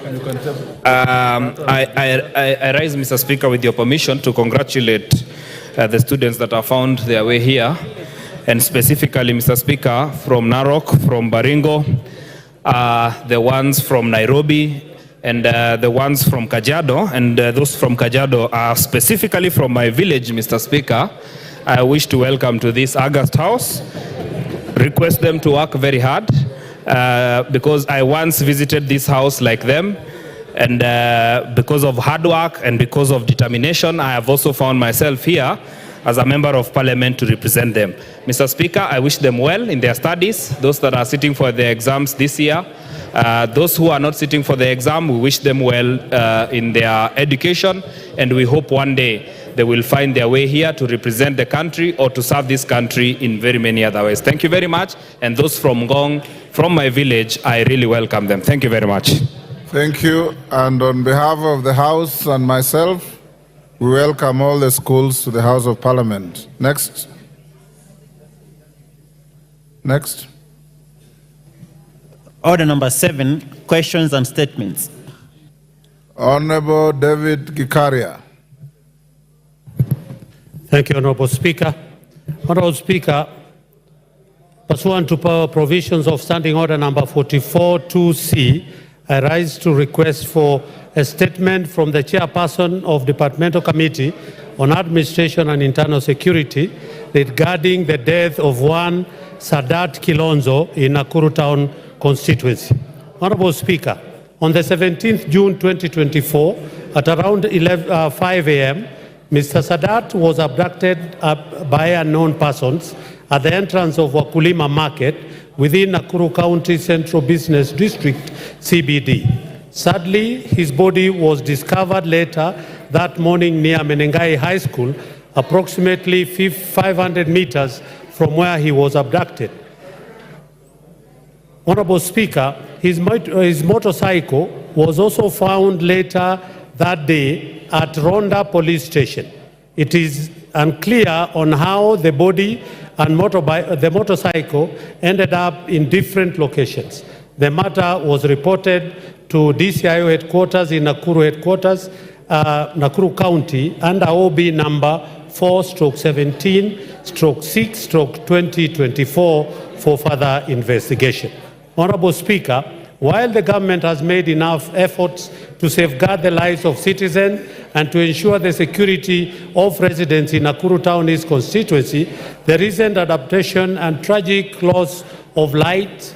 I rise, Mr. Speaker, with your permission to congratulate the students that have found their way here, and specifically, Mr. Speaker, from Narok, from Baringo, the ones from Nairobi, and the ones from Kajiado, and those from Kajiado are specifically from my village, Mr. Speaker. I wish to welcome to this August House, request them to work very hard, because I once visited this house like them, and because of hard work and because of determination, I have also found myself here as a member of parliament to represent them. Mr. Speaker, I wish them well in their studies, those that are sitting for their exams this year. Those who are not sitting for the exam, we wish them well in their education, and we hope one day they will find their way here to represent the country or to serve this country in very many other ways. Thank you very much. And those from Ngong, from my village, I really welcome them. Thank you very much. Thank you. And on behalf of the House and myself, we welcome all the schools to the House of Parliament. Next. Next. Order number 7, questions and statements. Honorable David Gikaria. Thank you, Honorable Speaker. Honorable Speaker, pursuant to provisions of Standing Order number 44-2C, I rise to request for a statement from the Chairperson of Departmental Committee on Administration and Internal Security regarding the death of one Sadat Kilonzo in Nakuru Town constituency. Honorable Speaker, on the 17th June 2024, at around 5 a.m., Mr. Sadat was abducted by unknown persons at the entrance of Wakulima Market within Nakuru County Central Business District, CBD. Sadly, his body was discovered later that morning near Menengai High School, approximately 500 meters from where he was abducted. Honorable Speaker, his motorcycle was also found later that day at Ronda Police Station. It is unclear on how the body and the motorcycle ended up in different locations. The matter was reported to DCIO headquarters in Nakuru headquarters, Nakuru County, under OB number 4/17/6/2024 for further investigation. Honorable Speaker, while the government has made enough efforts to safeguard the lives of citizens and to ensure the security of residents in Nakuru Town East constituency, the recent adaptation and tragic loss of life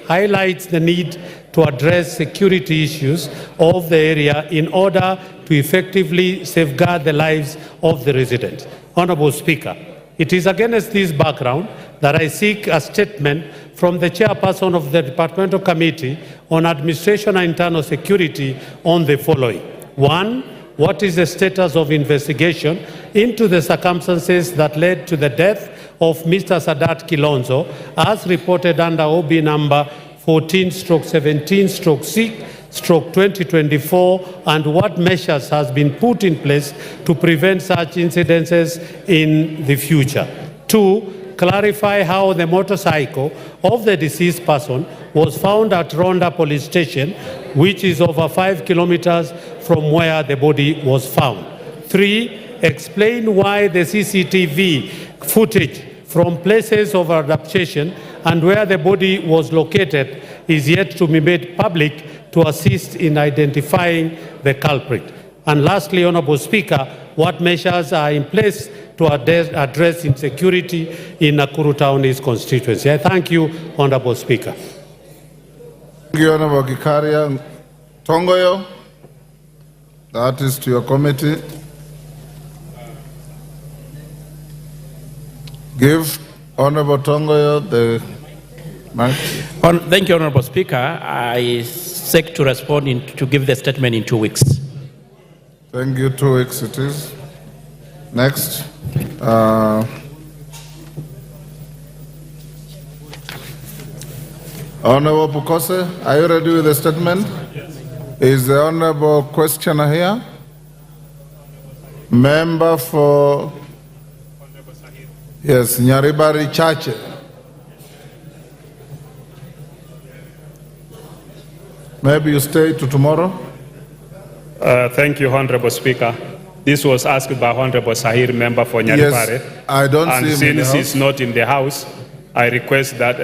highlights the need to address security issues of the area in order to effectively safeguard the lives of the residents. Honorable Speaker, it is against this background that I seek a statement from the Chairperson of the Departmental Committee on Administration and Internal Security on the following. 1. What is the status of investigation into the circumstances that led to the death of Mr. Sadat Kilonzo, as reported under OB number 14/17/6/2024, and what measures has been put in place to prevent such incidences in the future? 2. Clarify how the motorcycle of the deceased person was found at Ronda Police Station, which is over 5 kilometers from where the body was found. 3. Explain why the CCTV footage from places of abduction and where the body was located is yet to be made public to assist in identifying the culprit. And lastly, Honorable Speaker, what measures are in place to address insecurity in Nakuru Town East constituency? I thank you, Honorable Speaker. Thank you, Honorable Gikaria. Tongoyo, that is to your committee. Give Honorable Tongoyo the mic. Thank you, Honorable Speaker. I seek to respond to give the statement in 2 weeks. Thank you. 2 weeks it is. Next. Honorable Pukose, are you ready with the statement? Yes. Is the Honorable questioner here? Member for... Yes, Nyaribari Chache. Maybe you stay to tomorrow? Thank you, Honorable Speaker. This was asked by Honorable Sahir, member for Nyaripare. Yes, I don't and see him in the since he's house. not in the House, I request that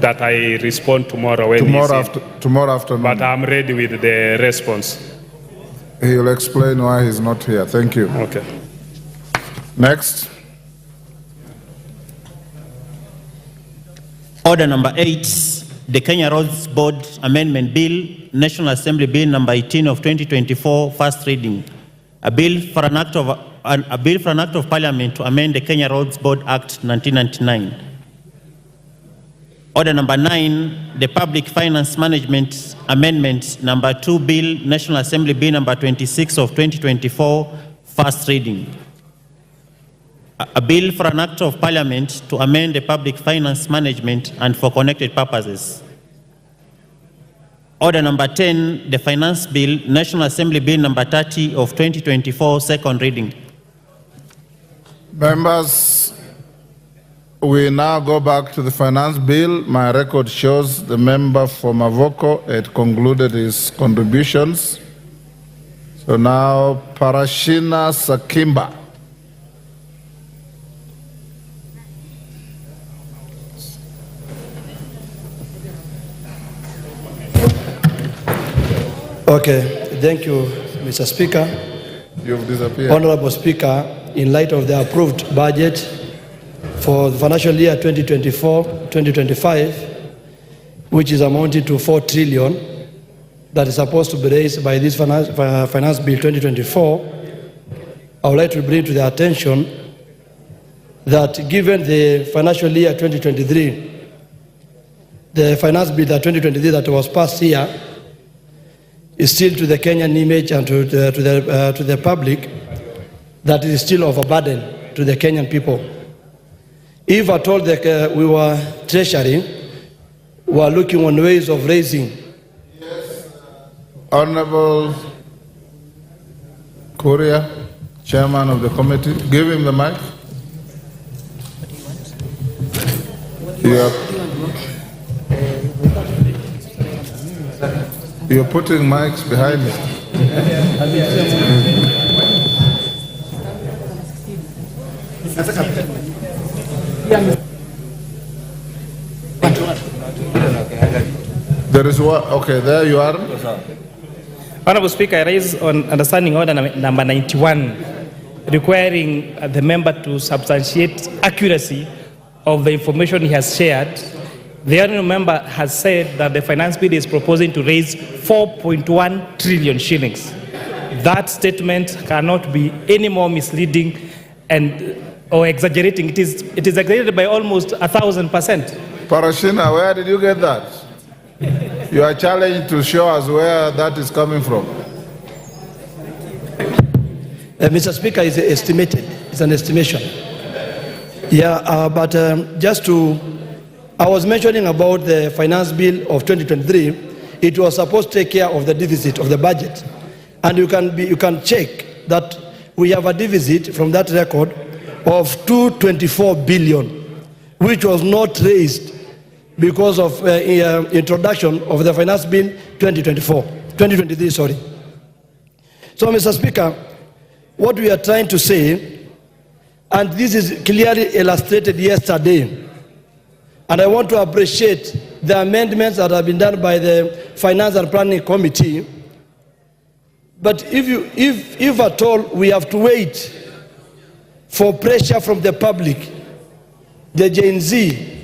that I respond tomorrow when Tomorrow, he's in. tomorrow afternoon. But I'm ready with the response. He will explain why he's not here. Thank you. Okay. Next. Order number 8, the Kenya Roads Board Amendment Bill, National Assembly Bill number 18 of 2024, first reading. A bill for an act of Parliament to amend the Kenya Roads Board Act 1999. Order number 9, the Public Finance Management Amendment number 2 Bill, National Assembly Bill number 26 of 2024, first reading. A bill for an act of Parliament to amend the Public Finance Management and for connected purposes. Order number 10, the Finance Bill, National Assembly Bill number 30 of 2024, second reading. Members, we now go back to the finance bill. My record shows the member for Mavoko had concluded his contributions. So now Parashina Sakimba. Okay, thank you, Mr. Speaker. You've disappeared. Honorable Speaker, in light of the approved budget for the financial year 2024-2025, which is amounting to 4 trillion, that is supposed to be raised by this finance bill 2024, I would like to bring to the attention that given the financial year 2023, the finance bill that 2023 that was passed here is still to the Kenyan image and to the public that it is still overburden to the Kenyan people. If at all that we were treasury, we are looking on ways of raising. Honorable Korea, chairman of the committee, give him the mic. You're putting mics behind me. There is one. Okay, there you are. Honorable Speaker, I raise on understanding order number 91, requiring the member to substantiate accuracy of the information he has shared. The honourable member has said that the finance bill is proposing to raise 4.1 trillion shillings. That statement cannot be any more misleading or exaggerating. It is exaggerated by almost 1,000%. Parashina, where did you get that? You are challenged to show us where that is coming from. Mr. Speaker, it's estimated. It's an estimation. Yeah, but just to, I was mentioning about the finance bill of 2023. It was supposed to take care of the deficit of the budget, and you can check that we have a deficit from that record of 224 billion, which was not raised because of introduction of the finance bill 2023, sorry. So, Mr. Speaker, what we are trying to say, and this is clearly illustrated yesterday, and I want to appreciate the amendments that have been done by the Finance and Planning Committee, but if at all we have to wait for pressure from the public, the Gen Z,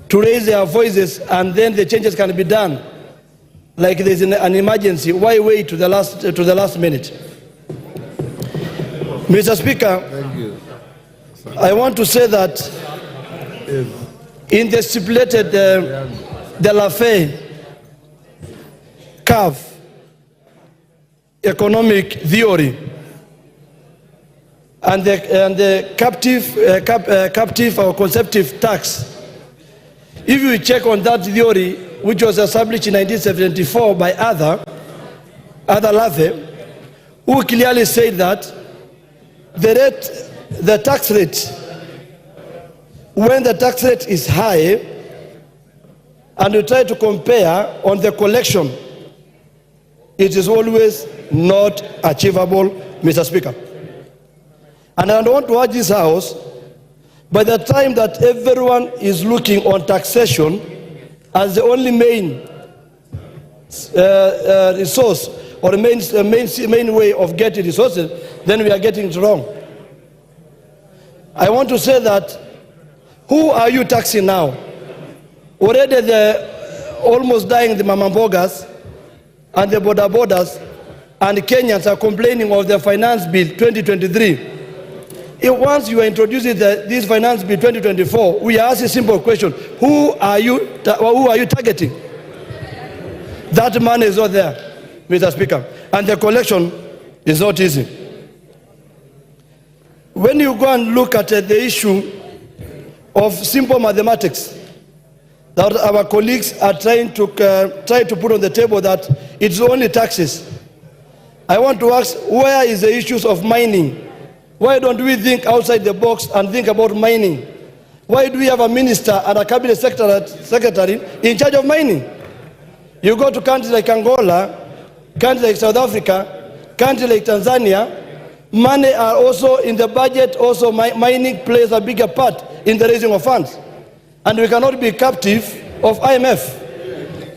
to raise their voices and then the changes can be done, like there's an emergency, why wait to the last minute? Mr. Speaker, thank you. I want to say that in the stipulated the Lafay curve economic theory and the captive or conceptive tax, if you check on that theory, which was established in 1974 by Arthur Lafay, who clearly said that the tax rate, when the tax rate is high and you try to compare on the collection, it is always not achievable, Mr. Speaker. And I want to urge this House, by the time that everyone is looking on taxation as the only main resource or main way of getting resources, then we are getting it wrong. I want to say that, who are you taxing now? Already the almost dying the mamambogas and the boda and the Kenyans are complaining of the finance bill 2023. Once you are introducing this finance bill 2024, we are asking a simple question: who are you targeting? That money is not there, Mr. Speaker, and the collection is not easy. When you go and look at the issue of simple mathematics that our colleagues are trying to put on the table, that it's only taxes, I want to ask, where is the issues of mining? Why don't we think outside the box and think about mining? Why do we have a minister and a cabinet secretary in charge of mining? You go to countries like Angola, countries like South Africa, countries like Tanzania, money are also in the budget, also mining plays a bigger part in the raising of funds. And we cannot be captive of IMF.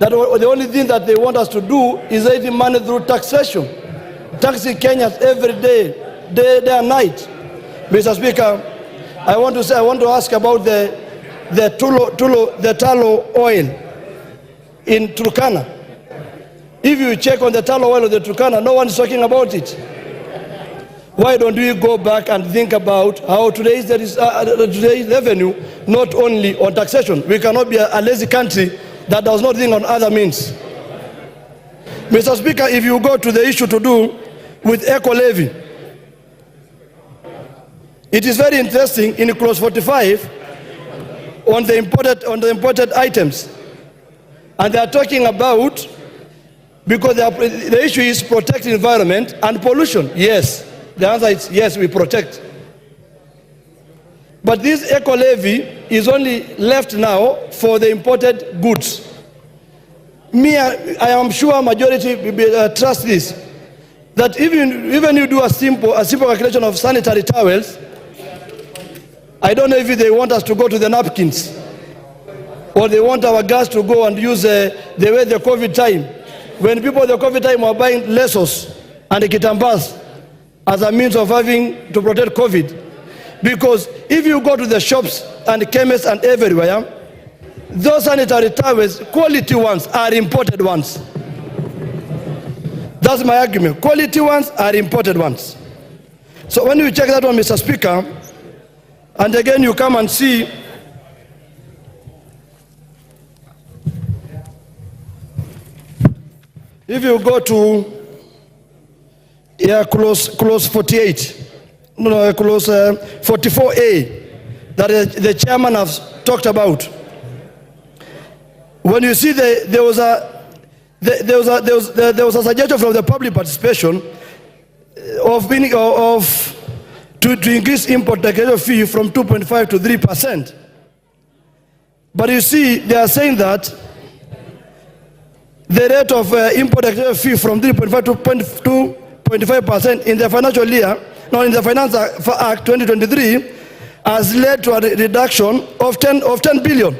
That the only thing that they want us to do is raising money through taxation. Taxing Kenyans every day and night. Mr. Speaker, I want to ask about the tallow oil in Turkana. If you check on the tallow oil of the Turkana, no one is talking about it. Why don't we go back and think about how to raise today's revenue, not only on taxation? We cannot be a lazy country that does not think on other means. Mr. Speaker, if you go to the issue to do with eco levy, it is very interesting in clause 45 on the imported items. And they are talking about, because the issue is protect the environment and pollution. Yes, the answer is yes, we protect. But this eco levy is only left now for the imported goods. I am sure majority trust this, that even you do a simple calculation of sanitary towels, I don't know if they want us to go to the napkins, or they want our gas to go and use the way the COVID time, when people at the COVID time were buying lesos and kitambas as a means of having to protect COVID. Because if you go to the shops and chemists and everywhere, those sanitary towels, quality ones, are imported ones. That's my argument. Quality ones are imported ones. So when you check that one, Mr. Speaker, and again you come and see if you go to clause 48, clause 44A, that the chairman has talked about. When you see there was a suggestion from the public participation to increase import declaration fee from 2.5 to 3%. But you see, they are saying that the rate of import declaration fee from 3.5 to 2.5% in the financial year, in the Finance Act 2023, has led to a reduction of 10 billion.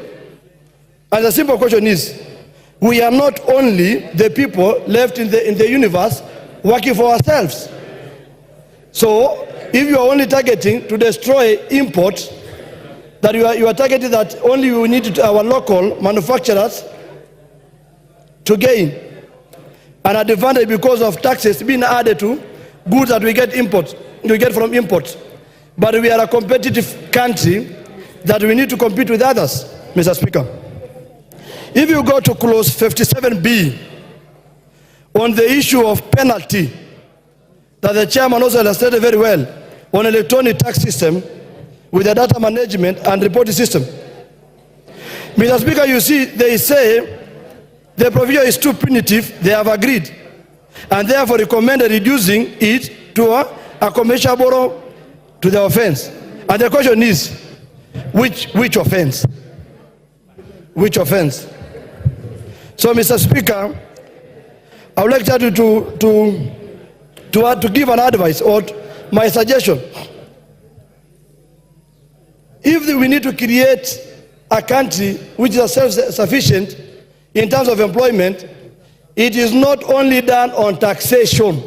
And the simple question is, we are not only the people left in the universe working for ourselves. So if you are only targeting to destroy imports, that you are targeting that only we need our local manufacturers to gain an advantage because of taxes being added to goods that we get from imports. But we are a competitive country that we need to compete with others, Mr. Speaker. If you go to clause 57B on the issue of penalty, that the chairman also illustrated very well, on electronic tax system with the data management and reporting system. Mr. Speaker, you see, they say the provision is too punitive, they have agreed, and therefore recommended reducing it to a commercial to the offense. And the question is, which offense? Which offense? So, Mr. Speaker, I would like to give an advice or my suggestion. If we need to create a country which is self-sufficient in terms of employment, it is not only done on taxation.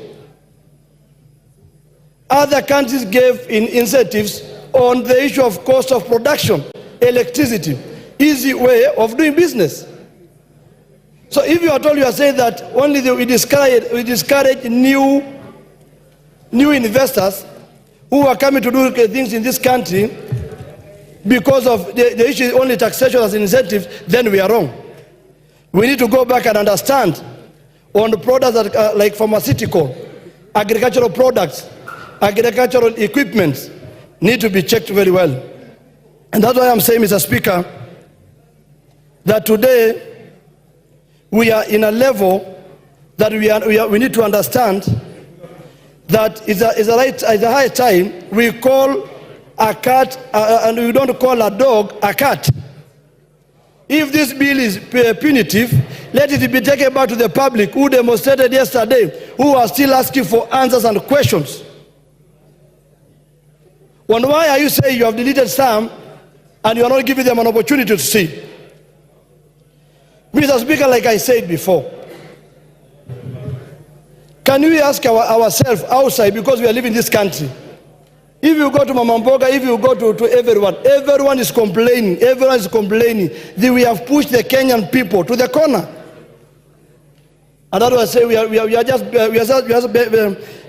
Other countries gave incentives on the issue of cost of production, electricity, easy way of doing business. So if you are told, you are saying that only we discourage new investors who are coming to do things in this country because of the issue is only taxation as an incentive, then we are wrong. We need to go back and understand on the products that are like pharmaceutical, agricultural products, agricultural equipment need to be checked very well. And that's why I'm saying, Mr. Speaker, that today we are in a level that we need to understand that it's a high time we call a cat, and we don't call a dog a cat. If this bill is punitive, let it be taken back to the public who demonstrated yesterday, who are still asking for answers and questions. Well, why are you saying you have deleted some and you are not giving them an opportunity to see? Mr. Speaker, like I said before, can we ask ourselves outside, because we are living in this country, if you go to Mama Mboga, if you go to everyone is complaining, that we have pushed the Kenyan people to the corner. And that's why I say we are just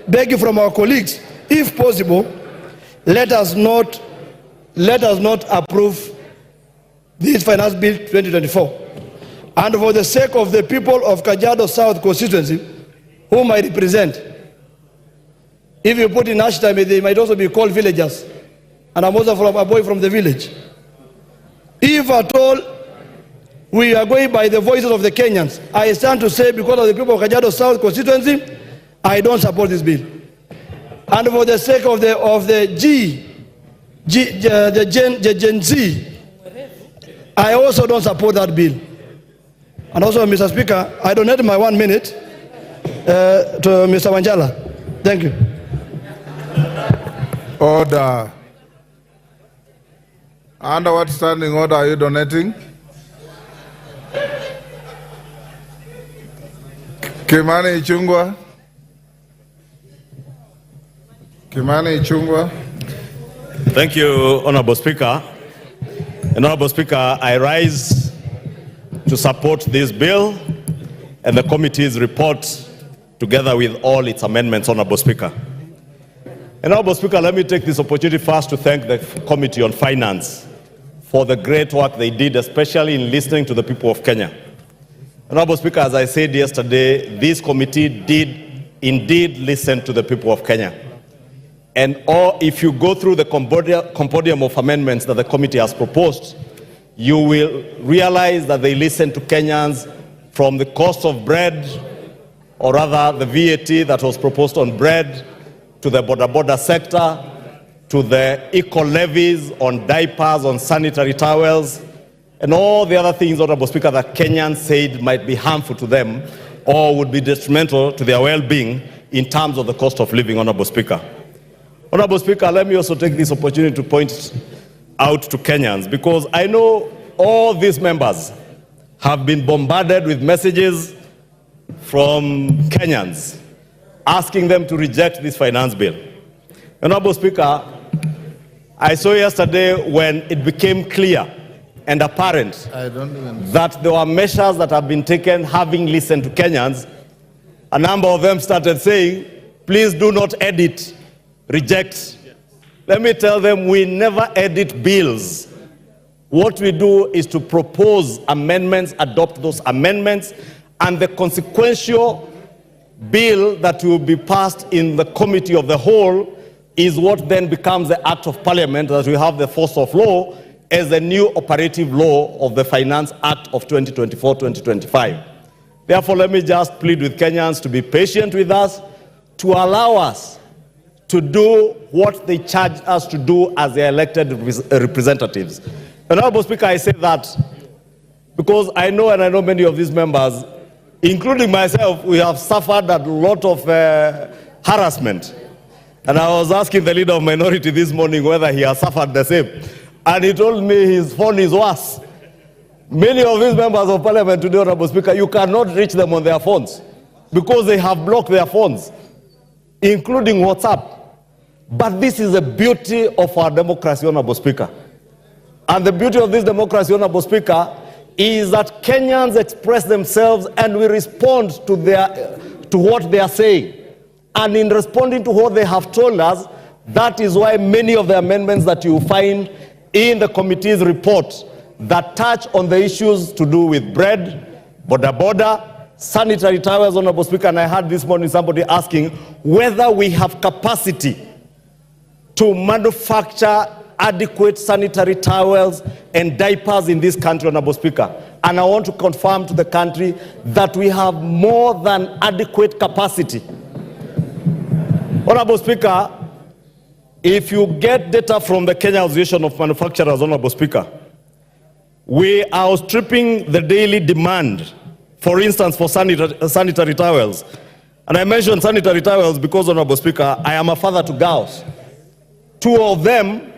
begging from our colleagues, if possible, let us not approve this Finance Bill 2024. And for the sake of the people of Kajiado South constituency, whom I represent, if you put in hashtag, they might also be called villagers. And I'm also a boy from the village. If at all we are going by the voices of the Kenyans, I stand to say, because of the people of Kajiado South constituency, I don't support this bill. And for the sake of the Gen Z, I also don't support that bill. And also, Mr. Speaker, I donate my 1 minute to Mr. Wanjala. Thank you. Order. Under what standing order are you donating? Kimani Ichung'wah. Kimani Ichung'wah. Thank you, Honorable Speaker. Honorable Speaker, I rise to support this bill and the committee's report together with all its amendments, Honorable Speaker. Honorable Speaker, let me take this opportunity first to thank the Committee on Finance for the great work they did, especially in listening to the people of Kenya. Honorable Speaker, as I said yesterday, this committee did indeed listen to the people of Kenya. And if you go through the compendium of amendments that the committee has proposed, you will realize that they listened to Kenyans from the cost of bread, or rather the VAT that was proposed on bread, to the border sector, to the eco-levies on diapers, on sanitary towels, and all the other things, Honorable Speaker, that Kenyans said might be harmful to them or would be detrimental to their well-being in terms of the cost of living, Honorable Speaker. Honorable Speaker, let me also take this opportunity to point out to Kenyans, because I know all these members have been bombarded with messages from Kenyans asking them to reject this finance bill. Honorable Speaker, I saw yesterday when it became clear and apparent that there were measures that have been taken having listened to Kenyans. A number of them started saying, please do not edit, reject. Let me tell them, we never edit bills. What we do is to propose amendments, adopt those amendments, and the consequential bill that will be passed in the committee of the whole is what then becomes the act of parliament that will have the force of law as the new operative law of the Finance Act of 2024-2025. Therefore, let me just plead with Kenyans to be patient with us, to allow us to do what they charge us to do as their elected representatives. Honorable Speaker, I say that because I know, and I know many of these members, including myself, we have suffered a lot of harassment. And I was asking the leader of minority this morning whether he has suffered the same. And he told me his phone is worse. Many of these members of parliament today, Honorable Speaker, you cannot reach them on their phones because they have blocked their phones, including WhatsApp. But this is the beauty of our democracy, Honorable Speaker. And the beauty of this democracy, Honorable Speaker, is that Kenyans express themselves and we respond to what they are saying. And in responding to what they have told us, that is why many of the amendments that you find in the committee's report that touch on the issues to do with bread, border, sanitary towels, Honorable Speaker, and I heard this morning somebody asking whether we have capacity to manufacture adequate sanitary towels and diapers in this country, Honorable Speaker. And I want to confirm to the country that we have more than adequate capacity. Honorable Speaker, if you get data from the Kenya Association of Manufacturers, Honorable Speaker, we are outstripping the daily demand, for instance, for sanitary towels. And I mentioned sanitary towels because, Honorable Speaker, I am a father to girls. Two of them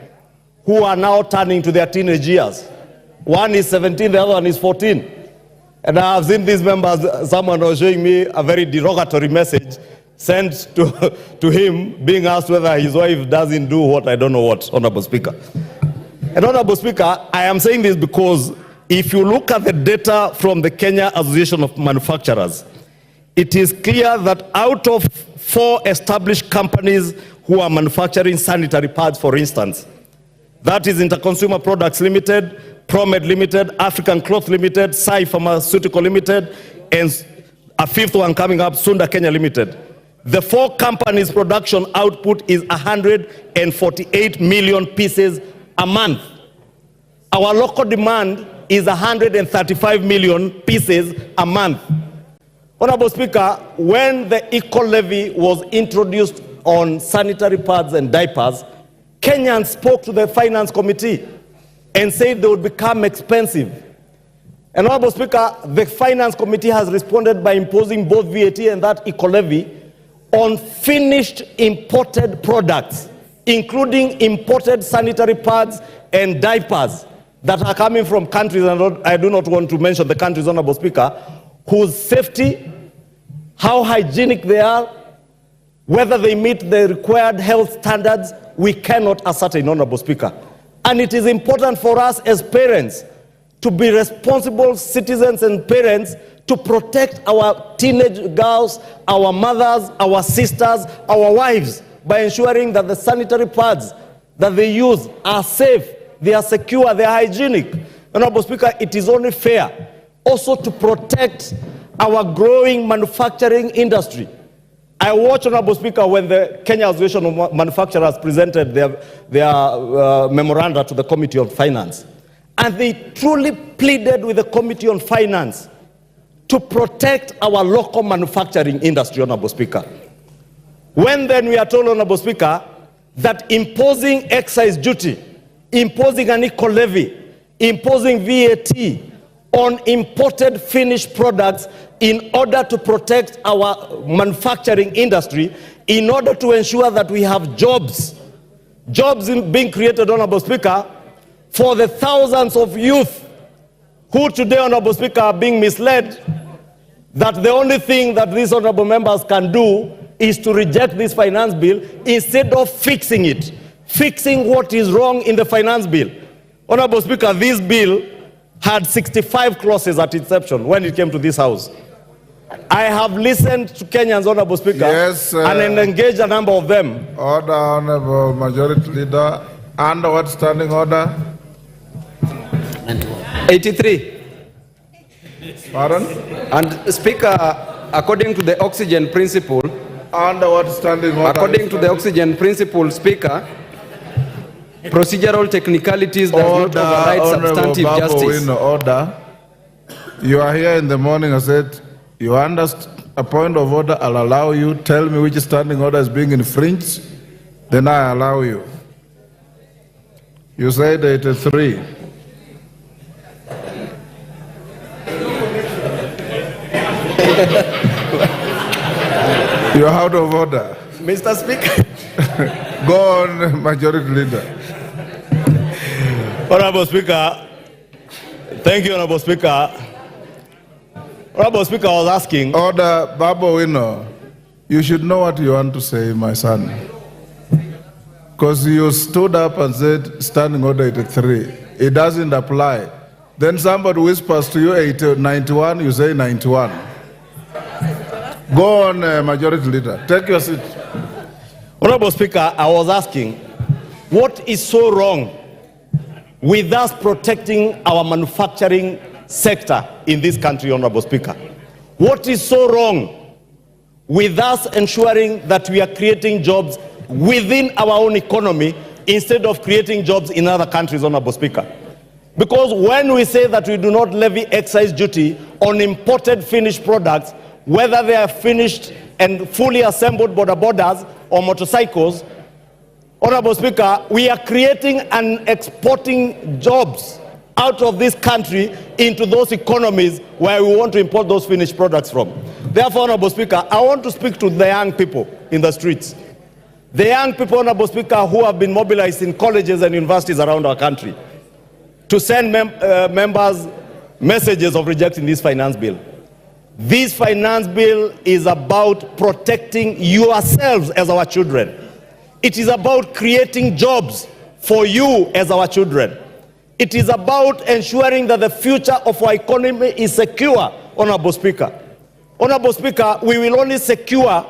who are now turning to their teenage years. One is 17, the other one is 14. And I have seen these members, someone was showing me a very derogatory message sent to him, being asked whether his wife doesn't do what, I don't know what, Honorable Speaker. And Honorable Speaker, I am saying this because if you look at the data from the Kenya Association of Manufacturers, it is clear that out of 4 established companies who are manufacturing sanitary pads, for instance, that is Interconsumer Products Limited, Promed Limited, African Cloth Limited, Sai Pharmaceutical Limited, and a 5th one coming up, Sunda Kenya Limited. The 4 companies' production output is 148 million pieces a month. Our local demand is 135 million pieces a month. Honorable Speaker, when the eco-levy was introduced on sanitary pads and diapers, Kenyans spoke to the Finance Committee and said they would become expensive. And Honorable Speaker, the Finance Committee has responded by imposing both VAT and that eco-levy on finished imported products, including imported sanitary pads and diapers that are coming from countries, and I do not want to mention the countries, Honorable Speaker, whose safety, how hygienic they are, whether they meet the required health standards, we cannot ascertain, Honorable Speaker. And it is important for us as parents to be responsible citizens and parents to protect our teenage girls, our mothers, our sisters, our wives, by ensuring that the sanitary pads that they use are safe, they are secure, they are hygienic. Honorable Speaker, it is only fair also to protect our growing manufacturing industry. I watched, Honorable Speaker, when the Kenya Association of Manufacturers presented their memoranda to the Committee on Finance. And they truly pleaded with the Committee on Finance to protect our local manufacturing industry, Honorable Speaker. When then we are told, Honorable Speaker, that imposing excise duty, imposing an eco-levy, imposing VAT on imported finished products in order to protect our manufacturing industry, in order to ensure that we have jobs being created, Honorable Speaker, for the thousands of youth who today, Honorable Speaker, are being misled that the only thing that these honorable members can do is to reject this finance bill instead of fixing it, fixing what is wrong in the finance bill. Honorable Speaker, this bill had 65 clauses at inception when it came to this House. I have listened to Kenyans, Honorable Speaker, yes, and engaged a number of them. Order, Honorable Majority Leader. Under what standing order? 83. Pardon? And Speaker, according to the oxygen principle, Under what standing order? according to the oxygen principle, Speaker, procedural technicalities does not override substantive justice. Order. You are here in the morning. I said, you understand a point of order. I'll allow you. Tell me which standing order is being infringed. Then I allow you. You said 83. You're out of order. Mr. Speaker. Go on, Majority Leader. Honorable Speaker, thank you, Honorable Speaker. Honorable Speaker, I was asking. Order, Babu Owino. You should know what you want to say, my son. Because you stood up and said, standing order 83. It doesn't apply. Then somebody whispers to you 91, you say 91. Go on, Majority Leader. Take your seat. Honorable Speaker, I was asking, what is so wrong with us protecting our manufacturing sector in this country, Honorable Speaker? What is so wrong with us ensuring that we are creating jobs within our own economy instead of creating jobs in other countries, Honorable Speaker? Because when we say that we do not levy excise duty on imported finished products, whether they are finished and fully assembled borders or motorcycles, Honorable Speaker, we are creating and exporting jobs out of this country into those economies where we want to import those finished products from. Therefore, Honorable Speaker, I want to speak to the young people in the streets. The young people, Honorable Speaker, who have been mobilized in colleges and universities around our country to send members messages of rejecting this finance bill. This finance bill is about protecting yourselves as our children. It is about creating jobs for you as our children. It is about ensuring that the future of our economy is secure, Honorable Speaker. Honorable Speaker, we will only secure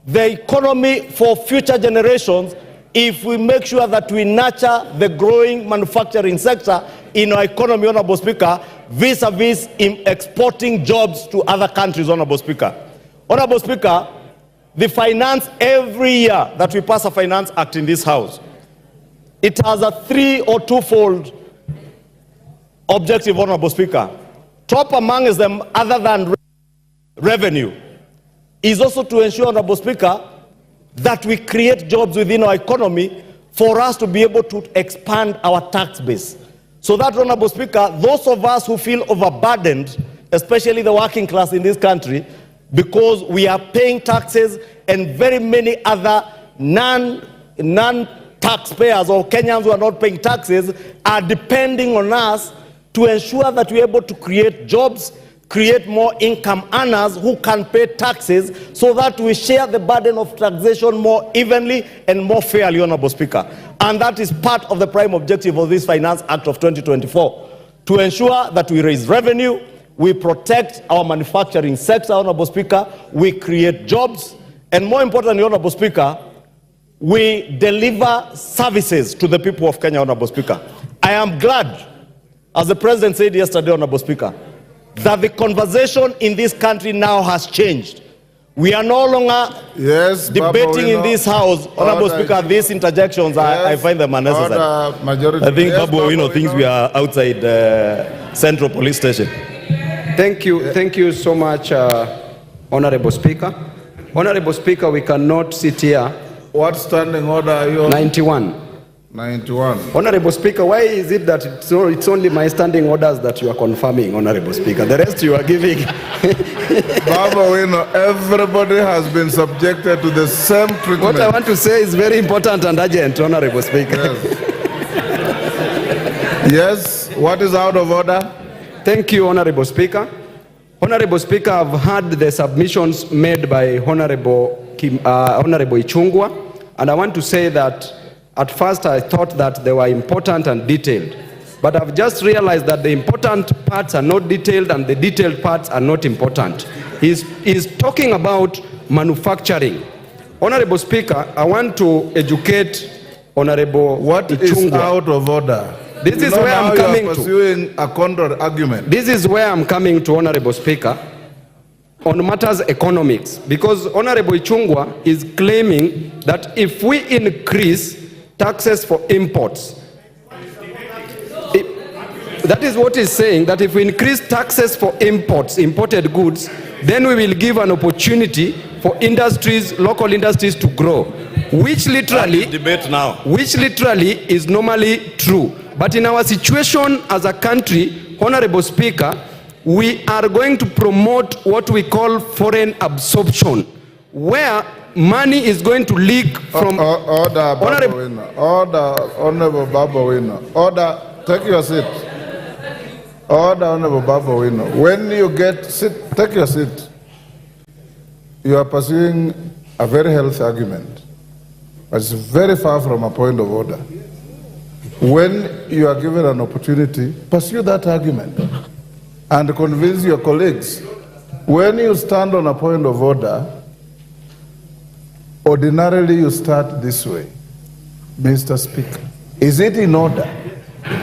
the economy for future generations if we make sure that we nurture the growing manufacturing sector in our economy, Honorable Speaker, vis-a-vis in exporting jobs to other countries, Honorable Speaker. Honorable Speaker, the finance, every year that we pass a finance act in this house, it has a 3 or 2-fold objective, Honorable Speaker. Top amongst them, other than revenue, is also to ensure, Honorable Speaker, that we create jobs within our economy for us to be able to expand our tax base. So that, Honorable Speaker, those of us who feel overburdened, especially the working class in this country, because we are paying taxes and very many other non-taxpayers or Kenyans who are not paying taxes are depending on us to ensure that we're able to create jobs, create more income earners who can pay taxes so that we share the burden of taxation more evenly and more fairly, Honorable Speaker. And that is part of the prime objective of this Finance Act of 2024, to ensure that we raise revenue, we protect our manufacturing sector, Honorable Speaker, we create jobs, and more importantly, Honorable Speaker, we deliver services to the people of Kenya, Honorable Speaker. I am glad, as the President said yesterday, Honorable Speaker, that the conversation in this country now has changed. We are no longer debating in this house, Honorable Speaker, these interjections, I find them unnecessary. I think Babu Owino thinks we are outside Central Police Station. Thank you so much, Honorable Speaker. Honorable Speaker, we cannot sit here. What standing order are you on? 91. 91. Honorable Speaker, why is it that it's only my standing orders that you are confirming, Honorable Speaker? The rest you are giving. Babu Owino, everybody has been subjected to the same treatment. What I want to say is very important and urgent, Honorable Speaker. Yes. Yes, what is out of order? Thank you, Honorable Speaker. Honorable Speaker, I've heard the submissions made by Honorable Ichung'wah, and I want to say that at first I thought that they were important and detailed, but I've just realized that the important parts are not detailed and the detailed parts are not important. He's talking about manufacturing. Honorable Speaker, I want to educate Honorable What is out of order? This is where I'm coming to. Pursuing a counter argument. This is where I'm coming to, Honorable Speaker, on matters economics, because Honorable Ichung'wah is claiming that if we increase taxes for imports, that is what he's saying, that if we increase taxes for imports, imported goods, then we will give an opportunity for industries, local industries to grow, which literally is normally true. But in our situation as a country, Honorable Speaker, we are going to promote what we call foreign absorption, where money is going to leak from... Order, Baba Wino. Order, Honorable Baba Wino. Order, take your seat. Order, Honorable Baba Wino. When you take your seat. You are pursuing a very healthy argument, but it's very far from a point of order. When you are given an opportunity, pursue that argument and convince your colleagues. When you stand on a point of order, ordinarily you start this way. Mr. Speaker, is it in order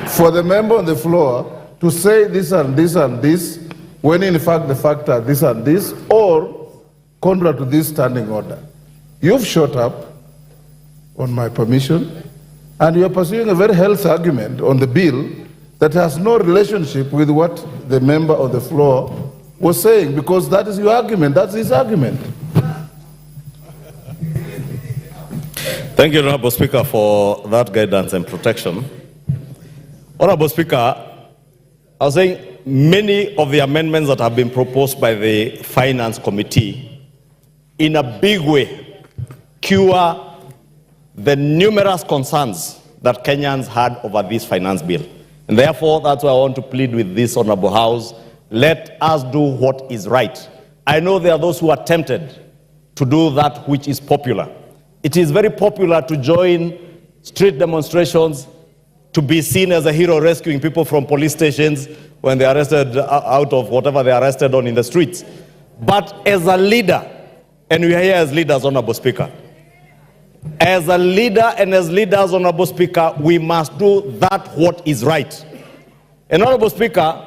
for the member on the floor to say this and this and this, when in fact the fact are this and this, or contrary to this standing order? You've shot up on my permission, and you're pursuing a very healthy argument on the bill that has no relationship with what the member on the floor was saying, because that is your argument, that's his argument. Thank you, Honorable Speaker, for that guidance and protection. Honorable Speaker, I was saying many of the amendments that have been proposed by the Finance Committee in a big way cure the numerous concerns that Kenyans had over this finance bill. And therefore, that's why I want to plead with this Honorable House, let us do what is right. I know there are those who are tempted to do that which is popular. It is very popular to join street demonstrations, to be seen as a hero rescuing people from police stations when they are arrested out of whatever they are arrested on in the streets. But as a leader, and we are here as leaders, Honorable Speaker, as a leader and as leaders, Honorable Speaker, we must do that what is right. And Honorable Speaker,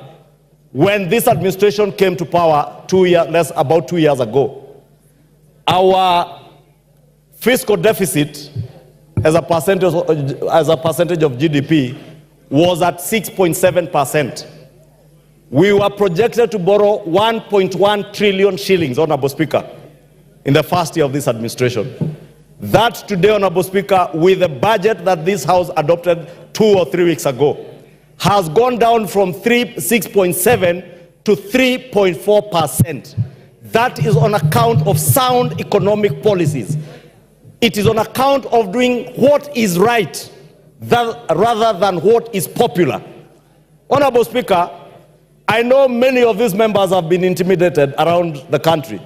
when this administration came to power about 2 years ago, our fiscal deficit as a percentage of GDP was at 6.7%. We were projected to borrow 1.1 trillion shillings, Honorable Speaker, in the first year of this administration. That today, Honorable Speaker, with the budget that this House adopted 2 or 3 weeks ago, has gone down from 6.7 to 3.4%. That is on account of sound economic policies. It is on account of doing what is right rather than what is popular. Honorable Speaker, I know many of these members have been intimidated around the country,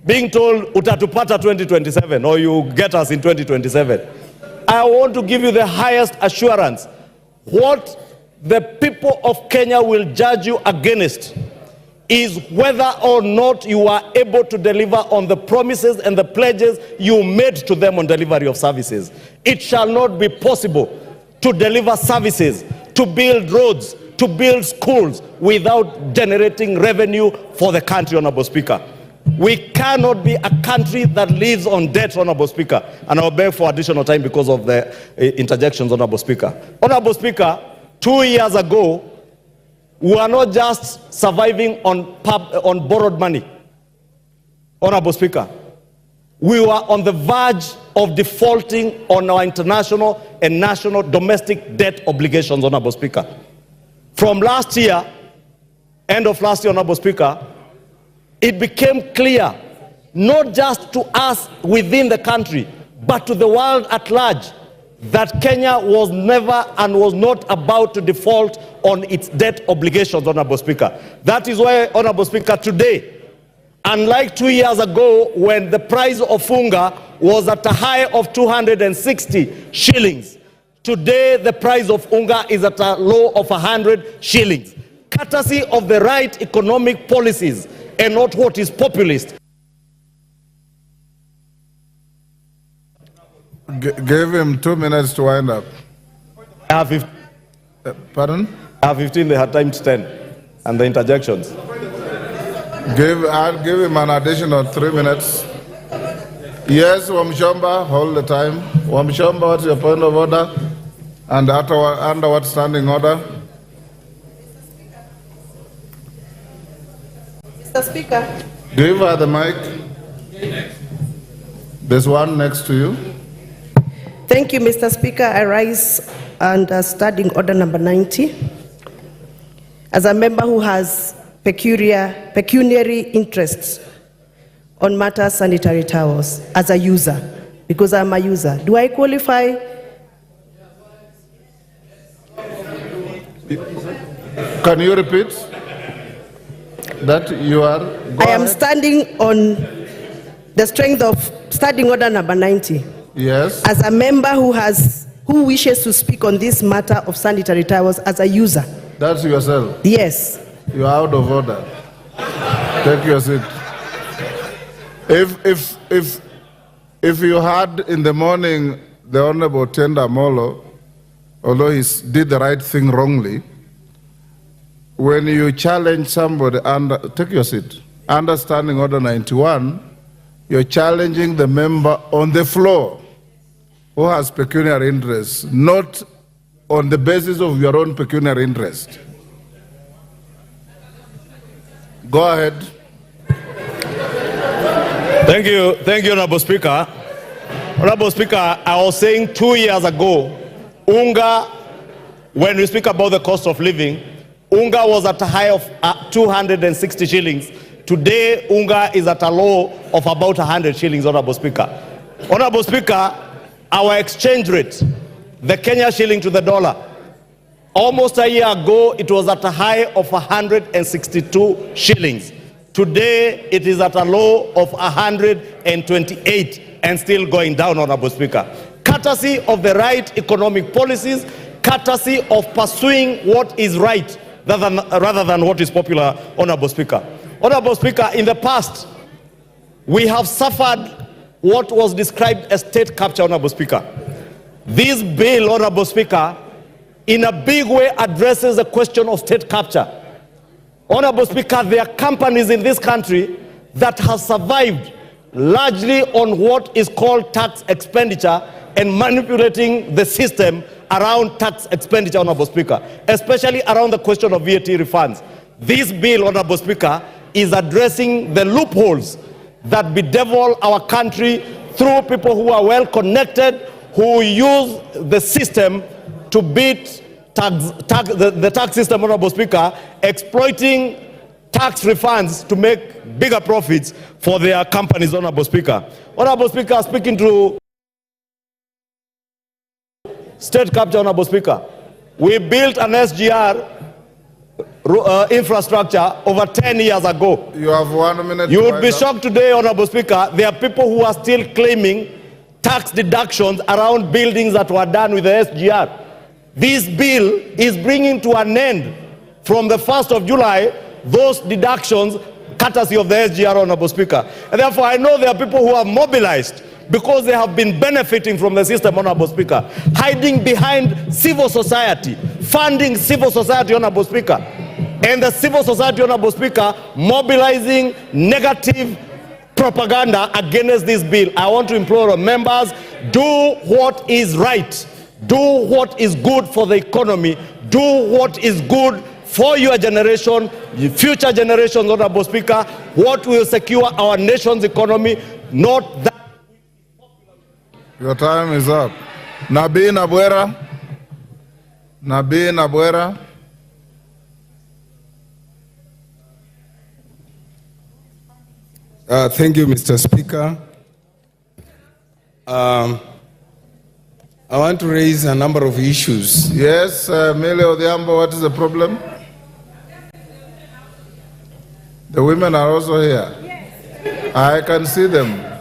being told, utatupata 2027, or you get us in 2027. I want to give you the highest assurance. What the people of Kenya will judge you against is whether or not you are able to deliver on the promises and the pledges you made to them on delivery of services. It shall not be possible to deliver services, to build roads, to build schools without generating revenue for the country, Honorable Speaker. We cannot be a country that lives on debt, Honorable Speaker. And I'll beg for additional time because of the interjections, Honorable Speaker. Honorable Speaker, 2 years ago, we are not just surviving on borrowed money. Honorable Speaker, we were on the verge of defaulting on our international and national domestic debt obligations, Honorable Speaker. From last year, end of last year, Honorable Speaker, it became clear, not just to us within the country, but to the world at large, that Kenya was never and was not about to default on its debt obligations, Honorable Speaker. That is why, Honorable Speaker, today, unlike 2 years ago when the price of unga was at a high of 260 shillings, today the price of unga is at a low of 100 shillings, courtesy of the right economic policies and not what is populist. Give him 2 minutes to wind up. I have 15. Pardon? I have 15, they had timed 10. And the interjections. I'll give him an additional 3 minutes. Yes, Wamshomba, hold the time. Wamshomba, what's your point of order? And under what standing order? Mr. Speaker. Give her the mic. There's one next to you. Thank you, Mr. Speaker. I rise under standing order number 90. As a member who has pecuniary interests on matters sanitary towels as a user, because I'm a user. Do I qualify? Can you repeat that you are? I am standing on the strength of standing order number 90. Yes. As a member who wishes to speak on this matter of sanitary towels as a user. That's yourself. Yes. You are out of order. Take your seat. If you had in the morning the Honorable Tenda Molo, although he did the right thing wrongly, when you challenge somebody, take your seat, understanding order 91, you're challenging the member on the floor who has pecuniary interest, not on the basis of your own pecuniary interest. Go ahead. Thank you, Honorable Speaker. Honorable Speaker, I was saying 2 years ago, Unga, when we speak about the cost of living, Unga was at a high of 260 shillings. Today, Unga is at a low of about 100 shillings, Honorable Speaker. Honorable Speaker, our exchange rate, the Kenya shilling to the dollar, almost a year ago, it was at a high of 162 shillings. Today, it is at a low of 128 and still going down, Honorable Speaker. Courtesy of the right economic policies, courtesy of pursuing what is right rather than what is popular, Honorable Speaker. Honorable Speaker, in the past, we have suffered what was described as state capture, Honorable Speaker. This bill, Honorable Speaker, in a big way addresses the question of state capture. Honorable Speaker, there are companies in this country that have survived largely on what is called tax expenditure and manipulating the system around tax expenditure, Honorable Speaker, especially around the question of VAT refunds. This bill, Honorable Speaker, is addressing the loopholes that bedevil our country through people who are well connected, who use the system to beat the tax system, Honorable Speaker, exploiting tax refunds to make bigger profits for their companies, Honorable Speaker. Honorable Speaker, speaking to state capture, Honorable Speaker, we built an SGR infrastructure over 10 years ago. You have 1 minute. You would be shocked today, Honorable Speaker, there are people who are still claiming tax deductions around buildings that were done with the SGR. This bill is bringing to an end from the 1st of July those deductions courtesy of the SGR, Honorable Speaker. And therefore, I know there are people who are mobilized because they have been benefiting from the system, Honorable Speaker, hiding behind civil society, funding civil society, Honorable Speaker, and the civil society, Honorable Speaker, mobilizing negative propaganda against this bill. I want to implore our members, do what is right, do what is good for the economy, do what is good for your generation, future generations, Honorable Speaker, what will secure our nation's economy, not that. Your time is up. Nabi Nabwera. Nabi Nabwera. Thank you, Mr. Speaker. I want to raise a number of issues. Yes, Mele Odhiambo, what is the problem? The women are also here. Yes. I can see them.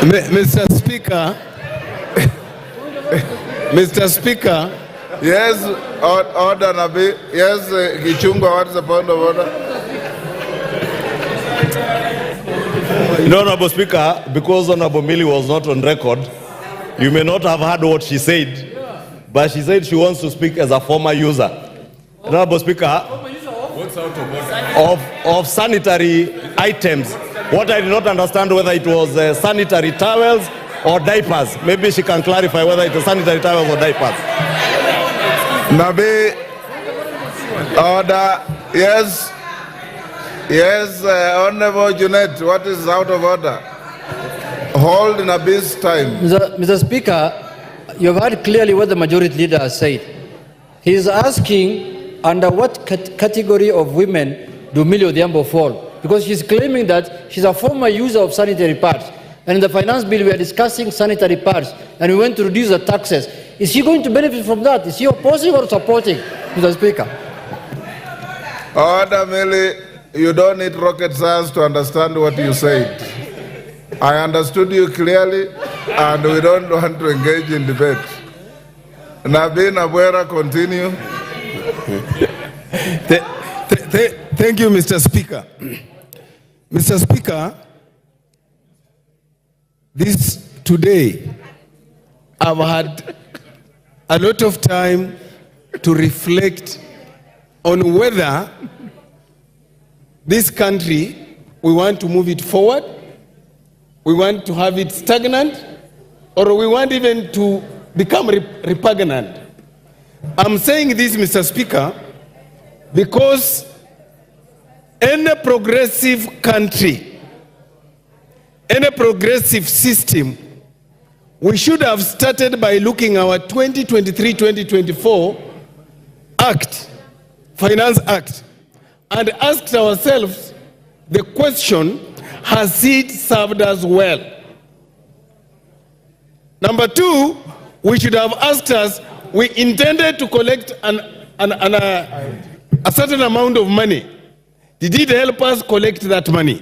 Mr. Speaker, Mr. Speaker. Yes, order, Nabi. Yes, Gichungwa, what is the point of order? No, Honorable Speaker, because Honorable Millie was not on record, you may not have heard what she said, but she said she wants to speak as a former user. Honorable Speaker, of sanitary items. What I did not understand whether it was sanitary towels or diapers. Maybe she can clarify whether it is sanitary towels or diapers. Nabi, order, yes. Yes, Honorable Junet, what is out of order? Hold in a bit time. Mr. Speaker, you have heard clearly what the majority leader has said. He is asking under what category of women do Millie Odhiambo fall? Because she's claiming that she's a former user of sanitary pads. And in the finance bill, we are discussing sanitary pads, and we want to reduce the taxes. Is she going to benefit from that? Is she opposing or supporting, Mr. Speaker? Order, Millie. You don't need rocket science to understand what you said. I understood you clearly, and we don't want to engage in debate. Nabin Abuera, continue. Thank you, Mr. Speaker. Mr. Speaker, today, I've had a lot of time to reflect on whether this country, we want to move it forward, we want to have it stagnant, or we want even to become repugnant. I'm saying this, Mr. Speaker, because any progressive country, any progressive system, we should have started by looking at our 2023-2024 Act, Finance Act, and asked ourselves the question, has it served us well? Number two, we should have asked us, we intended to collect a certain amount of money. Did it help us collect that money?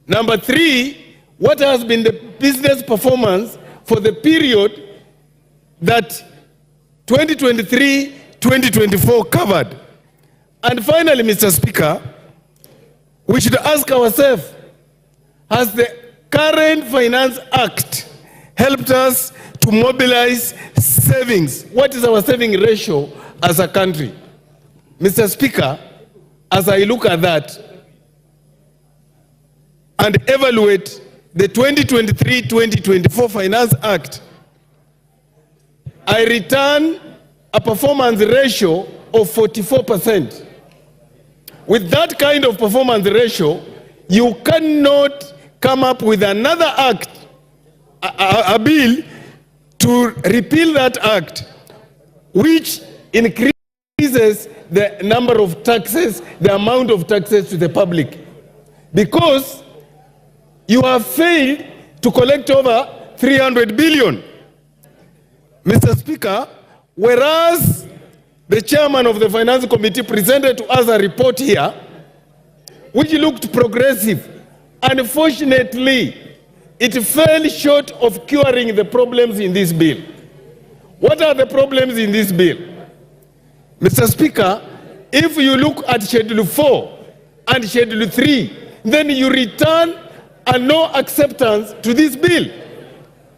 Number three, what has been the business performance for the period that 2023-2024 covered? And finally, Mr. Speaker, we should ask ourselves, has the current Finance Act helped us to mobilize savings? What is our saving ratio as a country? Mr. Speaker, as I look at that and evaluate the 2023-2024 Finance Act, I return a performance ratio of 44%. With that kind of performance ratio, you cannot come up with another act, a bill to repeal that act, which increases the number of taxes, the amount of taxes to the public. Because you have failed to collect over 300 billion. Mr. Speaker, whereas the chairman of the Finance Committee presented to us a report here, which looked progressive, unfortunately, it fell short of curing the problems in this bill. What are the problems in this bill? Mr. Speaker, if you look at Schedule 4 and Schedule 3, then you return a no acceptance to this bill.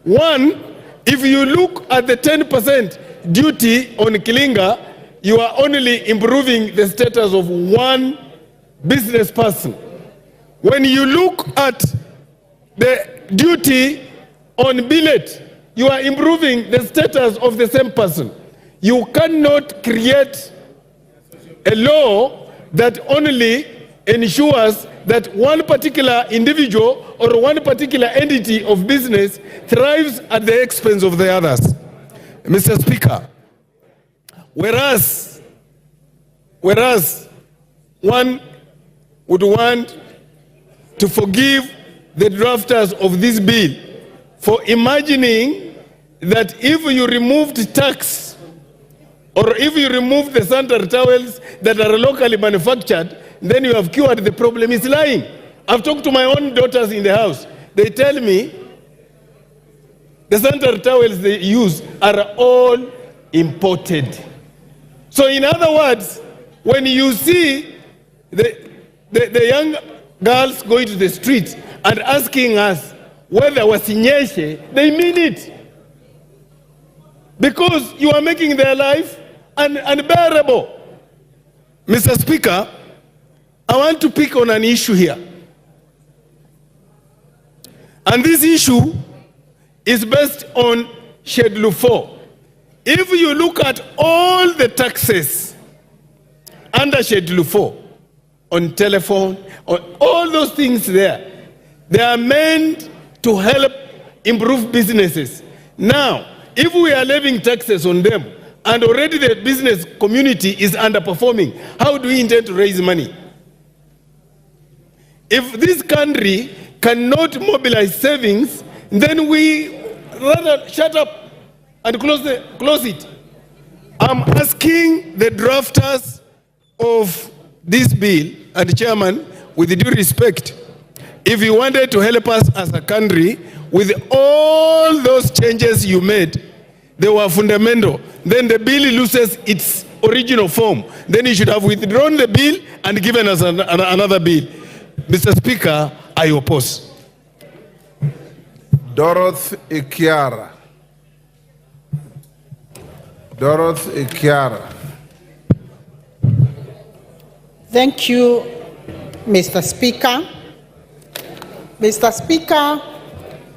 One, if you look at the 10% duty on Kilinga, you are only improving the status of one business person. When you look at the duty on billet, you are improving the status of the same person. You cannot create a law that only ensures that one particular individual or one particular entity of business thrives at the expense of the others. Mr. Speaker, whereas one would want to forgive the drafters of this bill for imagining that if you removed tax or if you remove the sanitary towels that are locally manufactured, then you have cured the problem, is lying. I've talked to my own daughters in the house. They tell me the sanitary towels they use are all imported. So in other words, when you see the young girls going to the streets and asking us whether wasinyeshe, they mean it. Because you are making their life unbearable. Mr. Speaker, I want to pick on an issue here. And this issue is based on Schedule 4. If you look at all the taxes under Schedule 4, on telephone, on all those things there. They are meant to help improve businesses. Now, if we are levying taxes on them, and already the business community is underperforming, how do we intend to raise money? If this country cannot mobilize savings, then we rather shut up and close it. I'm asking the drafters of this bill, and Chairman, with due respect, if you wanted to help us as a country with all those changes you made, they were fundamental, then the bill loses its original form. Then you should have withdrawn the bill and given us another bill. Mr. Speaker, I oppose. Dorothy Ikiara. Dorothy Ikiara. Thank you, Mr. Speaker. Mr. Speaker,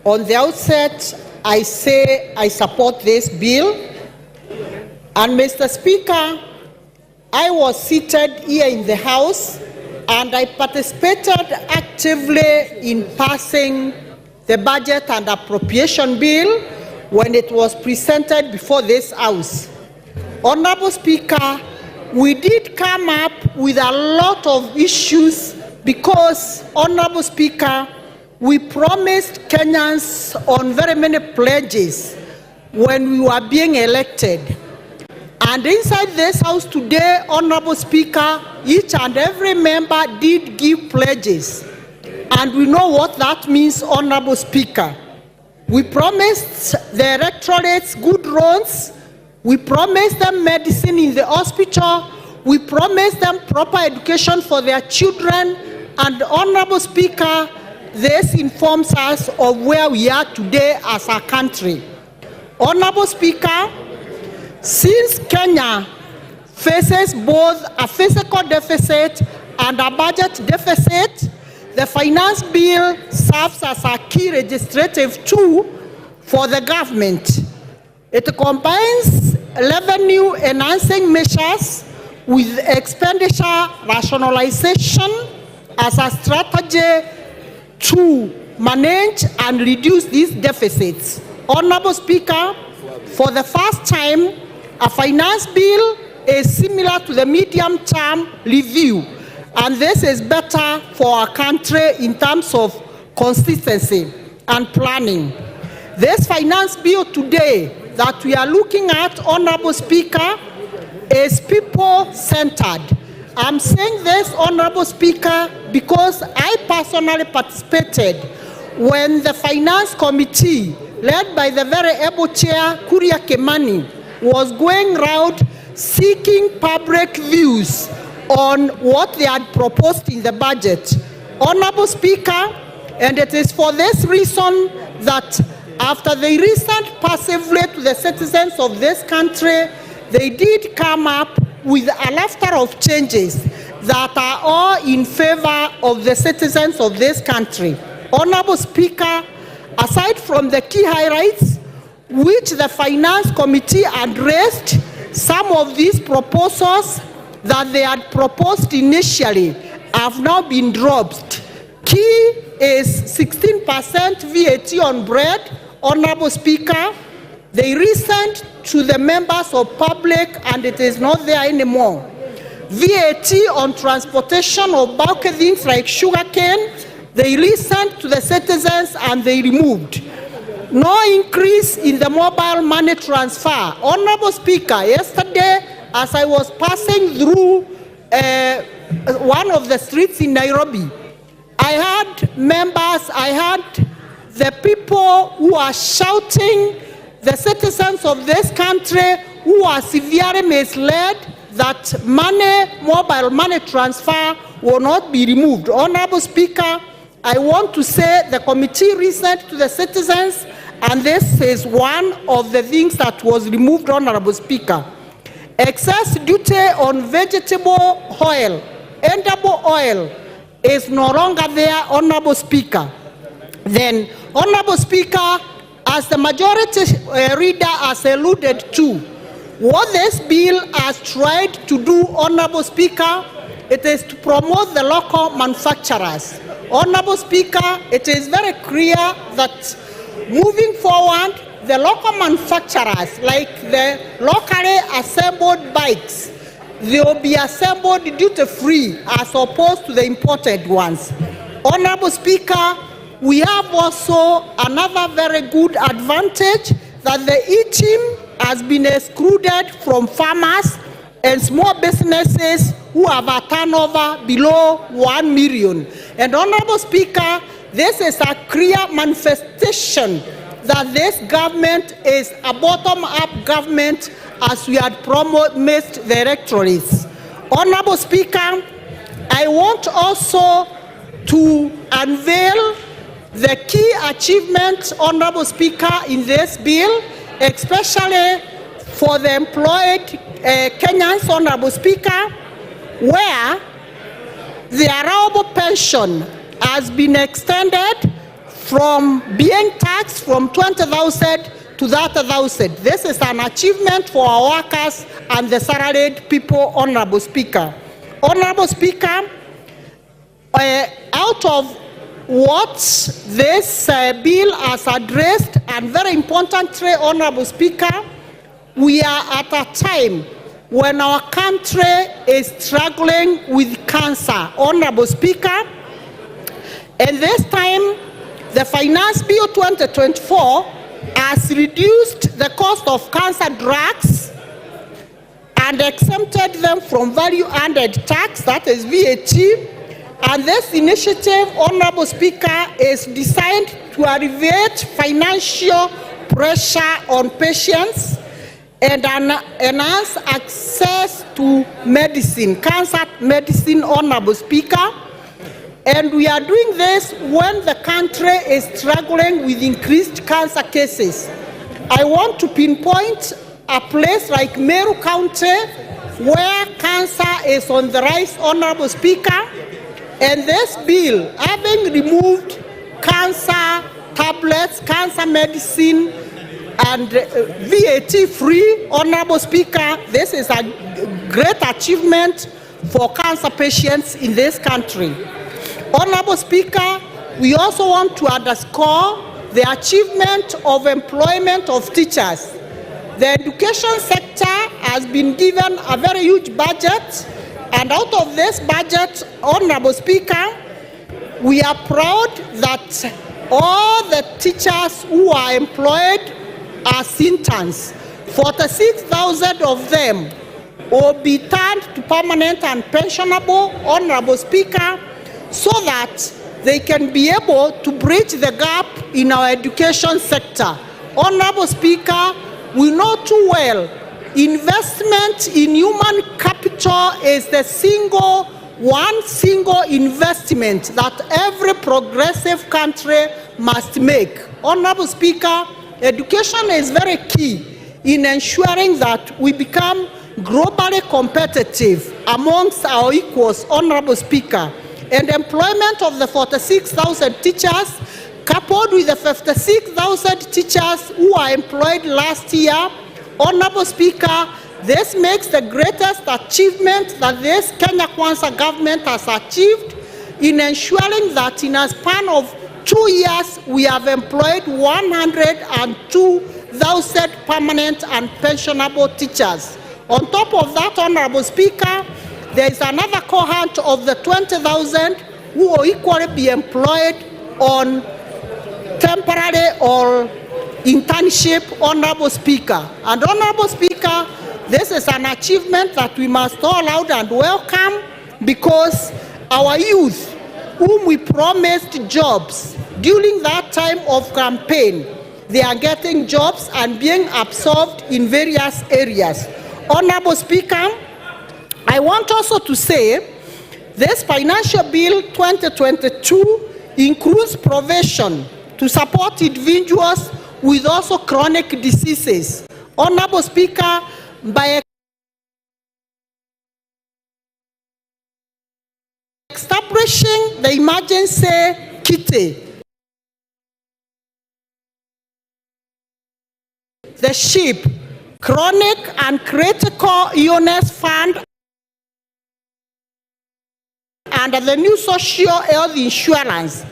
on the outset, I say I support this bill. And Mr. Speaker, I was seated here in the House and I participated actively in passing the budget and appropriation bill when it was presented before this House. Honorable Speaker, we did come up with a lot of issues because, Honorable Speaker, we promised Kenyans on very many pledges when we were being elected. And inside this House today, Honorable Speaker, each and every member did give pledges. And we know what that means, Honorable Speaker. We promised the electorates good roads. We promised them medicine in the hospital. We promised them proper education for their children. And Honorable Speaker, this informs us of where we are today as a country. Honorable Speaker, since Kenya faces both a fiscal deficit and a budget deficit, the finance bill serves as a key legislative tool for the government. It combines revenue enhancing measures with expenditure rationalization as a strategy to manage and reduce these deficits. Honorable Speaker, for the first time, a finance bill is similar to the medium-term review, and this is better for our country in terms of consistency and planning. This finance bill today that we are looking at, Honorable Speaker, is people-centered. I'm saying this, Honorable Speaker, because I personally participated when the Finance Committee, led by the very able Chair, Kuria Kimani, was going around seeking public views on what they had proposed in the budget. Honorable Speaker, and it is for this reason that after they listened passively to the citizens of this country, they did come up with a laughter of changes that are all in favor of the citizens of this country. Honorable Speaker, aside from the key highlights which the Finance Committee addressed, some of these proposals that they had proposed initially have now been dropped. Key is 16% VAT on bread. Honorable Speaker, they resent to the members of public and it is not there anymore. VAT on transportation of bulky things like sugarcane, they listened to the citizens and they removed. No increase in the mobile money transfer. Honorable Speaker, yesterday as I was passing through one of the streets in Nairobi, I had members, I had the people who are shouting, the citizens of this country who are severely misled that mobile money transfer will not be removed. Honorable Speaker, I want to say the committee listened to the citizens and this is one of the things that was removed, Honorable Speaker. Excess duty on vegetable oil, edible oil, is no longer there, Honorable Speaker. Then, Honorable Speaker, as the majority leader has alluded to, what this bill has tried to do, Honorable Speaker, it is to promote the local manufacturers. Honorable Speaker, it is very clear that moving forward, the local manufacturers, like the locally assembled bikes, they will be assembled duty-free as opposed to the imported ones. Honorable Speaker, we have also another very good advantage that the E-team has been excluded from farmers and small businesses who have a turnover below 1 million. And Honorable Speaker, this is a clear manifestation that this government is a bottom-up government as we had promised the electorates. Honorable Speaker, I want also to unveil the key achievements, Honorable Speaker, in this bill, especially for the employed Kenyans, Honorable Speaker, where the allowable pension has been extended from being taxed from 20,000 to 30,000. This is an achievement for our workers and the salaried people, Honorable Speaker. Honorable Speaker, out of what this bill has addressed, and very importantly, Honorable Speaker, we are at a time when our country is struggling with cancer, Honorable Speaker, and this time the Finance Bill 2024 has reduced the cost of cancer drugs and exempted them from value-added tax, that is VAT. And this initiative, Honorable Speaker, is designed to alleviate financial pressure on patients and enhance access to medicine, cancer medicine, Honorable Speaker. And we are doing this when the country is struggling with increased cancer cases. I want to pinpoint a place like Meru County where cancer is on the rise, Honorable Speaker. And this bill, having removed cancer tablets, cancer medicine, and VAT-free, Honorable Speaker, this is a great achievement for cancer patients in this country. Honorable Speaker, we also want to underscore the achievement of employment of teachers. The education sector has been given a very huge budget, and out of this budget, Honorable Speaker, we are proud that all the teachers who are employed as interns, 46,000 of them will be turned to permanent and pensionable, Honorable Speaker, so that they can be able to bridge the gap in our education sector. Honorable Speaker, we know too well investment in human capital is the one single investment that every progressive country must make. Honorable Speaker, education is very key in ensuring that we become globally competitive amongst our equals, Honorable Speaker. And employment of the 46,000 teachers, coupled with the 56,000 teachers who are employed last year, Honorable Speaker, this makes the greatest achievement that this Kenya Kwanza government has achieved in ensuring that in a span of 2 years, we have employed 102,000 permanent and pensionable teachers. On top of that, Honorable Speaker, there is another cohort of the 20,000 who will equally be employed on temporary or internship, Honorable Speaker. And Honorable Speaker, this is an achievement that we must all laud and welcome, because our youth, whom we promised jobs during that time of campaign, they are getting jobs and being absorbed in various areas. Honorable Speaker, I want also to say this Financial Bill 2022 includes provision to support individuals with also chronic diseases. Honorable Speaker, by establishing the emergency kitty, the SHIP, Chronic and Critical Illness Fund under the new social health insurance.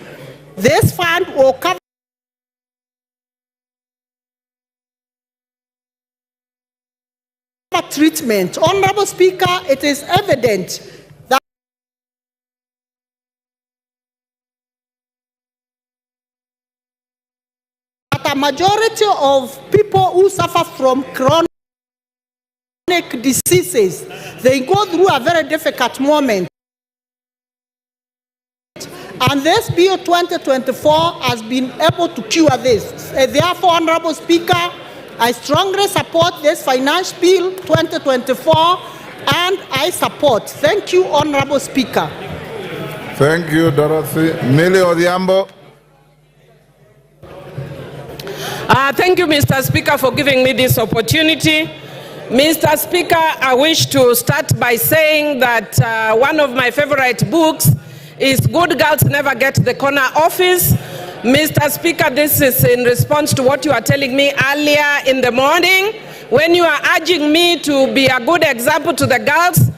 This fund will cover treatment. Honorable Speaker, it is evident that a majority of people who suffer from chronic diseases, they go through a very difficult moment. And this Bill 2024 has been able to cure this. Therefore, Honorable Speaker, I strongly support this Finance Bill 2024 and I support. Thank you, Honorable Speaker. Thank you, Dorothy. Millie Odhiambo. Thank you, Mr. Speaker, for giving me this opportunity. Mr. Speaker, I wish to start by saying that one of my favorite books is Good Girls Never Get the Corner Office. Mr. Speaker, this is in response to what you are telling me earlier in the morning when you are urging me to be a good example to the girls,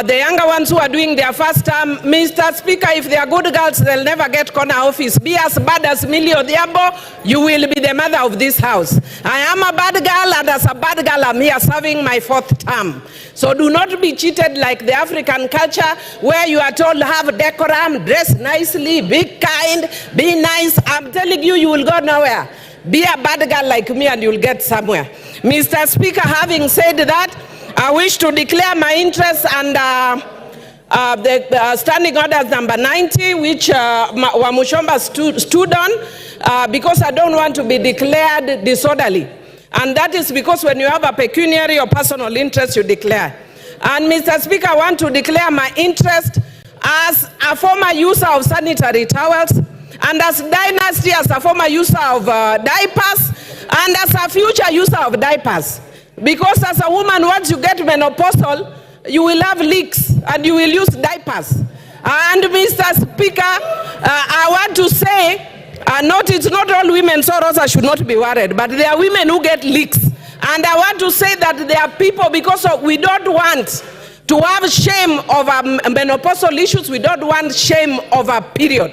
the younger ones who are doing their first term. Mr. Speaker, if they are good girls, they'll never get corner office. Be as bad as Millie Odhiambo, you will be the mother of this house. I am a bad girl, and as a bad girl, I'm here serving my 4th term. So do not be cheated like the African culture where you are told have decorum, dress nicely, be kind, be nice. I'm telling you, you will go nowhere. Be a bad girl like me and you'll get somewhere. Mr. Speaker, having said that, I wish to declare my interest under the standing orders number 90, which Wamuchomba stood on, because I don't want to be declared disorderly. And that is because when you have a pecuniary or personal interest, you declare. And Mr. Speaker, I want to declare my interest as a former user of sanitary towels, and as Dynasty as a former user of diapers, and as a future user of diapers. Because as a woman, once you get menopausal, you will have leaks and you will use diapers. And Mr. Speaker, I want to say, it's not all women, so Rosa should not be worried, but there are women who get leaks. And I want to say that there are people, because we don't want to have shame over menopausal issues, we don't want shame over period.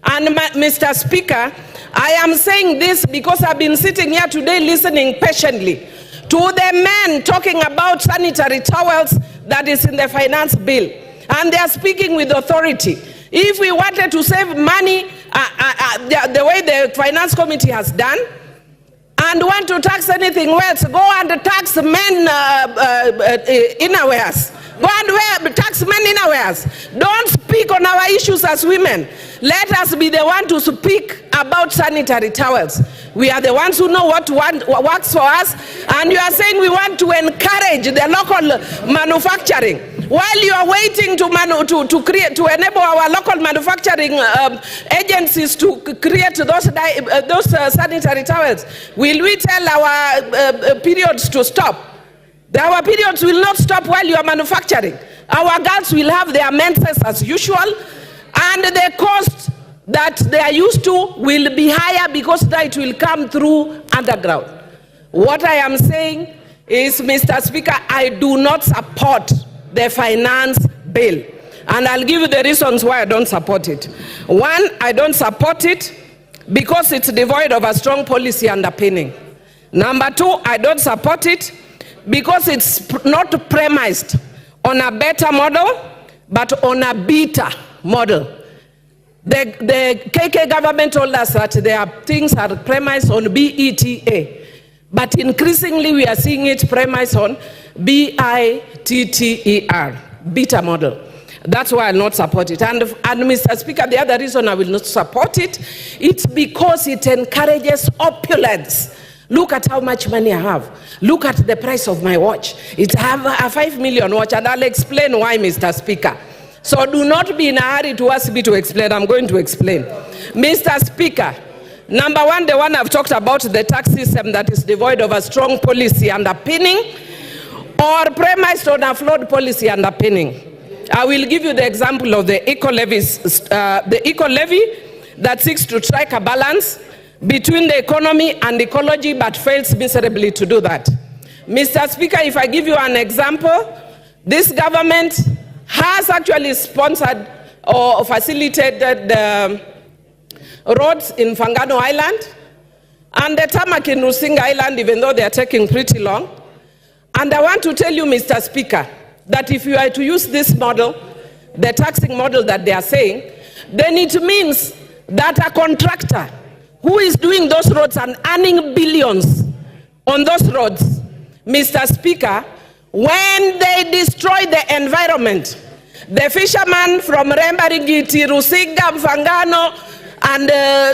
And Mr. Speaker, I am saying this because I've been sitting here today listening patiently to the men talking about sanitary towels that is in the finance bill. And they are speaking with authority. If we wanted to save money, the way the finance committee has done, and want to tax anything else, go and tax men innerwears. Go and tax men innerwears. Don't speak on our issues as women. Let us be the one to speak about sanitary towels. We are the ones who know what works for us, and you are saying we want to encourage the local manufacturing. While you are waiting to enable our local manufacturing agencies to create those sanitary towels, will we tell our periods to stop? Our periods will not stop while you are manufacturing. Our girls will have their menses as usual, and the cost that they are used to will be higher because that will come through underground. What I am saying is, Mr. Speaker, I do not support the finance bill. And I'll give you the reasons why I don't support it. One, I don't support it because it's devoid of a strong policy underpinning. Number two, I don't support it because it's not premised on a better model, but on a beta model. The KK government told us that their things are premised on BETA, but increasingly we are seeing it premised on BITTER, beta model. That's why I'll not support it. And Mr. Speaker, the other reason I will not support it, it's because it encourages opulence. Look at how much money I have. Look at the price of my watch. It's a 5 million watch, and I'll explain why, Mr. Speaker. So do not be in a hurry to ask me to explain. I'm going to explain. Mr. Speaker, number one, the one I've talked about, the tax system that is devoid of a strong policy underpinning or premised on a flawed policy underpinning. I will give you the example of the eco-levy that seeks to strike a balance between the economy and ecology but fails miserably to do that. Mr. Speaker, if I give you an example, this government has actually sponsored or facilitated the roads in Fangano Island and the tarmac in Rusinga Island, even though they are taking pretty long. And I want to tell you, Mr. Speaker, that if you are to use this model, the taxing model that they are saying, then it means that a contractor who is doing those roads and earning billions on those roads, Mr. Speaker, when they destroy the environment, the fishermen from Rembaringiti, Rusinga, Mfangano, and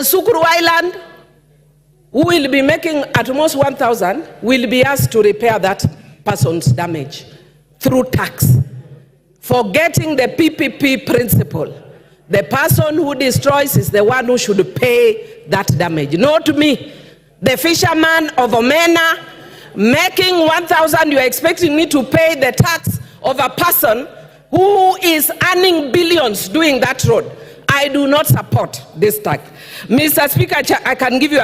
Sukuru Island, who will be making at most 1,000, will be asked to repair that person's damage through tax, forgetting the PPP principle. The person who destroys is the one who should pay that damage, not me. The fisherman of Omena making 1,000, you are expecting me to pay the tax of a person who is earning billions doing that road. I do not support this tax. Mr. Speaker, I can give you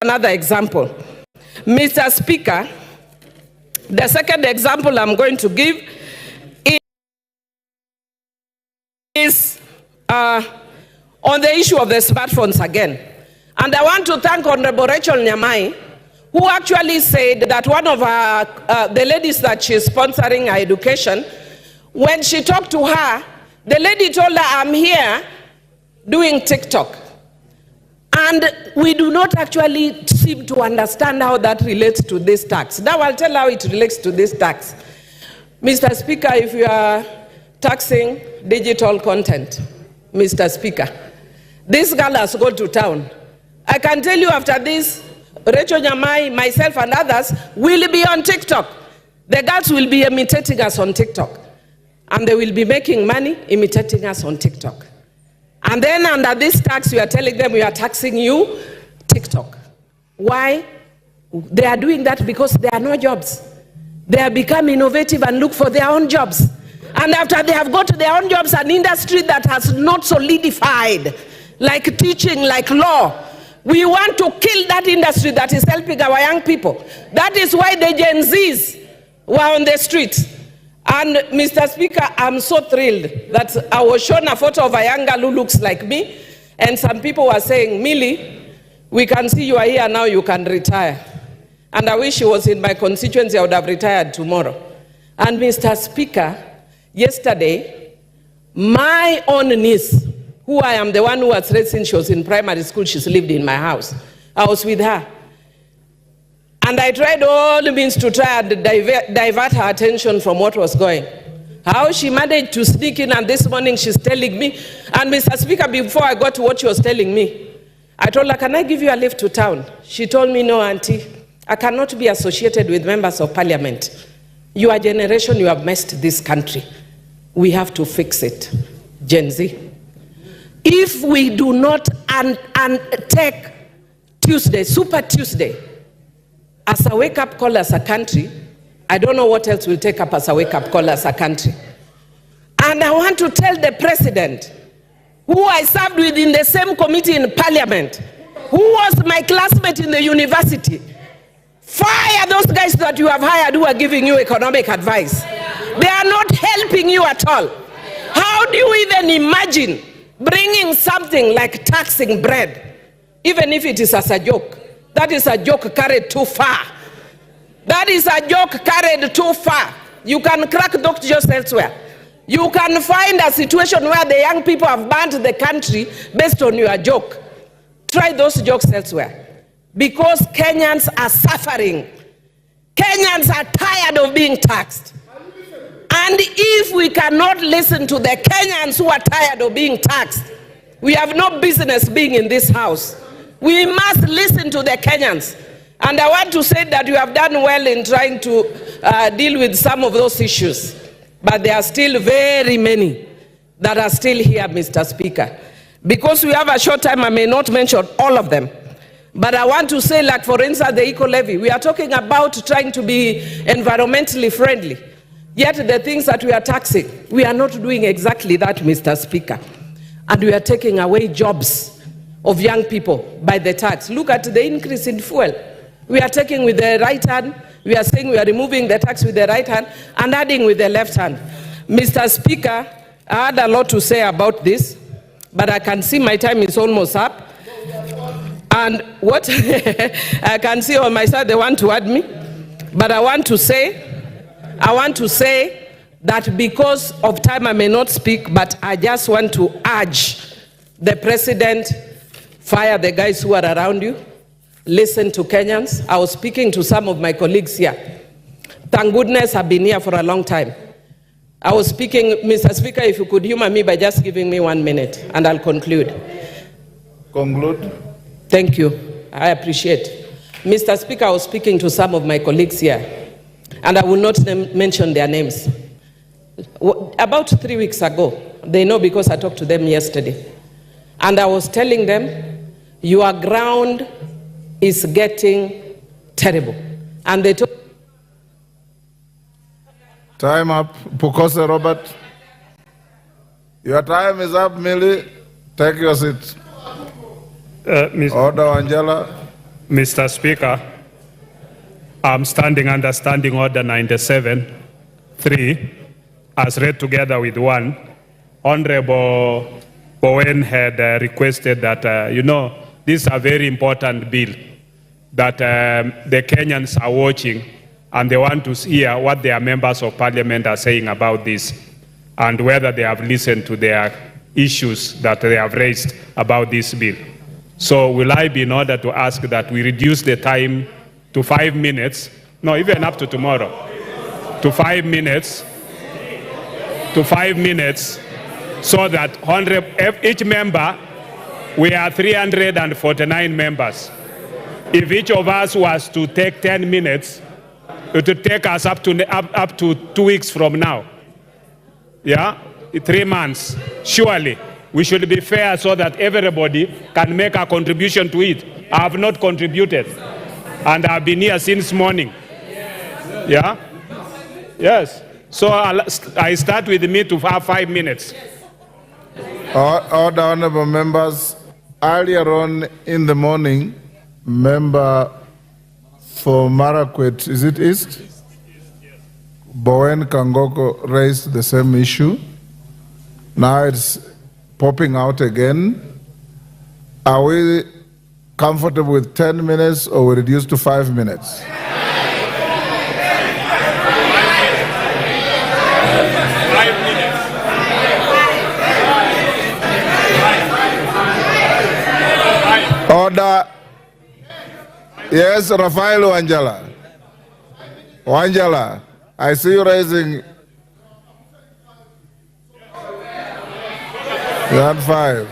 another example. Mr. Speaker, the second example I'm going to give is on the issue of the smartphones again. And I want to thank Honorable Rachel Nyamai, who actually said that one of the ladies that she's sponsoring her education, when she talked to her, the lady told her, I'm here doing TikTok. And we do not actually seem to understand how that relates to this tax. Now I'll tell how it relates to this tax. Mr. Speaker, if you are taxing digital content, Mr. Speaker, this girl has gone to town. I can tell you after this, Rachel Nyamai, myself and others will be on TikTok. The girls will be imitating us on TikTok. And they will be making money imitating us on TikTok. And then under this tax, we are telling them we are taxing you, TikTok. Why? They are doing that because there are no jobs. They have become innovative and look for their own jobs. And after they have got their own jobs, an industry that has not solidified, like teaching, like law, we want to kill that industry that is helping our young people. That is why the Gen Zs were on the streets. And Mr. Speaker, I'm so thrilled that I was shown a photo of a young girl who looks like me, and some people were saying, Millie, we can see you are here now, you can retire. And I wish she was in my constituency, I would have retired tomorrow. And Mr. Speaker, yesterday, my own niece, who I am the one who was raised since she was in primary school, she's lived in my house. I was with her. And I tried all the means to try and divert her attention from what was going. How she managed to sneak in, and this morning she's telling me, and Mr. Speaker, before I got to what she was telling me, I told her, can I give you a lift to town? She told me, no, auntie, I cannot be associated with members of parliament. Your generation, you have messed this country. We have to fix it. Gen Z. If we do not take Tuesday, Super Tuesday, as a wake-up call as a country, I don't know what else will take up as a wake-up call as a country. And I want to tell the president, who I served with in the same committee in parliament, who was my classmate in the university, fire those guys that you have hired who are giving you economic advice. They are not helping you at all. How do you even imagine bringing something like taxing bread, even if it is as a joke? That is a joke carried too far. That is a joke carried too far. You can crack doctors elsewhere. You can find a situation where the young people have banned the country based on your joke. Try those jokes elsewhere. Because Kenyans are suffering. Kenyans are tired of being taxed. And if we cannot listen to the Kenyans who are tired of being taxed, we have no business being in this house. We must listen to the Kenyans. And I want to say that you have done well in trying to deal with some of those issues. But there are still very many that are still here, Mr. Speaker. Because we have a short time, I may not mention all of them. But I want to say, like, for instance, the eco-levy. We are talking about trying to be environmentally friendly. Yet the things that we are taxing, we are not doing exactly that, Mr. Speaker. and we are taking away jobs of young people by the tax. Look at the increase in fuel. We are taking with the right hand, we are saying we are removing the tax with the right hand and adding with the left hand. Mr. Speaker, I had a lot to say about this, but I can see my time is almost up. And what I can see on my side, they want to add me. But I want to say that because of time I may not speak, but I just want to urge the President, fire the guys who are around you, listen to Kenyans. I was speaking to some of my colleagues here. Thank goodness I've been here for a long time. I was speaking, Mr. Speaker, if you could humor me by just giving me 1 minute, and I'll conclude. Conclude. Thank you. I appreciate. Mr. Speaker, I was speaking to some of my colleagues here, and I will not mention their names. About 3 weeks ago, they know because I talked to them yesterday, and I was telling them, your ground is getting terrible. And they told Time up. Pukose Robert. Your time is up, Millie. Take your seat. Order, Angela. Mr. Speaker, I'm standing under Standing Order 97-3, as read together with 1. Honorable Bowen had requested that, this is a very important bill that the Kenyans are watching, and they want to hear what their members of parliament are saying about this, and whether they have listened to their issues that they have raised about this bill. So will I be in order to ask that we reduce the time to 5 minutes, no, even up to tomorrow, to 5 minutes, so that each member, we are 349 members. If each of us was to take 10 minutes, it would take us up to 2 weeks from now. Yeah, 3 months. Surely, we should be fair so that everybody can make a contribution to it. I have not contributed, and I've been here since morning. Yeah? Yes. So I start with me to have 5 minutes. Order, honorable members. Earlier on in the morning, member for Marakwet, is it East? Bowen Kangoko raised the same issue. Now it's popping out again. Are we comfortable with 10 minutes or we reduce to 5 minutes? Order. Yes, Rafael Wanjala. Wanjala, I see you raising. That 5.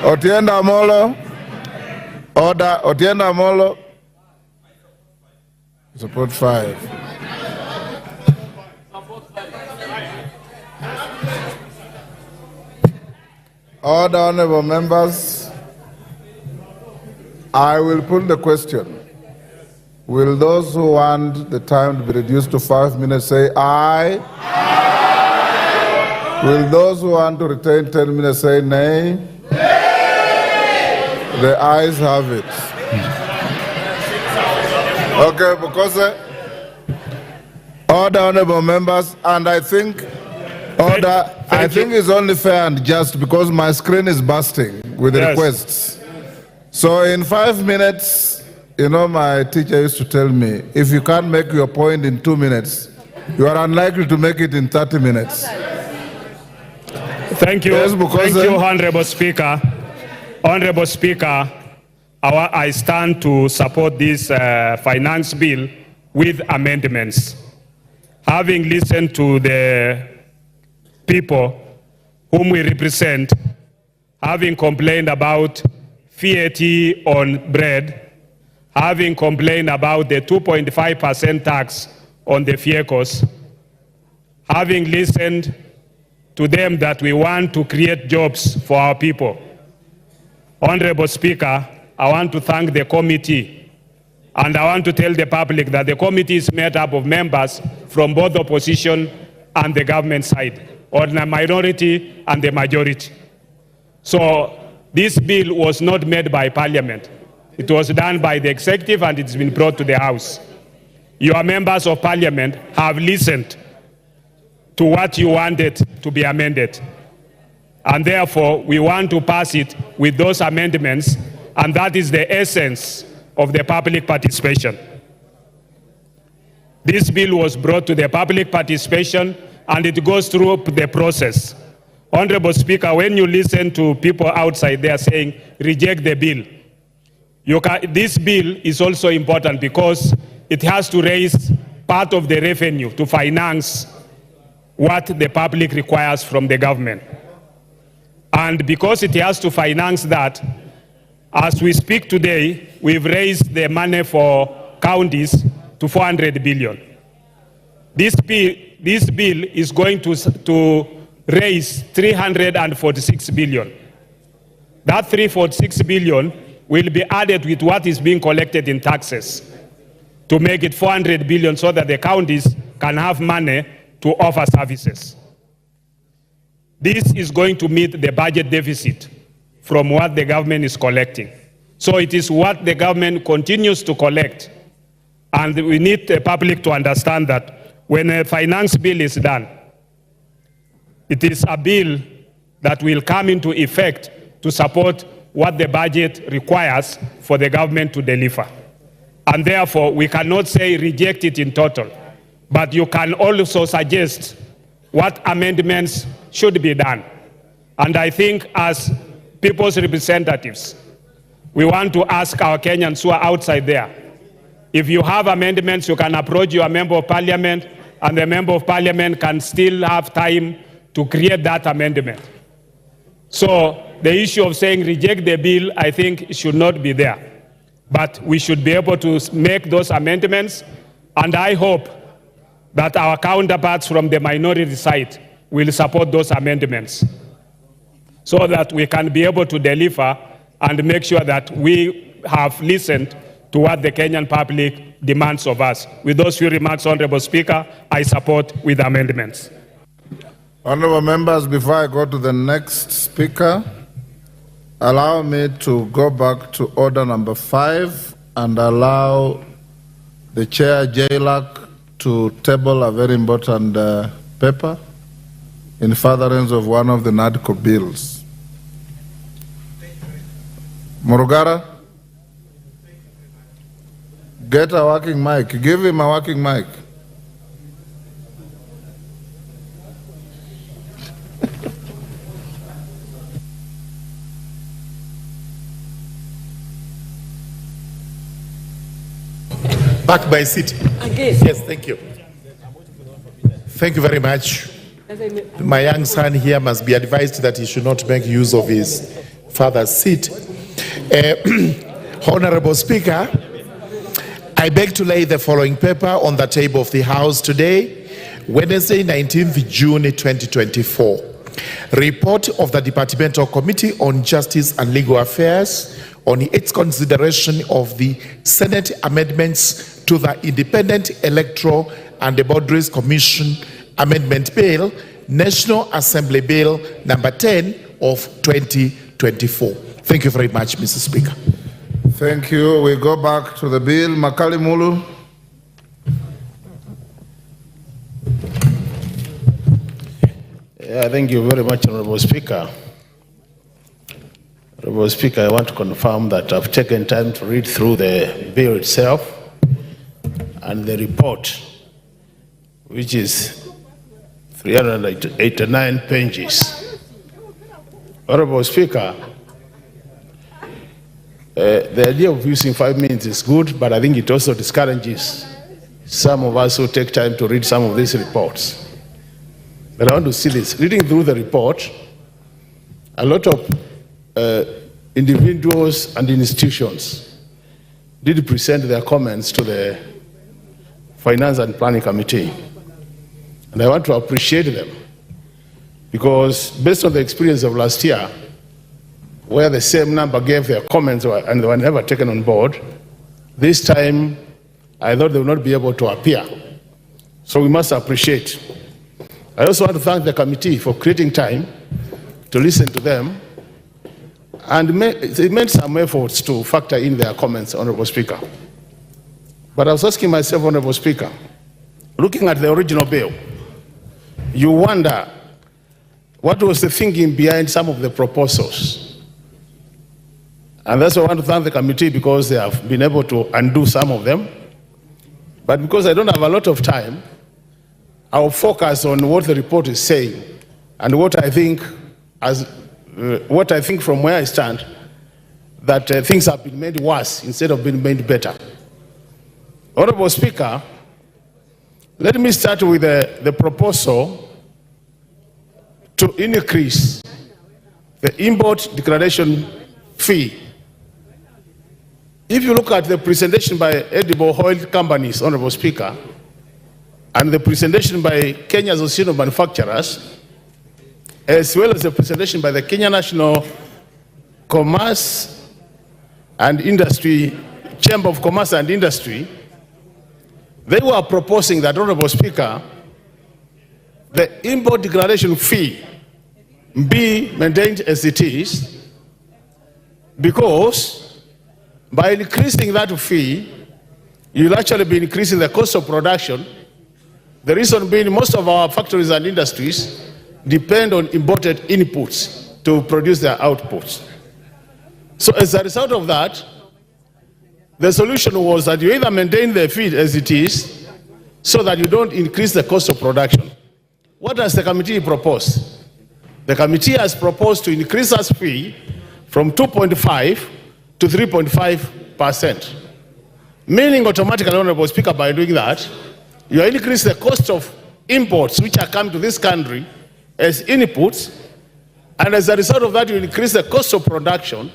Otienda Molo. Order. Otienda Molo. Support 5. Order, honorable members. I will put the question. Will those who want the time to be reduced to 5 minutes say aye? Aye. Will those who want to retain 10 minutes say nay? Nay. The ayes have it. Okay, because order, honorable members, and I think it's only fair and just because my screen is bursting with requests. So in 5 minutes, my teacher used to tell me, if you can't make your point in 2 minutes, you are unlikely to make it in 30 minutes. Thank you. Yes, Thank you, Honorable Speaker. Honorable Speaker, I stand to support this finance bill with amendments. Having listened to the people whom we represent, having complained about VAT on bread, having complained about the 2.5% tax on the vehicles, having listened to them that we want to create jobs for our people. Honorable Speaker, I want to thank the committee, and I want to tell the public that the committee is made up of members from both the opposition and the government side, or the minority and the majority. So this bill was not made by Parliament. It was done by the executive and it's been brought to the House. Your members of Parliament have listened to what you wanted to be amended. And therefore, we want to pass it with those amendments, and that is the essence of the public participation. This bill was brought to the public participation, and it goes through the process. Honorable Speaker, when you listen to people outside there saying, reject the bill, this bill is also important because it has to raise part of the revenue to finance what the public requires from the government. And because it has to finance that, as we speak today, we've raised the money for counties to 400 billion. This bill is going to raise 346 billion. That 346 billion will be added with what is being collected in taxes to make it 400 billion so that the counties can have money to offer services. This is going to meet the budget deficit from what the government is collecting. So it is what the government continues to collect. And we need the public to understand that when a finance bill is done, it is a bill that will come into effect to support what the budget requires for the government to deliver. And therefore, we cannot say reject it in total, but you can also suggest what amendments should be done. And I think as people's representatives, we want to ask our Kenyans who are outside there, if you have amendments, you can approach your member of parliament, and the member of parliament can still have time to create that amendment. So the issue of saying reject the bill, I think should not be there. But we should be able to make those amendments, and I hope that our counterparts from the minority side will support those amendments so that we can be able to deliver and make sure that we have listened to what the Kenyan public demands of us. With those few remarks, Honorable Speaker, I support with amendments. Honorable members, before I go to the next speaker, allow me to go back to order number 5 and allow the chair, JLAC, to table a very important paper in furtherance of one of the NADCO bills. Murugara, get a working mic. Give him a working mic. Back by seat. Again. Yes, thank you. Thank you very much. My young son here must be advised that he should not make use of his father's seat. Honorable Speaker, I beg to lay the following paper on the table of the House today, Wednesday, 19th June 2024. Report of the Departmental Committee on Justice and Legal Affairs on its consideration of the Senate amendments to the Independent Electoral and Boundaries Commission Amendment Bill, National Assembly Bill number 10 of 2024. Thank you very much, Mr. Speaker. Thank you. We go back to the bill. Makali Mulu. Thank you very much, Honorable Speaker. Honorable Speaker, I want to confirm that I've taken time to read through the bill itself and the report, which is 389 pages. Honorable Speaker, the idea of using 5 minutes is good, but I think it also discourages some of us who take time to read some of these reports. But I want to see this. Reading through the report, a lot of individuals and institutions did present their comments to the Finance and Planning Committee. And I want to appreciate them because based on the experience of last year, where the same number gave their comments and they were never taken on board, this time I thought they would not be able to appear. So we must appreciate. I also want to thank the committee for creating time to listen to them and they made some efforts to factor in their comments, Honorable Speaker. But I was asking myself, Honorable Speaker, looking at the original bill, you wonder what was the thinking behind some of the proposals. And that's why I want to thank the committee because they have been able to undo some of them. But because I don't have a lot of time, I'll focus on what the report is saying and what I think from where I stand, that things have been made worse instead of being made better. Honorable Speaker, let me start with the proposal to increase the import declaration fee. If you look at the presentation by edible oil companies, Honorable Speaker, and the presentation by Kenya Association of Manufacturers, as well as the presentation by the Kenya National Commerce and Industry, Chamber of Commerce and Industry, they were proposing that, Honorable Speaker, the import declaration fee be maintained as it is, because by increasing that fee, you'll actually be increasing the cost of production. The reason being most of our factories and industries depend on imported inputs to produce their outputs. So as a result of that, the solution was that you either maintain the fee as it is so that you don't increase the cost of production. What does the committee propose? The committee has proposed to increase that fee from 2.5 to 3.5%. Meaning automatically, Honorable Speaker, by doing that, you increase the cost of imports which are coming to this country as inputs, and as a result of that, you increase the cost of production.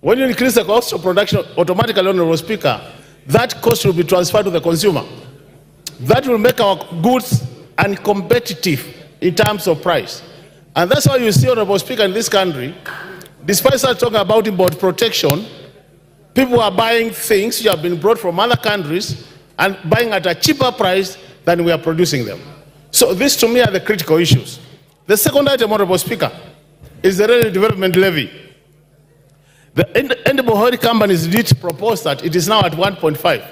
When you increase the cost of production, automatically, Honorable Speaker, that cost will be transferred to the consumer. That will make our goods uncompetitive in terms of price. And that's why you see, Honorable Speaker, in this country, despite us talking about import protection, people are buying things which have been brought from other countries and buying at a cheaper price than we are producing them. So these to me are the critical issues. The second item, Honorable Speaker, is the Rural Development Levy. The edible oil companies did propose that it is now at 1.5.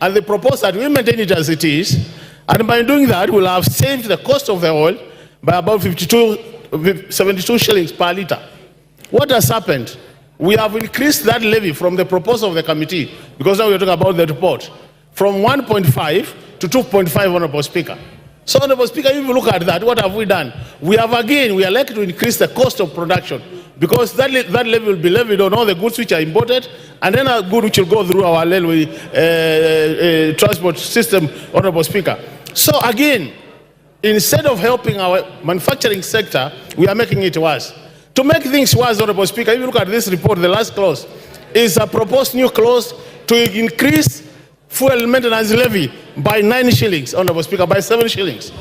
And they propose that we maintain it as it is, and by doing that, we'll have saved the cost of the oil by about 72 shillings per litre. What has happened? We have increased that levy from the proposal of the committee, because now we're talking about the report, from 1.5 to 2.5, Honorable Speaker. So, Honorable Speaker, if you look at that, what have we done? We are likely to increase the cost of production, because that levy will be levied on all the goods which are imported, and then a good which will go through our railway transport system, Honorable Speaker. So again, instead of helping our manufacturing sector, we are making it worse. To make things worse, Honorable Speaker, if you look at this report, the last clause is a proposed new clause to increase fuel maintenance levy by 9 shillings, Honorable Speaker, by 7 shillings.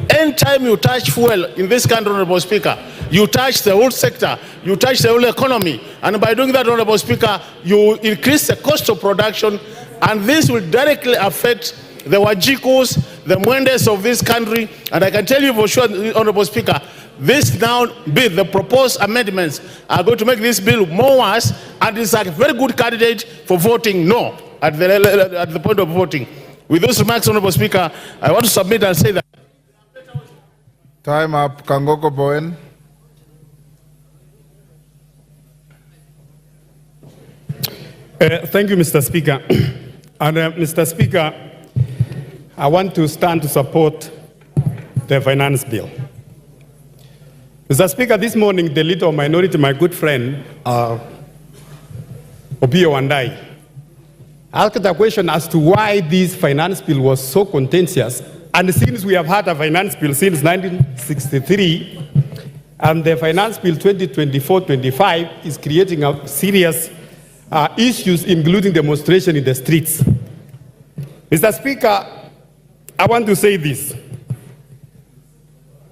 Anytime you touch fuel in this country, Honorable Speaker, you touch the whole sector, you touch the whole economy, and by doing that, Honorable Speaker, you increase the cost of production, and this will directly affect the Wajikos, the Mwendes of this country, and I can tell you for sure, Honorable Speaker, this now bill, the proposed amendments are going to make this bill more worse, and it's a very good candidate for voting no at the point of voting. With those remarks, Honorable Speaker, I want to submit and say that. Time up. Kangoko Bowen. Thank you, Mr. Speaker. And Mr. Speaker, I want to stand to support the finance bill. Mr. Speaker, this morning the leader of minority, my good friend, Opiyo Wandayi, asked a question as to why this finance bill was so contentious. And since we have had a finance bill since 1963, and the finance bill 2024-25 is creating a serious issues, including demonstration in the streets. Mr. Speaker, I want to say this.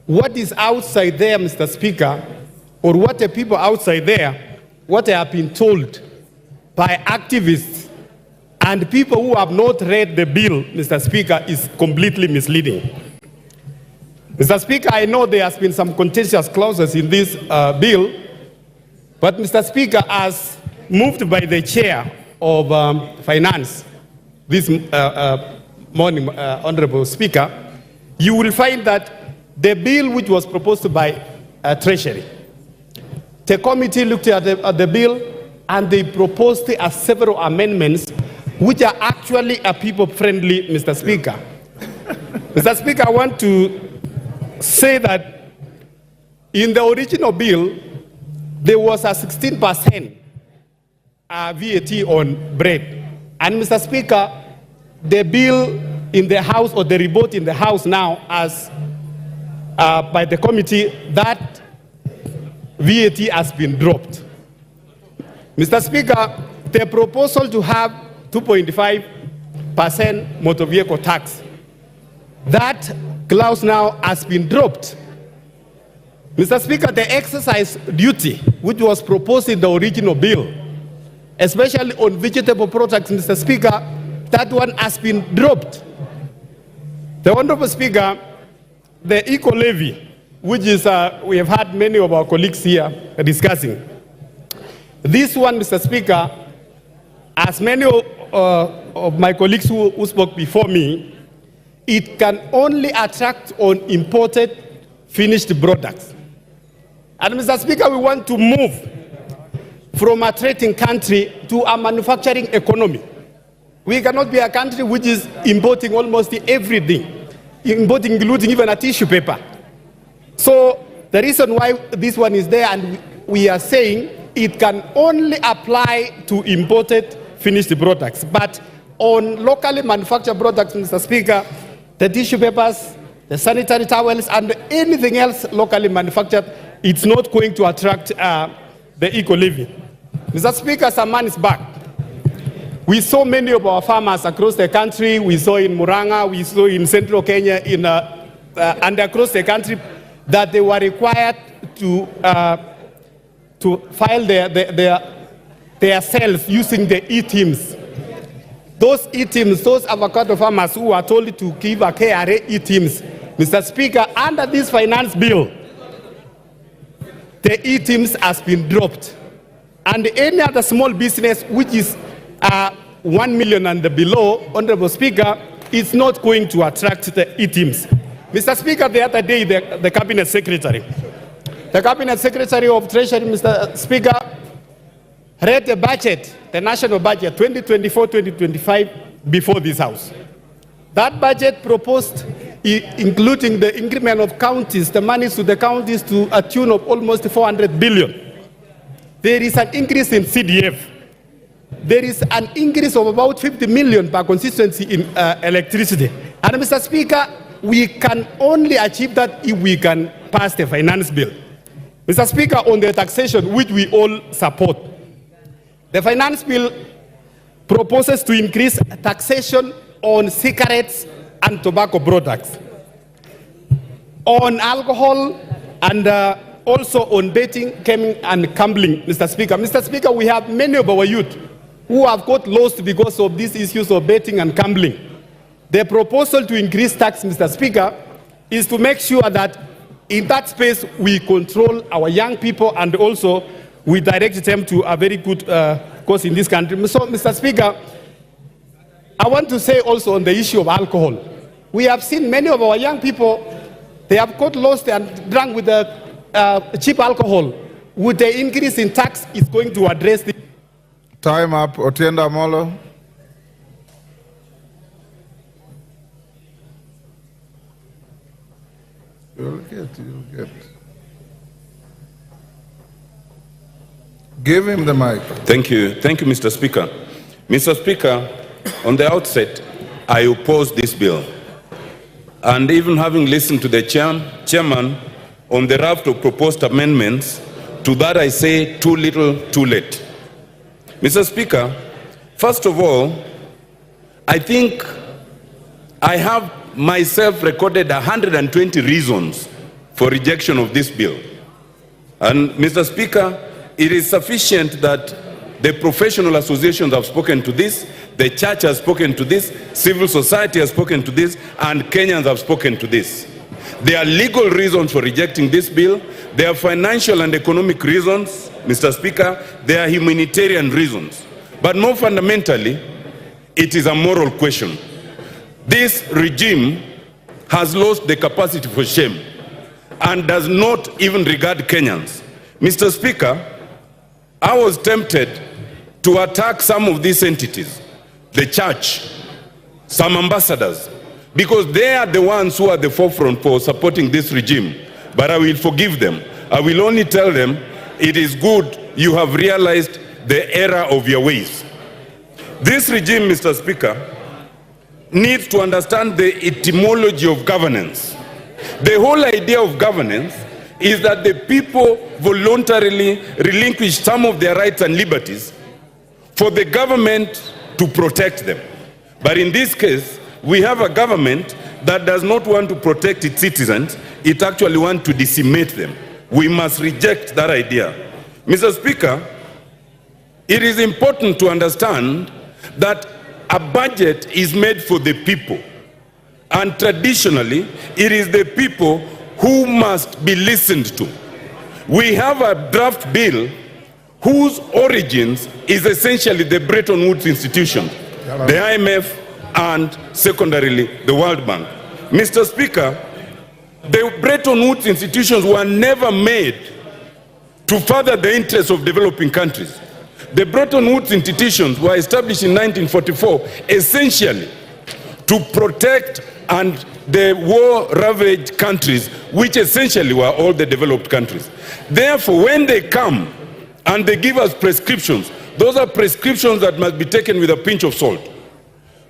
What is outside there, Mr. Speaker, or what the people outside there, what they have been told by activists and people who have not read the bill, Mr. Speaker, is completely misleading. Mr. Speaker, I know there has been some contentious clauses in this bill, But Mr. Speaker, as moved by the chair of Finance this morning, Honorable Speaker, you will find that the bill which was proposed by Treasury, the committee looked at the bill and they proposed several amendments which are actually people-friendly, Mr. Speaker. Mr. Speaker, I want to say that in the original bill, there was a 16% VAT on bread. And Mr. Speaker, the bill in the House, or the report in the House now, as by the committee, that VAT has been dropped. Mr. Speaker, the proposal to have 2.5% motor vehicle tax, that clause now has been dropped. Mr. Speaker, the exercise duty, which was proposed in the original bill, especially on vegetable products, Mr. Speaker, that one has been dropped. The Honorable Speaker, the eco-levy, which is, we have had many of our colleagues here discussing. This one, Mr. Speaker, as many of my colleagues who spoke before me, it can only attract on imported finished products. And Mr. Speaker, we want to move from a trading country to a manufacturing economy. We cannot be a country which is importing almost everything, including even a tissue paper. So the reason why this one is there, and we are saying it can only apply to imported finished products. But on locally manufactured products, Mr. Speaker, the tissue papers, the sanitary towels, and anything else locally manufactured, it's not going to attract the eco-levy. Mr. Speaker, some months back, we saw many of our farmers across the country. We saw in Murang'a, we saw in central Kenya, and across the country, that they were required to file their sales using the e-teams. Those e-teams, those avocado farmers who are told to give a KRA e-teams, Mr. Speaker, under this finance bill, the e-teams has been dropped. And any other small business which is 1 million and below, Honorable Speaker, is not going to attract the e-teams. Mr. Speaker, the other day, the Cabinet Secretary of Treasury, Mr. Speaker, read the budget, the national budget, 2024-2025, before this House. That budget proposed, including the increment of counties, the monies to the counties, to a tune of almost 400 billion. There is an increase in CDF. There is an increase of about 50 million per constituency in electricity. And Mr. Speaker, we can only achieve that if we can pass the finance bill. Mr. Speaker, on the taxation, which we all support, the finance bill proposes to increase taxation on cigarettes and tobacco products, on alcohol, and also on betting, gaming, and gambling, Mr. Speaker. Mr. Speaker, we have many of our youth who have got lost because of these issues of betting and gambling. The proposal to increase tax, Mr. Speaker, is to make sure that in that space we control our young people, and also we direct them to a very good cause in this country. So, Mr. Speaker, I want to say also on the issue of alcohol, we have seen many of our young people, they have got lost and drunk with the cheap alcohol. With the increase in tax, it's going to address the... Time up. Otienda Molo. You'll get. Give him the mic. Thank you, Mr. Speaker. Mr. Speaker, on the outset, I oppose this bill. And even having listened to the chairman on the raft of proposed amendments, to that I say too little, too late. Mr. Speaker, first of all, I think I have myself recorded 120 reasons for rejection of this bill. And Mr. Speaker, it is sufficient that the professional associations have spoken to this, the church has spoken to this, civil society has spoken to this, and Kenyans have spoken to this. There are legal reasons for rejecting this bill. There are financial and economic reasons, Mr. Speaker. There are humanitarian reasons. But more fundamentally, it is a moral question. This regime has lost the capacity for shame and does not even regard Kenyans. Mr. Speaker, I was tempted to attack some of these entities, the church, some ambassadors, because they are the ones who are the forefront for supporting this regime. But I will forgive them. I will only tell them it is good you have realized the error of your ways. This regime, Mr. Speaker, needs to understand the etymology of governance. The whole idea of governance is that the people voluntarily relinquish some of their rights and liberties for the government to protect them. But in this case, we have a government that does not want to protect its citizens, it actually wants to decimate them. We must reject that idea. Mr. Speaker, it is important to understand that a budget is made for the people. And traditionally, it is the people who must be listened to. We have a draft bill whose origins is essentially the Bretton Woods institutions, the IMF, and secondarily, the World Bank. Mr. Speaker, the Bretton Woods institutions were never made to further the interests of developing countries. The Bretton Woods institutions were established in 1944 essentially to protect and the war-ravaged countries, which essentially were all the developed countries. Therefore, when they come and they give us prescriptions, those are prescriptions that must be taken with a pinch of salt.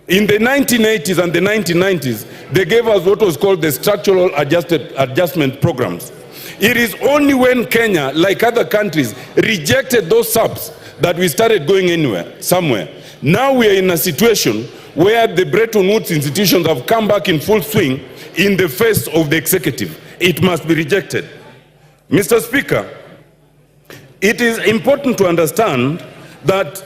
In the 1980s and the 1990s, they gave us what was called the structural adjustment programs. It is only when Kenya, like other countries, rejected those subs that we started going somewhere. Now we are in a situation where the Bretton Woods institutions have come back in full swing in the face of the executive. It must be rejected. Mr. Speaker, it is important to understand that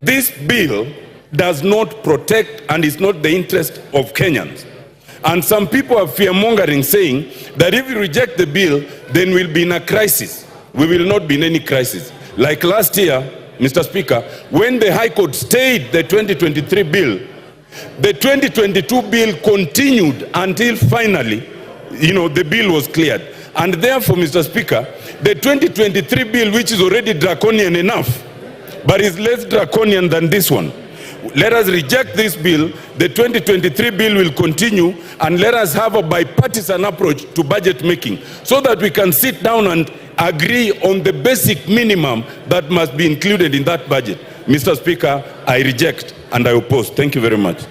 this bill does not protect and is not the interest of Kenyans. And some people are fear-mongering, saying that if we reject the bill, then we'll be in a crisis. We will not be in any crisis. Like last year, Mr. Speaker, when the High Court stayed the 2023 bill, the 2022 bill continued until finally, the bill was cleared. And therefore, Mr. Speaker, the 2023 bill, which is already draconian enough, but is less draconian than this one, let us reject this bill. The 2023 bill will continue, and let us have a bipartisan approach to budget making so that we can sit down and agree on the basic minimum that must be included in that budget. Mr. Speaker, I reject and I oppose. Thank you very much.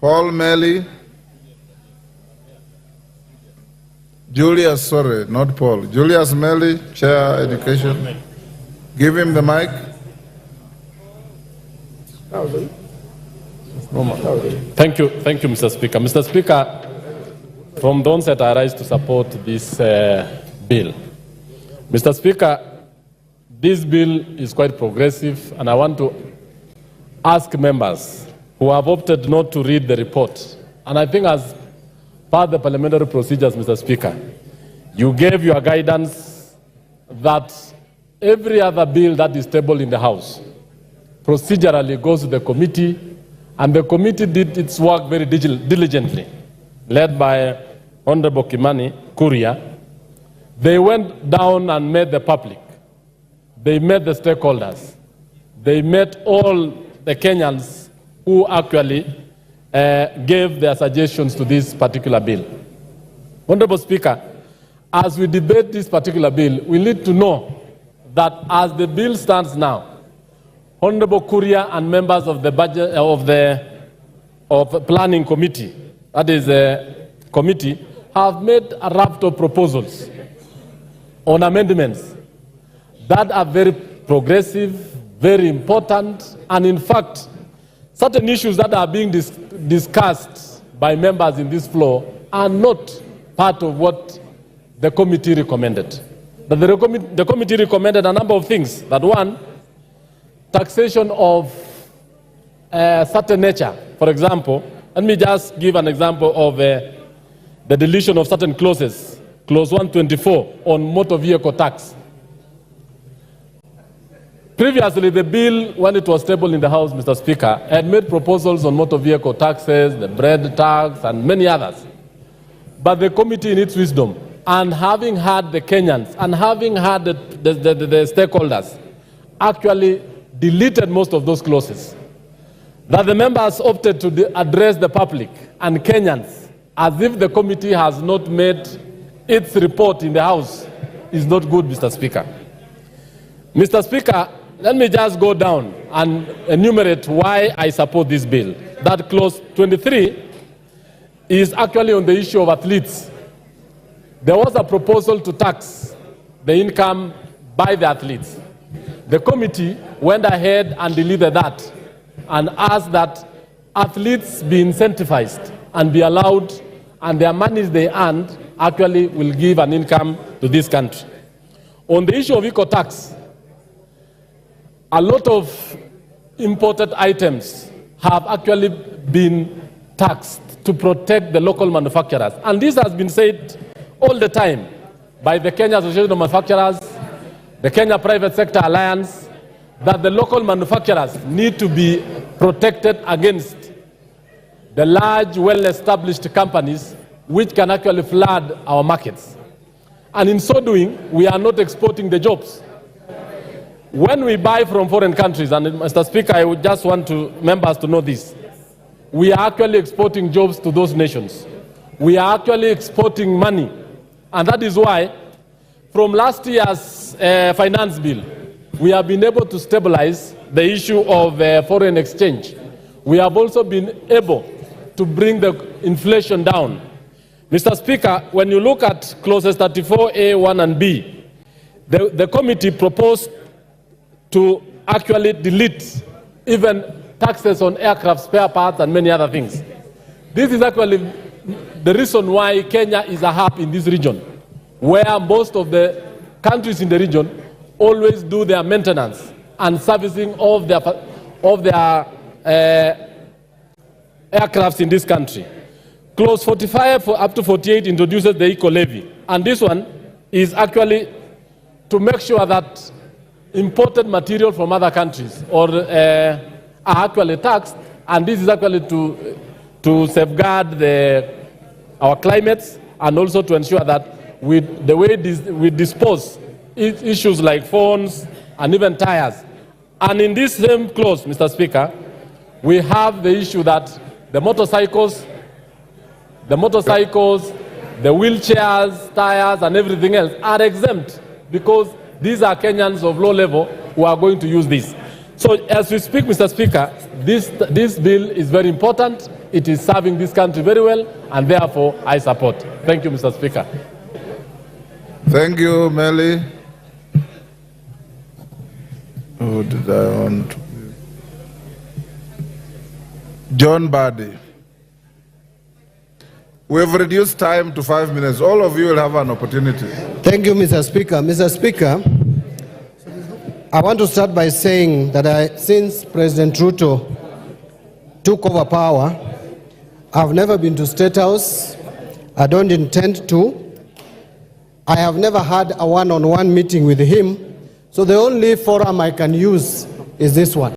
Paul Melly. Julius, sorry, not Paul. Julius Melly, Chair Education. Give him the mic. Thank you, Mr. Speaker. Mr. Speaker, from the onset I rise to support this bill. Mr. Speaker, this bill is quite progressive, and I want to ask members who have opted not to read the report, and I think as part of the parliamentary procedures, Mr. Speaker, you gave your guidance that every other bill that is tabled in the House procedurally goes to the committee, and the committee did its work very diligently, led by Honorable Kimani Kuria. They went down and met the public. They met the stakeholders. They met all the Kenyans who actually gave their suggestions to this particular bill. Honorable Speaker, as we debate this particular bill, we need to know that as the bill stands now, Honorable Kuria and members of the budget of the planning committee, that is a committee, have made a raft of proposals on amendments that are very progressive, very important, and in fact, certain issues that are being discussed by members in this floor are not part of what the committee recommended. But the committee recommended a number of things. That one, taxation of certain nature. For example, let me just give an example of the deletion of certain clauses. Clause 124 on motor vehicle tax. Previously, the bill, when it was tabled in the House, Mr. Speaker, had made proposals on motor vehicle taxes, the bread tax, and many others. But the committee, in its wisdom, and having had the Kenyans, and having had the stakeholders, actually deleted most of those clauses. That the members opted to address the public and Kenyans as if the committee has not made its report in the House is not good, Mr. Speaker. Mr. Speaker, let me just go down and enumerate why I support this bill. That clause 23 is actually on the issue of athletes. There was a proposal to tax the income by the athletes. The committee went ahead and deleted that and asked that athletes be incentivized and be allowed, and their monies they earned actually will give an income to this country. On the issue of eco-tax, a lot of imported items have actually been taxed to protect the local manufacturers. And this has been said all the time by the Kenya Association of Manufacturers, the Kenya Private Sector Alliance, that the local manufacturers need to be protected against the large, well-established companies which can actually flood our markets. And in so doing, we are not exporting the jobs. When we buy from foreign countries, and Mr. Speaker, I would just want members to know this, we are actually exporting jobs to those nations. We are actually exporting money. And that is why, from last year's finance bill, we have been able to stabilize the issue of foreign exchange. We have also been able to bring the inflation down. Mr. Speaker, when you look at clauses 34A, 1 and B, the committee proposed to actually delete even taxes on aircraft spare parts and many other things. This is actually the reason why Kenya is a hub in this region, where most of the countries in the region always do their maintenance and servicing of their aircrafts in this country. Clause 45 up to 48 introduces the eco levy, and this one is actually to make sure that imported material from other countries are actually taxed, and this is actually to safeguard our climates and also to ensure that the way we dispose issues like phones and even tires. And in this same clause, Mr. Speaker, we have the issue that the motorcycles, the wheelchairs, tires, and everything else are exempt because these are Kenyans of low level who are going to use this. So as we speak, Mr. Speaker, this bill is very important. It is serving this country very well, and therefore I support. Thank you, Mr. Speaker. Thank you, Melly. Who did I want to? John Badi. We have reduced time to 5 minutes. All of you will have an opportunity. Thank you, Mr. Speaker. Mr. Speaker, I want to start by saying that since President Ruto took over power, I've never been to State House. I don't intend to. I have never had a one-on-one meeting with him. So the only forum I can use is this one,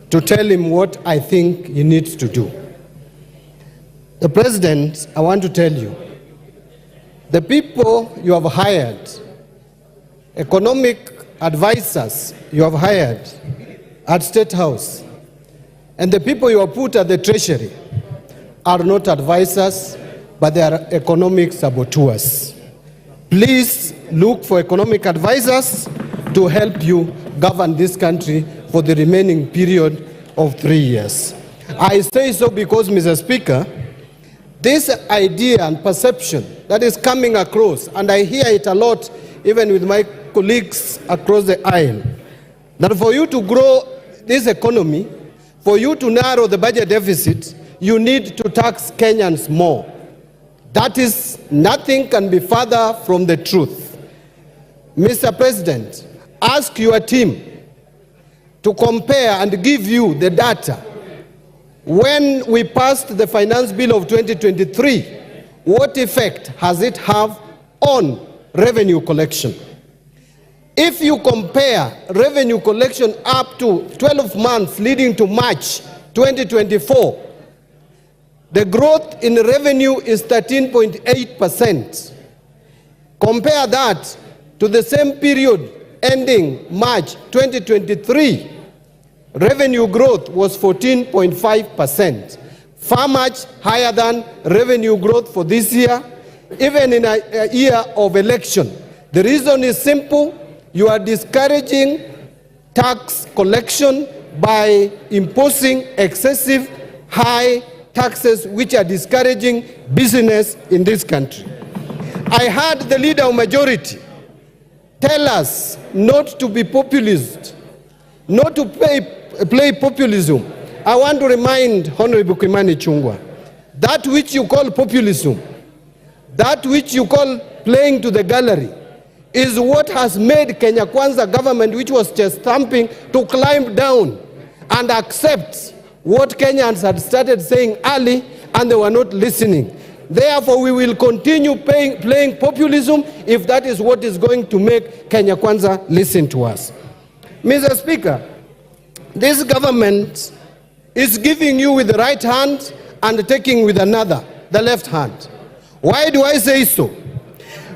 to tell him what I think he needs to do. The President, I want to tell you, the people you have hired, economic advisors you have hired at State House, and the people you have put at the Treasury are not advisors, but they are economic saboteurs. Please look for economic advisors to help you govern this country for the remaining period of 3 years. I say so because, Mr. Speaker, this idea and perception that is coming across, and I hear it a lot even with my colleagues across the aisle, that for you to grow this economy, for you to narrow the budget deficit, you need to tax Kenyans more. That is, nothing can be further from the truth. Mr. President, ask your team to compare and give you the data when we passed the finance bill of 2023, what effect has it have on revenue collection? If you compare revenue collection up to 12 months leading to March 2024, the growth in revenue is 13.8%. Compare that to the same period ending March 2023, revenue growth was 14.5%, far much higher than revenue growth for this year, even in a year of election. The reason is simple: you are discouraging tax collection by imposing excessive high taxes which are discouraging business in this country. I heard the leader of majority tell us not to be populist, not to play populism. I want to remind Honorable Kimani Ichung'wah, that which you call populism, that which you call playing to the gallery, is what has made Kenya Kwanza government, which was just thumping, to climb down and accept what Kenyans had started saying early, and they were not listening. Therefore, we will continue playing populism if that is what is going to make Kenya Kwanza listen to us. Mr. Speaker, this government is giving you with the right hand and taking with another, the left hand. Why do I say so?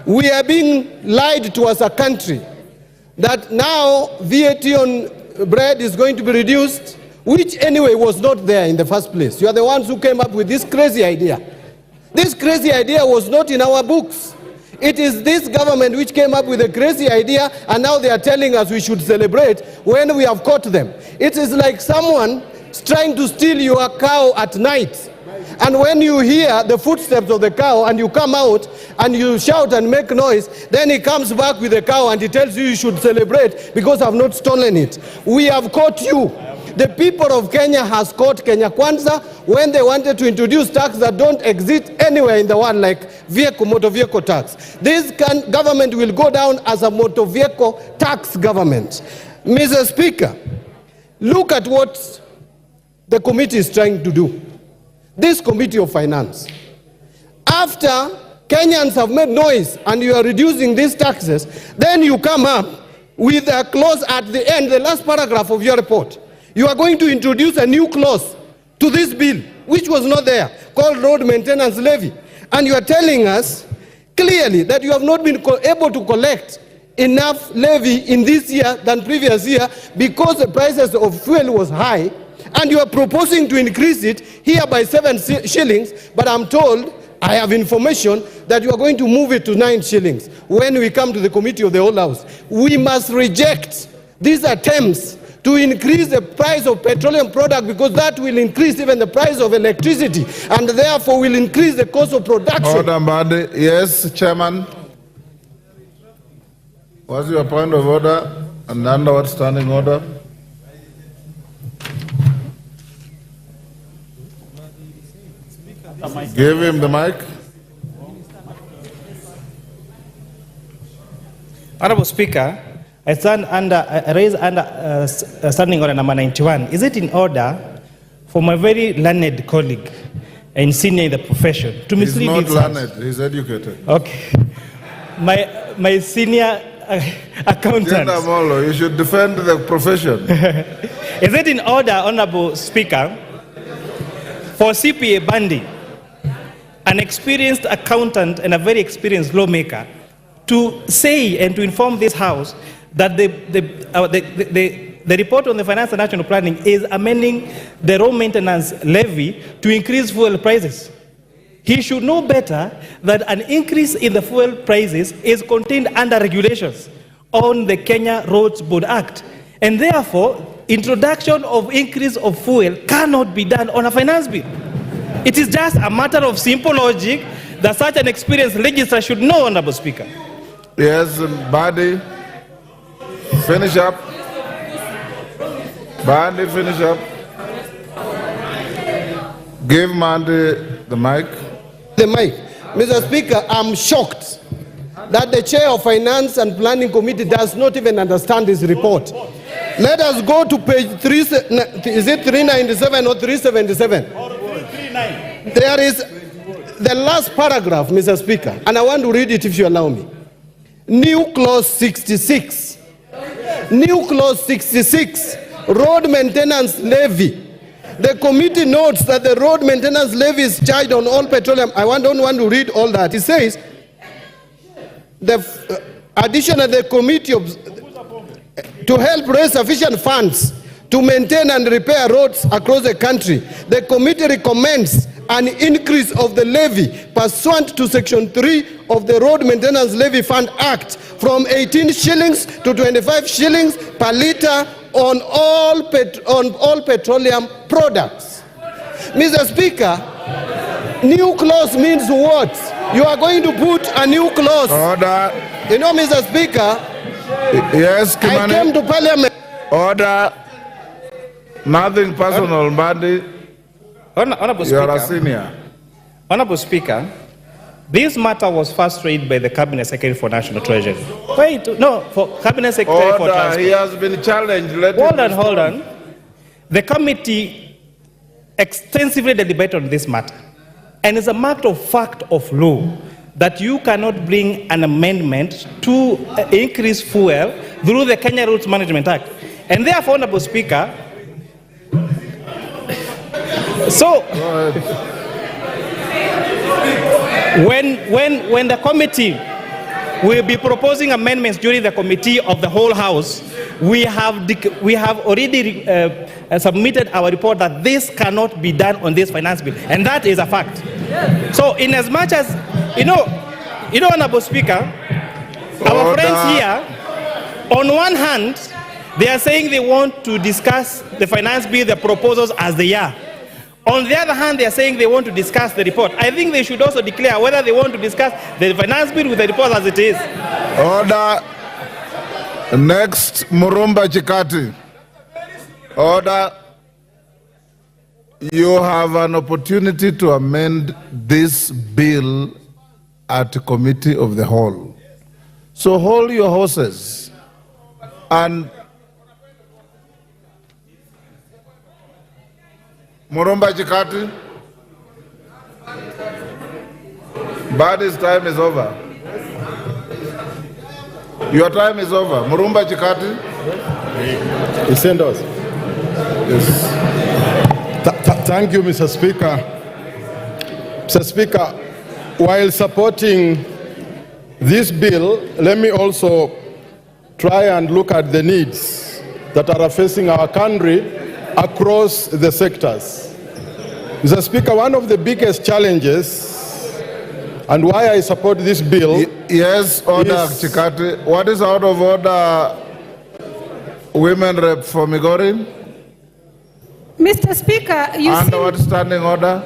We are being lied to as a country that now VAT on bread is going to be reduced, which anyway was not there in the first place. You are the ones who came up with this crazy idea. This crazy idea was not in our books. It is this government which came up with a crazy idea, and now they are telling us we should celebrate when we have caught them. It is like someone trying to steal your cow at night. And when you hear the footsteps of the cow and you come out and you shout and make noise, then he comes back with the cow and he tells you you should celebrate because I've not stolen it. We have caught you. The people of Kenya has caught Kenya Kwanza when they wanted to introduce tax that don't exist anywhere in the world, like motor vehicle tax. This government will go down as a motor vehicle tax government. Mr. Speaker, look at what the committee is trying to do. This Committee of Finance. After Kenyans have made noise and you are reducing these taxes, then you come up with a clause at the end, the last paragraph of your report. You are going to introduce a new clause to this bill, which was not there, called road maintenance levy. And you are telling us clearly that you have not been able to collect enough levy in this year than previous year because the prices of fuel was high, and you are proposing to increase it here by 7 shillings, but I'm told, I have information that you are going to move it to 9 shillings when we come to the Committee of the Whole House. We must reject these attempts to increase the price of petroleum product, because that will increase even the price of electricity and therefore will increase the cost of production. Order, Mbadi. Yes, Chairman. What's your point of order and under what standing order? Give him the mic. Honorable Speaker, I raise under standing order number 91. Is it in order for my very learned colleague and senior in the profession to mislead He's his not house? learned, he's educated. Okay. My senior accountant. Genda Molo, you should defend the profession. Is it in order, Honorable Speaker, for CPA Bandi, an experienced accountant and a very experienced lawmaker, to say and to inform this House that the report on the Finance and National Planning is amending the road maintenance levy to increase fuel prices? He should know better that an increase in the fuel prices is contained under regulations on the Kenya Roads Board Act, and therefore introduction of increase of fuel cannot be done on a finance bill. It is just a matter of simple logic that such an experienced legislator should know, Honorable Speaker. Yes, Badi, finish up. Badi, finish up. Give Mandi the mic. The mic. Mr. Speaker, I'm shocked that the chair of Finance and Planning Committee does not even understand this report. Let us go to page 3, is it 397 or 377? There is the last paragraph, Mr. Speaker, and I want to read it if you allow me. New clause 66. New clause 66, road maintenance levy. The committee notes that the road maintenance levy is charged on all petroleum. I don't want to read all that. It says, additionally, the committee to help raise sufficient funds to maintain and repair roads across the country, the committee recommends an increase of the levy pursuant to Section 3 of the Road Maintenance Levy Fund Act from 18 shillings to 25 shillings per litre on all petroleum products. Mr. Speaker, new clause means what? You are going to put a new clause. Order. You know, Mr. Speaker, yes, Kimani. I came to Parliament. Order. Nothing personal, Mbadi. Honorable You are a Speaker, senior. Honorable Speaker, this matter was first raised by the Cabinet Secretary for National Treasury. Wait, no, for Cabinet Secretary for Order. Transport. He has been challenged. Let Hold him on, hold on. The committee extensively deliberated on this matter, and it's a matter of fact of law that you cannot bring an amendment to increase fuel through the Kenya Roads Management Act. And therefore, Honorable Speaker, so when the committee will be proposing amendments during the committee of the whole House, we have already submitted our report that this cannot be done on this finance bill, and that is a fact. So, in as much as you know, Honorable Speaker, our friends here, on one hand, they are saying they want to discuss the finance bill, the proposals as they are. On the other hand, they are saying they want to discuss the report. I think they should also declare whether they want to discuss the finance bill with the report as it is. Order. Next, Murumba Chikati. Order. You have an opportunity to amend this bill at committee of the whole. So hold your horses and Murumba Chikati, Badi's time is over. Your time is over. Murumba Chikati. He sent us. Yes. Thank you, Mr. Speaker. Mr. Speaker, while supporting this bill, let me also try and look at the needs that are facing our country across the sectors. Mr. Speaker, one of the biggest challenges and why I support this bill. Yes, order, Chikati. What is out of order, women rep for Migori? Mr. Speaker, Under what standing order?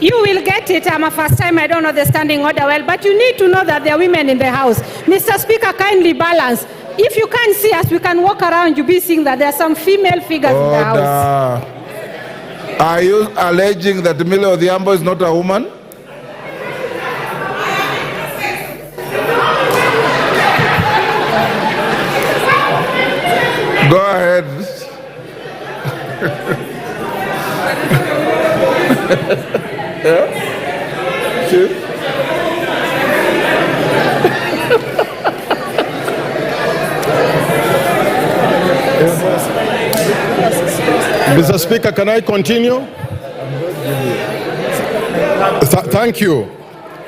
you will get it. I'm a first time, I don't know the standing order well, but you need to know that there are women in the House. Mr. Speaker, kindly balance. If you can't see us, we can walk around, you'll be seeing that there are some female figures in the House. Are you alleging that Millie Odhiambo is not a woman? Go ahead. Yeah? Chief? Mr. Speaker, can I continue? Thank you.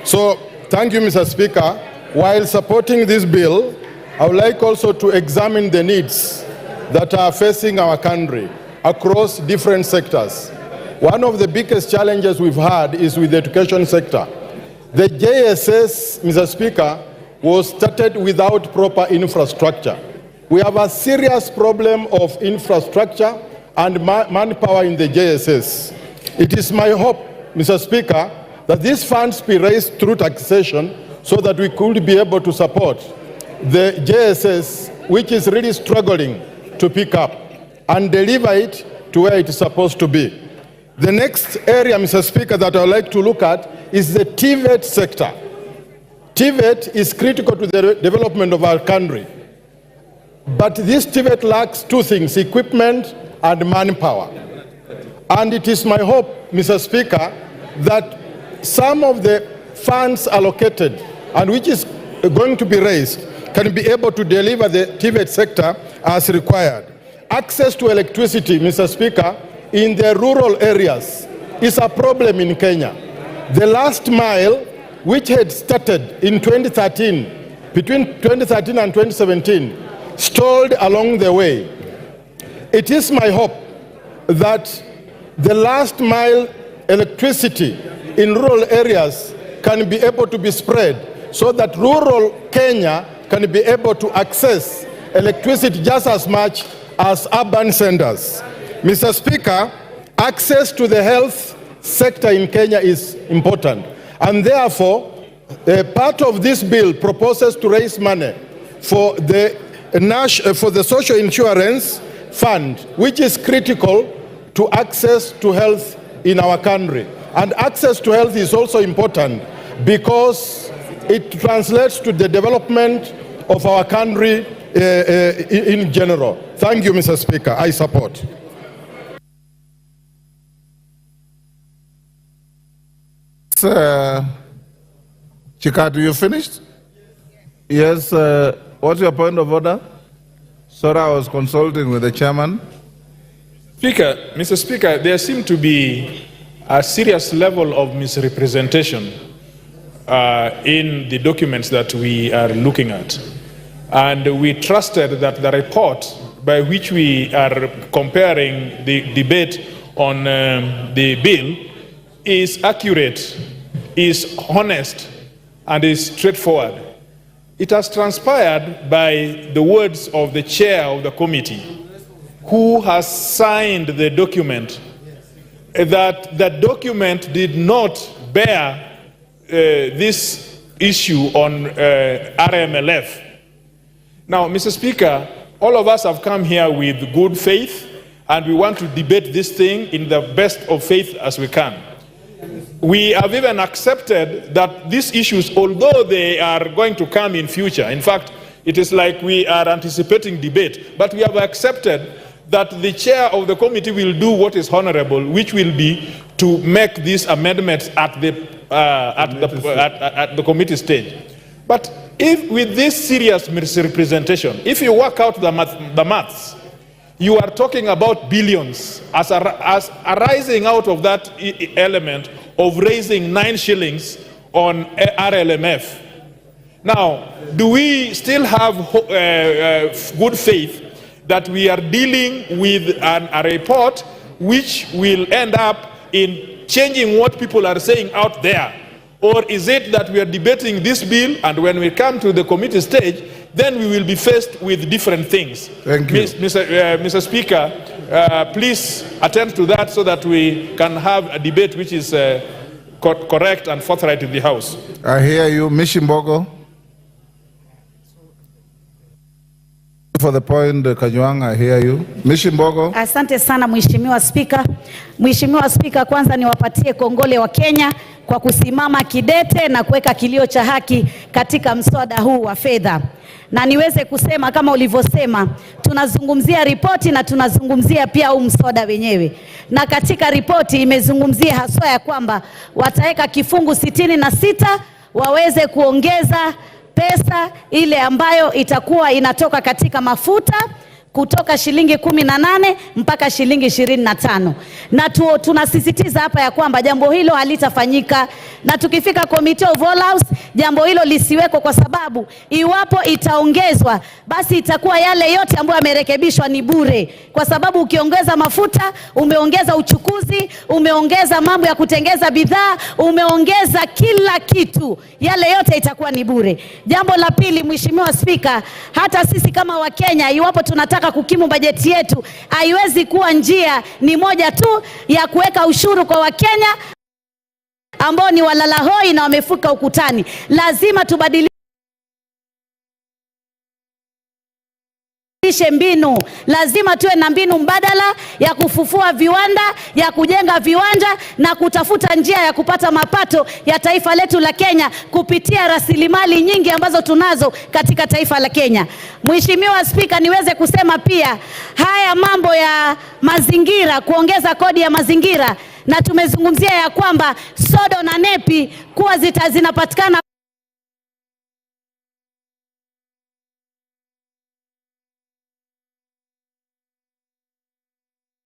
So, thank you, Mr. Speaker. While supporting this bill, I would like also to examine the needs that are facing our country across different sectors. One of the biggest challenges we've had is with the education sector. The JSS, Mr. Speaker, was started without proper infrastructure. We have a serious problem of infrastructure and manpower in the JSS. It is my hope, Mr. Speaker, that these funds be raised through taxation so that we could be able to support the JSS, which is really struggling to pick up, and deliver it to where it is supposed to be. The next area, Mr. Speaker, that I would like to look at is the TVET sector. TVET is critical to the development of our country. but this TVET lacks two things: equipment and manpower. And it is my hope, Mr. Speaker, that some of the funds allocated and which is going to be raised can be able to deliver the TVET sector as required. Access to electricity, Mr. Speaker, in the rural areas is a problem in Kenya. The last mile, which had started in 2013, between 2013 and 2017, stalled along the way. It is my hope that the last mile electricity in rural areas can be able to be spread so that rural Kenya can be able to access electricity just as much as urban centers. Mr. Speaker, access to the health sector in Kenya is important, and therefore part of this bill proposes to raise money for the social insurance fund, which is critical to access to health in our country. And access to health is also important because it translates to the development of our country in general. Thank you, Mr. Speaker. I support. Chikatu, you finished? Yes. What's your point of order? Sorry, I was consulting with the chairman. Mr. Speaker, there seemed to be a serious level of misrepresentation in the documents that we are looking at. And we trusted that the report by which we are comparing the debate on the bill is accurate, is honest, and is straightforward. It has transpired by the words of the chair of the committee, who has signed the document, that the document did not bear this issue on RMLF. Now, Mr. Speaker, all of us have come here with good faith, and we want to debate this thing in the best of faith as we can. We have even accepted that these issues, although they are going to come in future, in fact, it is like we are anticipating debate, but we have accepted that the chair of the committee will do what is honorable, which will be to make these amendments at the committee stage. But if with this serious misrepresentation, if you work out the maths, you are talking about billions as arising out of that element of raising 9 shillings on RLMF. Now, do we still have good faith that we are dealing with a report which will end up in changing what people are saying out there? Or is it that we are debating this bill, and when we come to the committee stage, then we will be faced with different things? Thank you. Mr. Speaker, please attend to that so that we can have a debate which is correct and forthright in the House. I hear you. Mishimbogo. For the point, Kajwang, I hear you. Mishimbogo. Asante sana Mheshimiwa Spika. Mheshimiwa Spika, kwanza niwapatie kongole wa Kenya kwa kusimama kidete na kuweka kilio cha haki katika mswada huu wa fedha. Na niweze kusema kama ulivyosema, tunazungumzia ripoti na tunazungumzia pia huu mswada wenyewe. Na katika ripoti imezungumzia haswa ya kwamba wataweka kifungu 66 waweze kuongeza pesa ile ambayo itakuwa inatoka katika mafuta kutoka shilingi 18 mpaka shilingi 25. Na tunasisitiza hapa ya kwamba jambo hilo halitafanyika, na tukifika Committee of All House jambo hilo lisiweko, kwa sababu iwapo itaongezwa basi itakuwa yale yote ambayo yamerekebishwa ni bure, kwa sababu ukiongeza mafuta umeongeza uchukuzi, umeongeza mambo ya kutengeza bidhaa, umeongeza kila kitu, yale yote itakuwa ni bure. Jambo la pili, Mheshimiwa Spika, hata sisi kama Wakenya iwapo tunataka kukimu bajeti yetu, haiwezi kuwa njia ni moja tu ya kuweka ushuru kwa Wakenya ambao ni walala hoi na wamefuka ukutani. Lazima tubadilishe tubadilishe mbinu. Lazima tuwe na mbinu mbadala ya kufufua viwanda, ya kujenga viwanja na kutafuta njia ya kupata mapato ya taifa letu la Kenya kupitia rasilimali nyingi ambazo tunazo katika taifa la Kenya. Mheshimiwa Spika, niweze kusema pia haya mambo ya mazingira, kuongeza kodi ya mazingira, na tumezungumzia ya kwamba sodo na nepi kuwa zinapatikana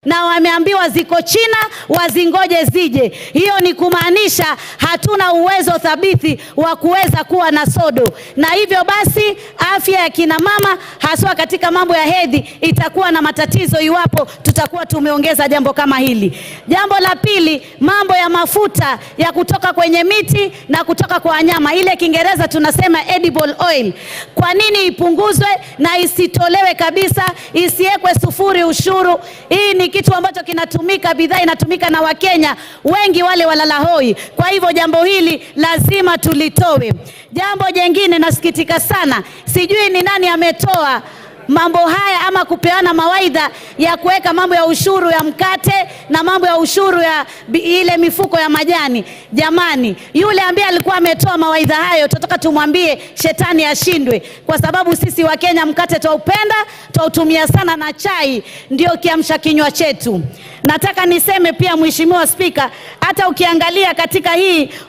na wameambiwa ziko China, wazingoje zije. Hiyo ni kumaanisha hatuna uwezo thabiti wa kuweza kuwa na sodo, na hivyo basi afya ya kina mama haswa katika mambo ya hedhi itakuwa na matatizo iwapo tutakuwa tumeongeza jambo kama hili. Jambo la pili, mambo ya mafuta ya kutoka kwenye miti na kutoka kwa wanyama, ile Kiingereza tunasema edible oil. Kwa nini ipunguzwe na isitolewe kabisa, isiwekwe sufuri ushuru? Hii ni kitu ambacho kinatumika, bidhaa inatumika na Wakenya wengi wale walalahoi. Kwa hivyo jambo hili lazima tulitowe. Jambo jengine, nasikitika sana, sijui ni nani ametoa mambo haya ama kupeana mawaidha ya kuweka mambo ya ushuru ya mkate na mambo ya ushuru ya ile mifuko ya majani. Jamani, yule ambaye alikuwa ametoa mawaidha hayo, tunataka tumwambie shetani ashindwe, kwa sababu sisi wa Kenya mkate twaupenda, twautumia sana, na chai ndio kiamsha kinywa chetu. Nataka niseme pia Mheshimiwa Spika, hata ukiangalia katika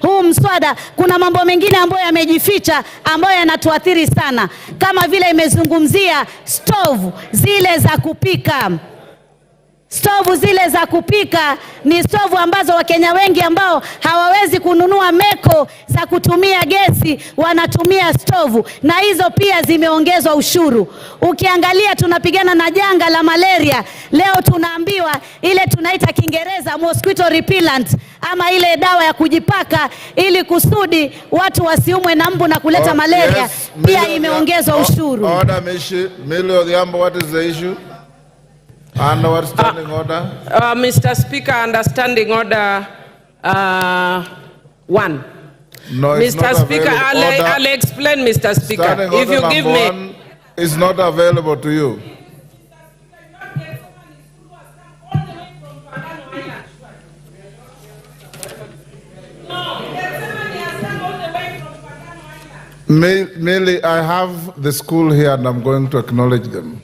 huu mswada kuna mambo mengine ambayo yamejificha ambayo yanatuathiri sana, kama vile imezungumzia stove zile za kupika. Stovu zile za kupika ni stovu ambazo Wakenya wengi ambao hawawezi kununua meko za kutumia gesi wanatumia stovu, na hizo pia zimeongezwa ushuru. Ukiangalia tunapigana na janga la malaria. Leo tunaambiwa ile tunaita Kiingereza mosquito repellent, ama ile dawa ya kujipaka ili kusudi watu wasiumwe na mbu na kuleta malaria, yes, pia imeongezwa ushuru. Order, Millie Odhiambo, what is the issue? And our standing order? Mr. Speaker, understanding order 1. No, it's Mr. not Speaker, available. I'll explain, Mr. Speaker. Standing If you give me... One is not available to you. Millie, I have the school here and I'm going to acknowledge them,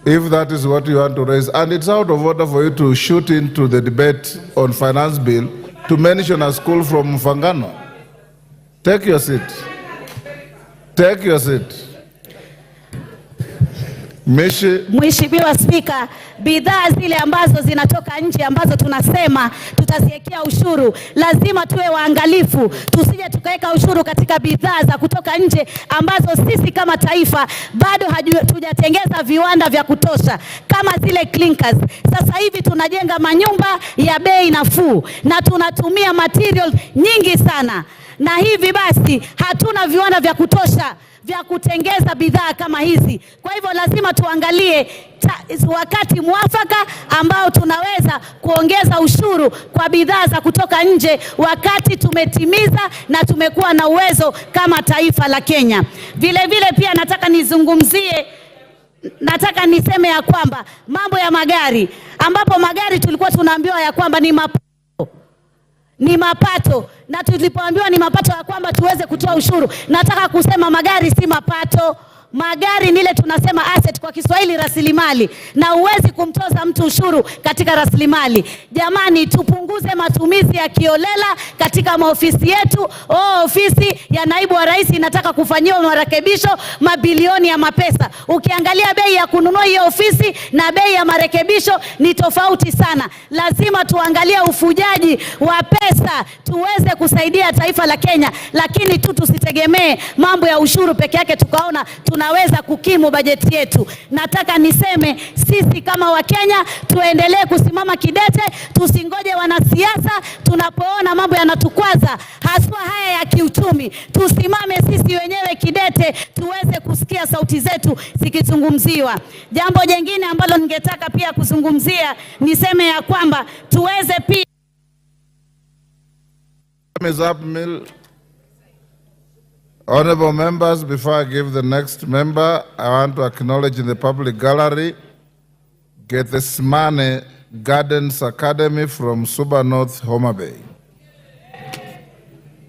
if that is what you want to raise. And it's out of order for you to shoot into the debate on finance bill to mention a school from Mfangano. Take your seat. Take your seat. Mheshimiwa Spika, bidhaa zile ambazo zinatoka nje ambazo tunasema tutaziwekea ushuru, lazima tuwe waangalifu, tusije tukaweka ushuru katika bidhaa za kutoka nje ambazo sisi kama taifa bado hatujatengeza viwanda vya kutosha, kama zile clinkers. Sasa hivi tunajenga manyumba ya bei nafuu na tunatumia material nyingi sana, na hivi basi hatuna viwanda vya kutosha vya kutengeza bidhaa kama hizi. Kwa hivyo lazima tuangalie wakati mwafaka ambao tunaweza kuongeza ushuru kwa bidhaa za kutoka nje, wakati tumetimiza na tumekuwa na uwezo kama taifa la Kenya. Vile vile pia nataka niseme ya kwamba mambo ya magari, ambapo magari tulikuwa tunaambiwa ya kwamba ni mapato, na tulipoambiwa ni mapato ya kwamba tuweze kutoa ushuru. Nataka kusema magari si mapato. Magari ni ile tunasema asset, kwa Kiswahili rasilimali, na huwezi kumtoza mtu ushuru katika rasilimali. Jamani, tupunguze matumizi ya kiolela katika maofisi yetu. Ofisi ya naibu wa rais inataka kufanyiwa marekebisho, mabilioni ya mapesa. Ukiangalia bei ya kununua hiyo ofisi na bei ya marekebisho ni tofauti sana. Lazima tuangalie ufujaji wa pesa tuweze kusaidia taifa la Kenya, lakini tusitegemee mambo ya ushuru peke yake tukaona tunaweza kukimu bajeti yetu. Nataka niseme sisi kama Wakenya tuendelee kusimama kidete, tusingoje wanasiasa tunapoona mambo yanatukwaza, haswa haya ya kiuchumi. Tusimame sisi wenyewe kidete, tuweze kusikia sauti zetu zikizungumziwa. Jambo jingine ambalo ningetaka pia kuzungumzia, niseme ya kwamba tuweze pia Honorable members, before I give the next member, I want to acknowledge in the public gallery Gethsemane Gardens Academy from Suba North, Homa Bay.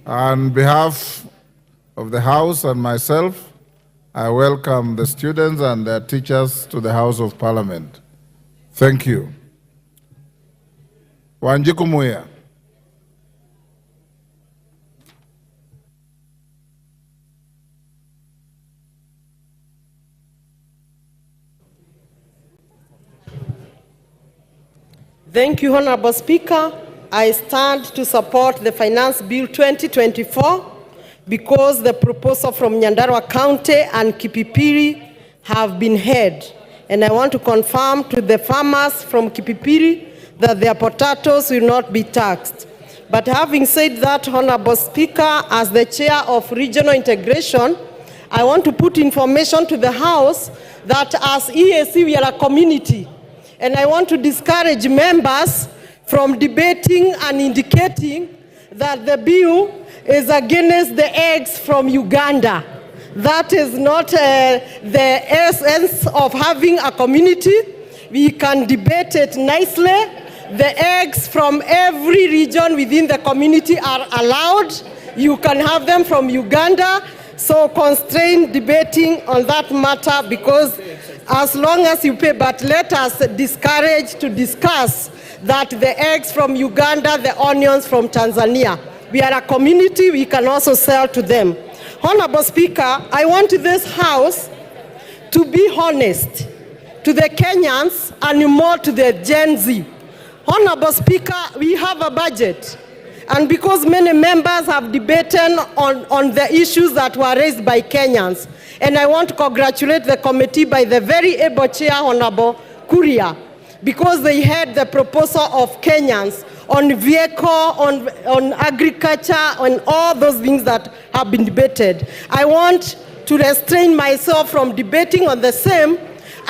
On behalf of the House and myself, I welcome the students and their teachers to the House of Parliament. Thank you. Wanjiku Muya. Thank you, Honorable Speaker. I stand to support the Finance Bill 2024 because the proposal from Nyandarua County and Kipipiri have been heard. And I want to confirm to the farmers from Kipipiri that their potatoes will not be taxed. But having said that, Honorable Speaker, as the chair of regional integration, I want to put information to the House that as EAC we are a community. And I want to discourage members from debating and indicating that the bill is against the eggs from Uganda. That is not the essence of having a community. We can debate it nicely. The eggs from every region within the community are allowed. You can have them from Uganda. So constrain debating on that matter because as long as you pay, but let us discourage to discuss that the eggs from Uganda, the onions from Tanzania. We are a community, we can also sell to them. Honorable Speaker, I want this House to be honest to the Kenyans and more to the Gen Z. Honorable Speaker, we have a budget. And because many members have debated on the issues that were raised by Kenyans, and I want to congratulate the committee by the very able chair, Honorable Kuria, because they had the proposal of Kenyans on vehicle, on agriculture, on all those things that have been debated. I want to restrain myself from debating on the same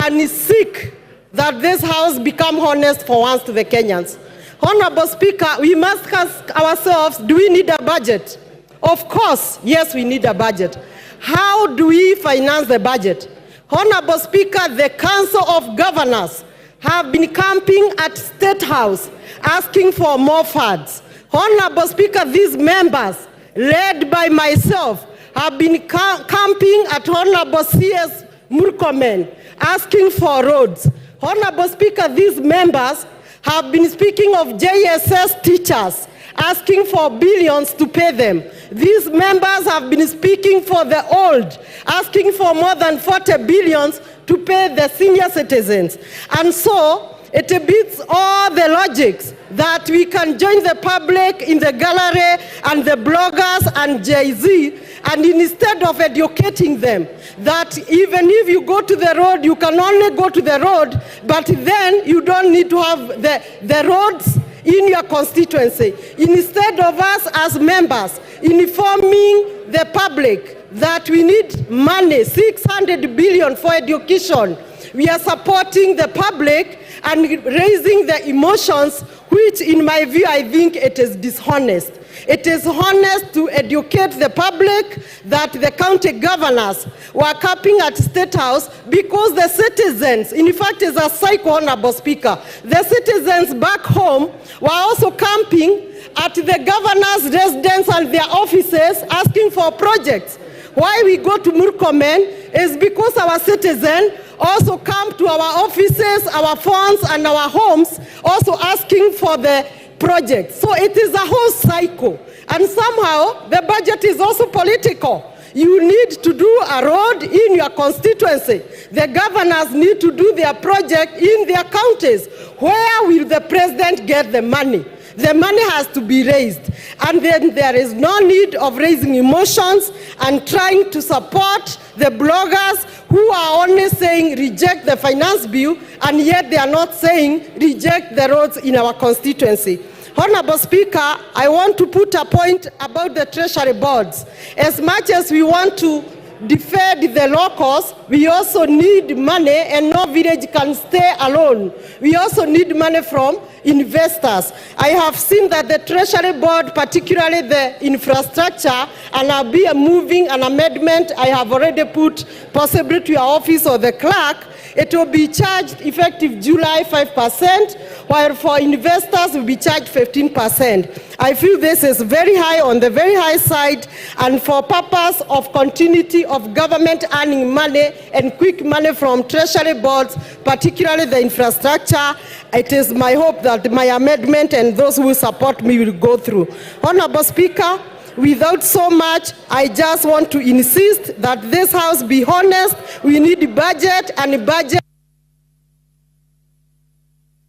and seek that this House become honest for once to the Kenyans. Honorable Speaker, we must ask ourselves, do we need a budget? Of course, yes, we need a budget. How do we finance the budget? Honorable Speaker, the Council of Governors have been camping at State House asking for more funds. Honorable Speaker, these members, led by myself, have been camping at Honorable C.S. Murkomen asking for roads. Honorable Speaker, these members have been speaking of JSS teachers, asking for billions to pay them. These members have been speaking for the old, asking for more than 40 billions to pay the senior citizens. And so, it beats all the logics that we can join the public in the gallery and the bloggers and Jay-Z, and instead of educating them, that even if you go to the road, you can only go to the road, but then you don't need to have the roads in your constituency. Instead of us as members informing the public that we need money, 600 billion for education, we are supporting the public and raising the emotions, which in my view, I think it is dishonest. It is honest to educate the public that the county governors were camping at State House because the citizens, in fact, is a cycle, Honorable Speaker, the citizens back home were also camping at the governor's residence and their offices asking for projects. Why we go to Murkomen is because our citizens also come to our offices, our phones, and our homes, also asking for the project. So it is a whole cycle. And somehow the budget is also political. You need to do a road in your constituency. The governors need to do their project in their counties. Where will the president get the money? The money has to be raised. And then there is no need of raising emotions and trying to support the bloggers who are only saying reject the finance bill, and yet they are not saying reject the roads in our constituency. Honorable Speaker, I want to put a point about the treasury boards. As much as we want to defend the locals, we also need money, and no village can stay alone. We also need money from investors. I have seen that the Treasury Board, particularly the infrastructure, and I'll be moving an amendment I have already put possibly to your office or the clerk. It will be charged effective July 5%, while for investors will be charged 15%. I feel this is very high, on the very high side, and for purpose of continuity of government earning money and quick money from treasury boards, particularly the infrastructure, it is my hope that my amendment and those who support me will go through. Honorable Speaker, without so much, I just want to insist that this House be honest. We need budget and budget.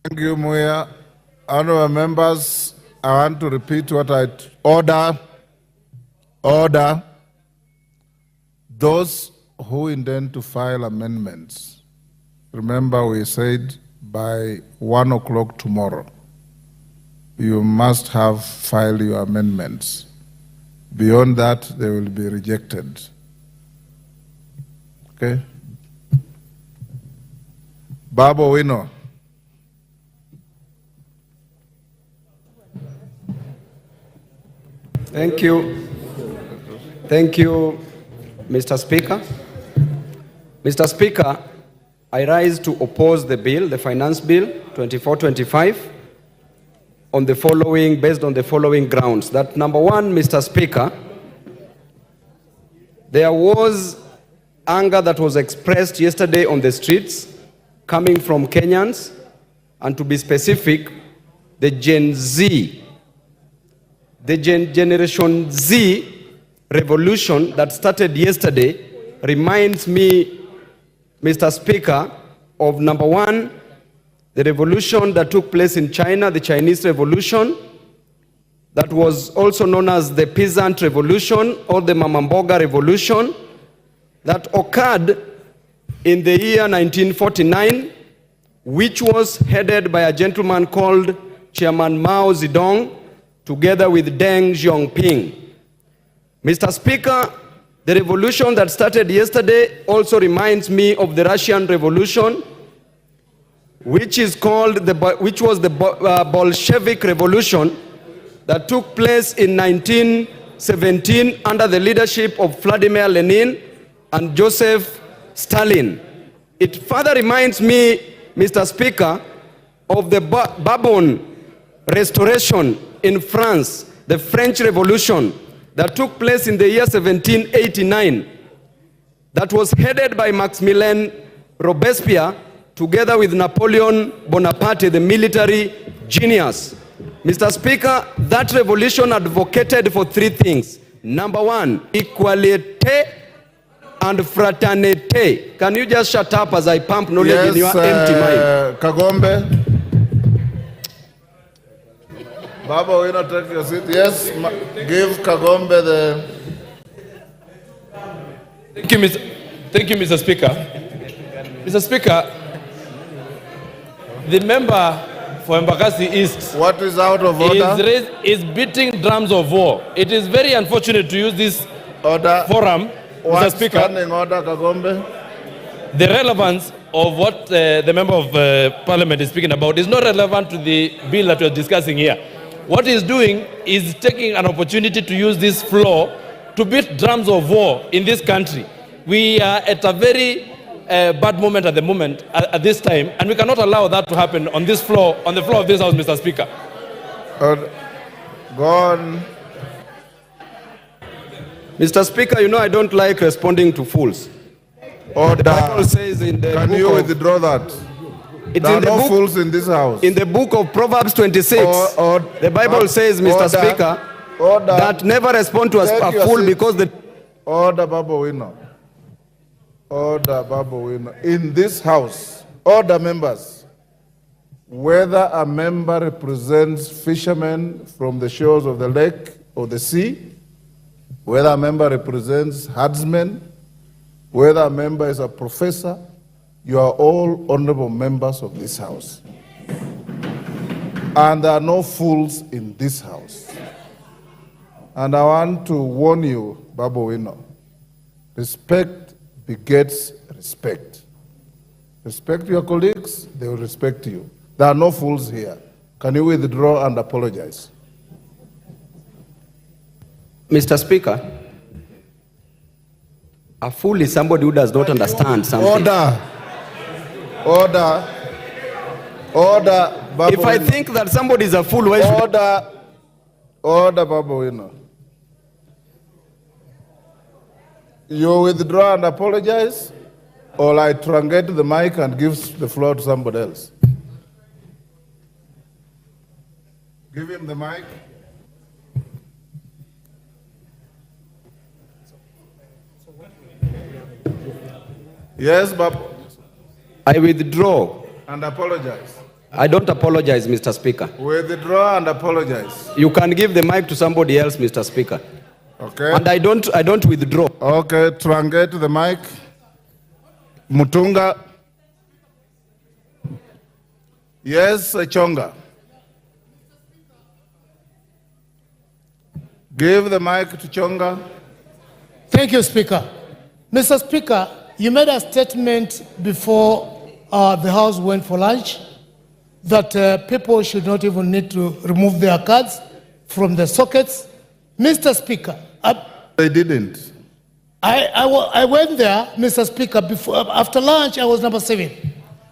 Thank you, Muya. Honorable members, I want to repeat what I order. Those who intend to file amendments, remember we said by 1 o'clock tomorrow, you must have filed your amendments. Beyond that, they will be rejected. Okay? Babu Owino. Thank you. Thank you, Mr. Speaker. Mr. Speaker, I rise to oppose the bill, the Finance Bill 2425, on the following, based on the following grounds. That number one, Mr. Speaker, there was anger that was expressed yesterday on the streets coming from Kenyans, and to be specific, the Gen Z. The Generation Z revolution that started yesterday reminds me, Mr. Speaker, of number one, the revolution that took place in China, the Chinese Revolution, that was also known as the Peasant Revolution or the Mamamboga Revolution, that occurred in the year 1949, which was headed by a gentleman called Chairman Mao Zedong, together with Deng Xiaoping. Mr. Speaker, the revolution that started yesterday also reminds me of the Russian Revolution, which was the Bolshevik Revolution that took place in 1917 under the leadership of Vladimir Lenin and Joseph Stalin. It further reminds me, Mr. Speaker, of the Bourbon Restoration in France, the French Revolution that took place in the year 1789, that was headed by Maximilien Robespierre, together with Napoleon Bonaparte, the military genius. Mr. Speaker, that revolution advocated for three things. Number one, equality and fraternity. Can you just shut up as I pump knowledge in your empty mind? Kagombe. Baba, will you not take your seat? Yes, give Kagombe the... Thank you, Mr. Speaker. Mr. Speaker, the member for Embakasi East... What is out of order? ...is beating drums of war. It is very unfortunate to use this forum, Mr. Speaker. Standing order, Kagombe. The relevance of what the member of parliament is speaking about is not relevant to the bill that we are discussing here. What he's doing is taking an opportunity to use this floor to beat drums of war in this country. We are at a very bad moment at the moment, at this time, and we cannot allow that to happen on this floor, on the floor of this House, Mr. Speaker. Go on. Mr. Speaker, you know I don't like responding to fools. Order. The Bible says in the Can book you of, withdraw that? It's There are in the no book, fools in this house. in the book of Proverbs 26, the Bible says, Mr. Speaker, that never respond to a fool because the... Order, Babu Owino. Order, Babu Owino. In this house, order, members, whether a member represents fishermen from the shores of the lake or the sea, whether a member represents herdsmen, whether a member is a professor, you are all honorable members of this house. And there are no fools in this house. And I want to warn you, Babu Owino, Respect begets respect. Respect your colleagues, they will respect you. There are no fools here. Can you withdraw and apologize? Mr. Speaker, a fool is somebody who does not understand something. Order. Babu If I Wino. think that somebody is a fool, why should Order, Babu Wino. You withdraw and apologize, or I truncate the mic and give the floor to somebody else. Give him the mic. Yes, Babu. I withdraw. And apologize. I don't apologize, Mr. Speaker. Withdraw and apologize. You can give the mic to somebody else, Mr. Speaker. Okay. And I don't withdraw. Okay, truncate the mic. Mutunga. Yes, Chonga. Give the mic to Chonga. Thank you, Speaker. Mr. Speaker, you made a statement before the House went for lunch that people should not even need to remove their cards from the sockets. Mr. Speaker, they didn't. I went there, Mr. Speaker, after lunch I was number 7.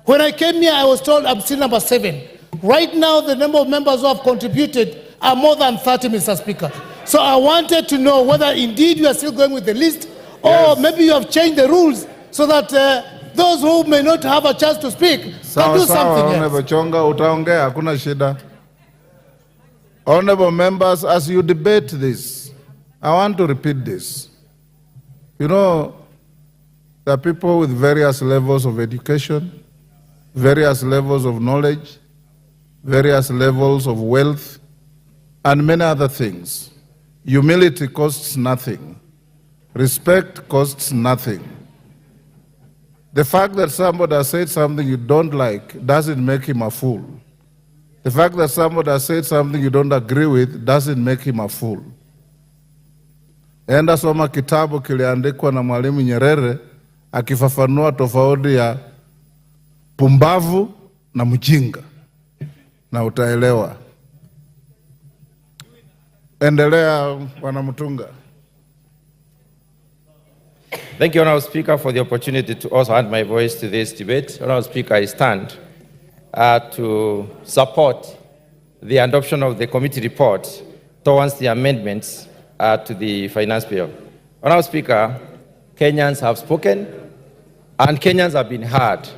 When I came here, I was told I'm still number 7. Right now, the number of members who have contributed are more than 30, Mr. Speaker. So I wanted to know whether indeed you are still going with the list, or maybe you have changed the rules so that those who may not have a chance to speak can do something else. Honorable Chonga, utaongea, hakuna shida. Honorable members, as you debate this, I want to repeat this. You know, there are people with various levels of education, various levels of knowledge, various levels of wealth, and many other things. Humility costs nothing. Respect costs nothing. The fact that somebody has said something you don't like doesn't make him a fool. The fact that somebody has said something you don't agree with doesn't make him a fool. Enda soma kitabu kiliandikwa na Mwalimu Nyerere akifafanua tofauti ya pumbavu na mjinga na utaelewa. Endelea, Bwana Mutunga. Thank you, Honourable Speaker, for the opportunity to also add my voice to this debate. Honourable Speaker, I stand to support the adoption of the committee report towards the amendments to the finance bill. Honourable Speaker, Kenyans have spoken and Kenyans have been heard.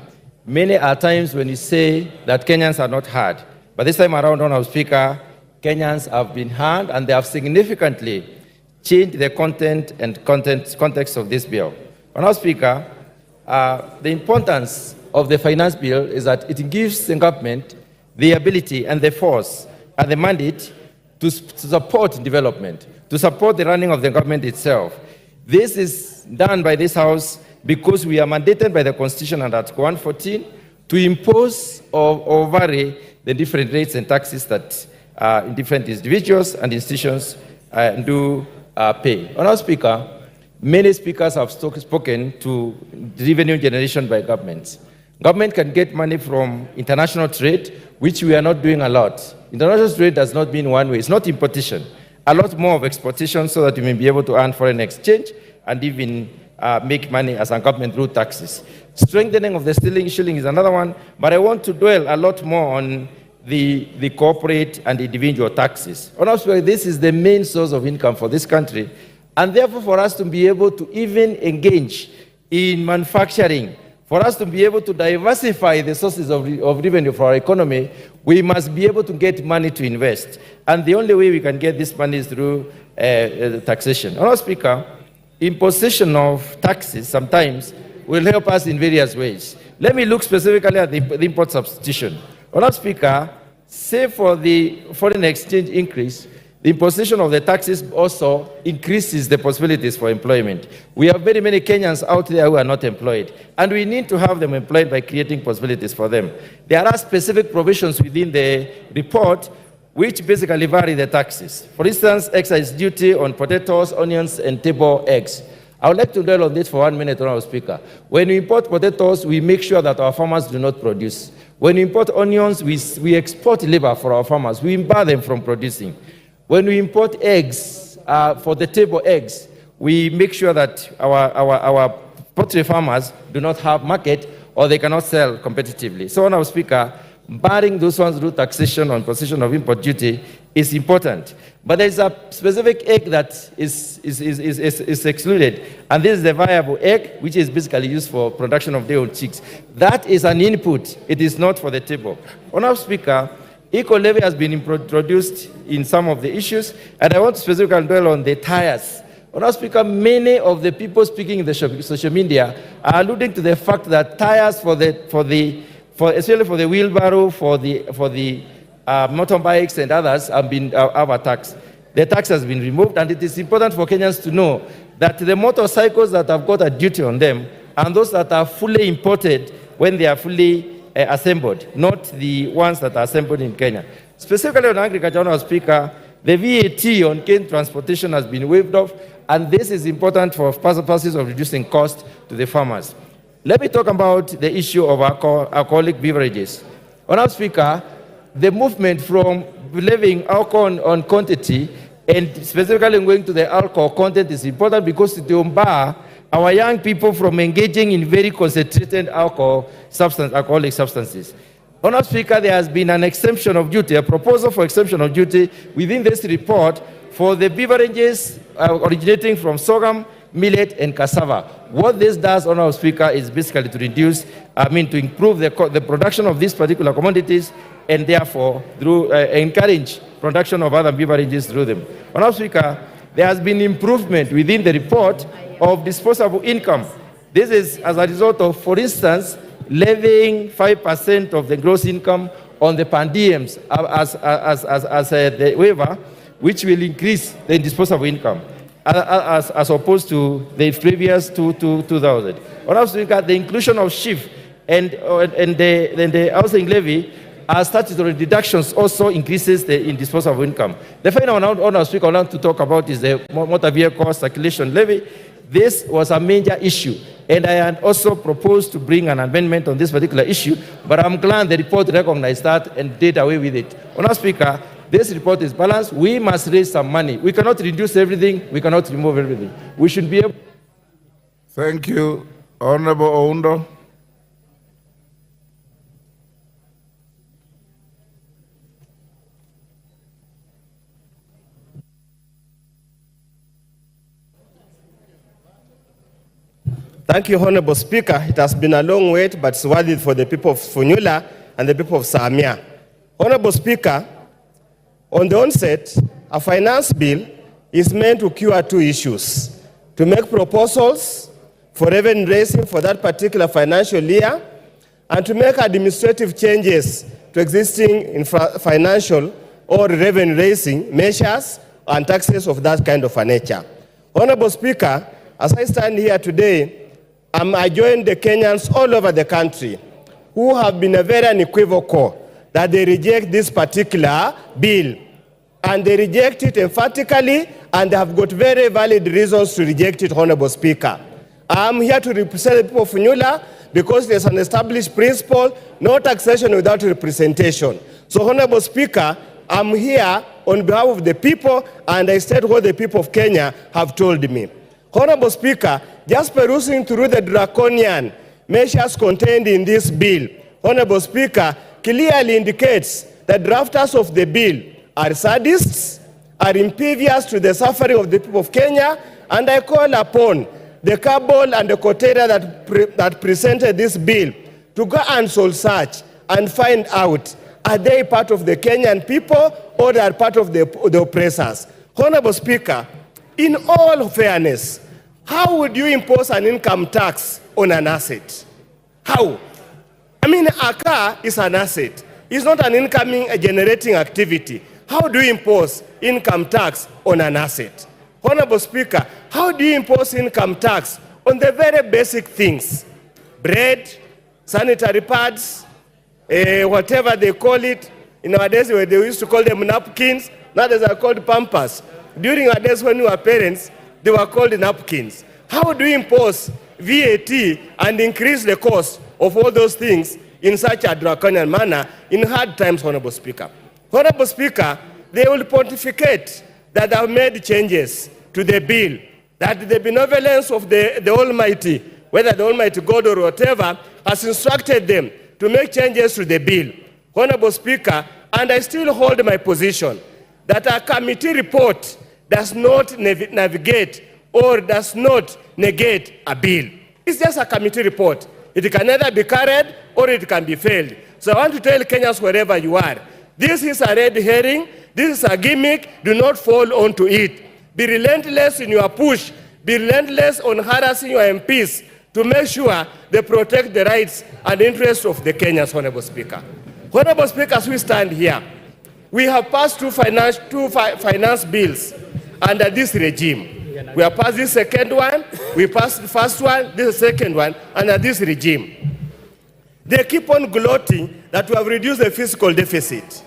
Many are times when you say that Kenyans are not heard, but this time around, Honourable Speaker, Kenyans have been heard and they have significantly changed the content and context of this bill. Honourable Speaker, the importance of the finance bill is that it gives the government the ability and the force and the mandate to support development, to support the running of the government itself. This is done by this House because we are mandated by the Constitution under Article 114 to impose or vary the different rates and taxes that different individuals and institutions do pay. Honourable Speaker, many speakers have spoken to revenue generation by governments. Government can get money from international trade, which we are not doing a lot. International trade does not mean one way. It's not importation. A lot more of exportation so that you may be able to earn foreign exchange and even make money as a government through taxes. Strengthening of the shilling is another one, but I want to dwell a lot more on the corporate and individual taxes. Honestly, this is the main source of income for this country, and therefore for us to be able to even engage in manufacturing, for us to be able to diversify the sources of revenue for our economy, we must be able to get money to invest. And the only way we can get this money is through taxation. Honourable Speaker, imposition of taxes sometimes will help us in various ways. Let me look specifically at the import substitution. Honourable Speaker, say for the foreign exchange increase, the imposition of the taxes also increases the possibilities for employment. We have very many Kenyans out there who are not employed, and we need to have them employed by creating possibilities for them. There are specific provisions within the report which basically vary the taxes. For instance, excise duty on potatoes, onions, and table eggs. I would like to dwell on this for 1 minute, Honorable Speaker. When we import potatoes, we make sure that our farmers do not produce. When we import onions, we export labor for our farmers. We bar them from producing. When we import eggs, for the table eggs, we make sure that our poultry farmers do not have market or they cannot sell competitively. So, Honorable Speaker, barring those ones through taxation on position of import duty is important. But there is a specific egg that is excluded, and this is the viable egg, which is basically used for production of day-old chicks. That is an input. It is not for the table. Honorable Speaker, eco-levy has been introduced in some of the issues, and I want to specifically dwell on the tires. Honorable Speaker, many of the people speaking in the social media are alluding to the fact that tires especially for the wheelbarrow, for the motorbikes and others have a tax. The tax has been removed, and it is important for Kenyans to know that the motorcycles that have got a duty on them and those that are fully imported when they are fully assembled, not the ones that are assembled in Kenya. Specifically on agriculture, Honorable Speaker, the VAT on cane transportation has been waived off, and this is important for purposes of reducing cost to the farmers. Let me talk about the issue of alcoholic beverages. Honorable Speaker, the movement from levying alcohol on quantity and specifically going to the alcohol content is important because it will bar our young people from engaging in very concentrated alcoholic substances. Honorable Speaker, there has been an exemption of duty, a proposal for exemption of duty within this report for the beverages originating from sorghum, millet, and cassava. What this does, Honorable Speaker, is basically to to improve the production of these particular commodities and therefore encourage production of other beverages through them. Honorable Speaker, there has been improvement within the report of disposable income. This is as a result of, for instance, levying 5% of the gross income on the per diems as the waiver, which will increase the disposable income as opposed to the previous 2,000. Honorable Speaker, the inclusion of SHIF and the housing levy as statutory deductions also increases the disposable income. The final one, Honorable Speaker, I want to talk about is the motor vehicle circulation levy. This was a major issue, and I had also proposed to bring an amendment on this particular issue, but I'm glad the report recognized that and did away with it. Honorable Speaker, this report is balanced. We must raise some money. We cannot reduce everything. We cannot remove everything. We should be able. Thank you. Honorable Oundo. Thank you, Honorable Speaker. It has been a long wait, but it's worth it for the people of Funyula and the people of Samia. Honorable Speaker, on the onset, a finance bill is meant to cure two issues: to make proposals for revenue raising for that particular financial year, and to make administrative changes to existing financial or revenue raising measures and taxes of that kind of a nature. Honorable Speaker, as I stand here today, I join the Kenyans all over the country who have been very unequivocal that they reject this particular bill. And they reject it emphatically, and they have got very valid reasons to reject it, Honorable Speaker. I'm here to represent the people of Funyula because there's an established principle, no taxation without representation. So, Honorable Speaker, I'm here on behalf of the people, and I state what the people of Kenya have told me. Honorable Speaker, just perusing through the draconian measures contained in this bill, Honorable Speaker, clearly indicates that drafters of the bill are sadists, are impervious to the suffering of the people of Kenya, and I call upon the cabal and the coteria that presented this bill to go and soul search and find out, are they part of the Kenyan people or they are part of the oppressors? Honorable Speaker, in all fairness, how would you impose an income tax on an asset? How? I mean, a car is an asset. It's not an income generating activity. How do you impose income tax on an asset? Honorable Speaker, how do you impose income tax on the very basic things? Bread, sanitary pads, whatever they call it. In our days, where they used to call them napkins, nowadays are called pampers. During our days when we were parents, they were called napkins. How do we impose VAT and increase the cost of all those things in such a draconian manner in hard times, Honorable Speaker? Honorable Speaker, they will pontificate that they have made changes to the bill, that the benevolence of the Almighty, whether the Almighty God or whatever, has instructed them to make changes to the bill. Honorable Speaker, and I still hold my position that a committee report does not navigate or does not negate a bill. It's just a committee report. It can either be carried or it can be failed. So I want to tell Kenyans wherever you are, this is a red herring, this is a gimmick, do not fall onto it. Be relentless in your push, be relentless on harassing your MPs to make sure they protect the rights and interests of the Kenyans, Honorable Speaker. Honorable Speaker, as we stand here, we have passed two finance bills under this regime. We have passed this second one, we passed the first one, this is the second one, under this regime. They keep on gloating that we have reduced the fiscal deficit.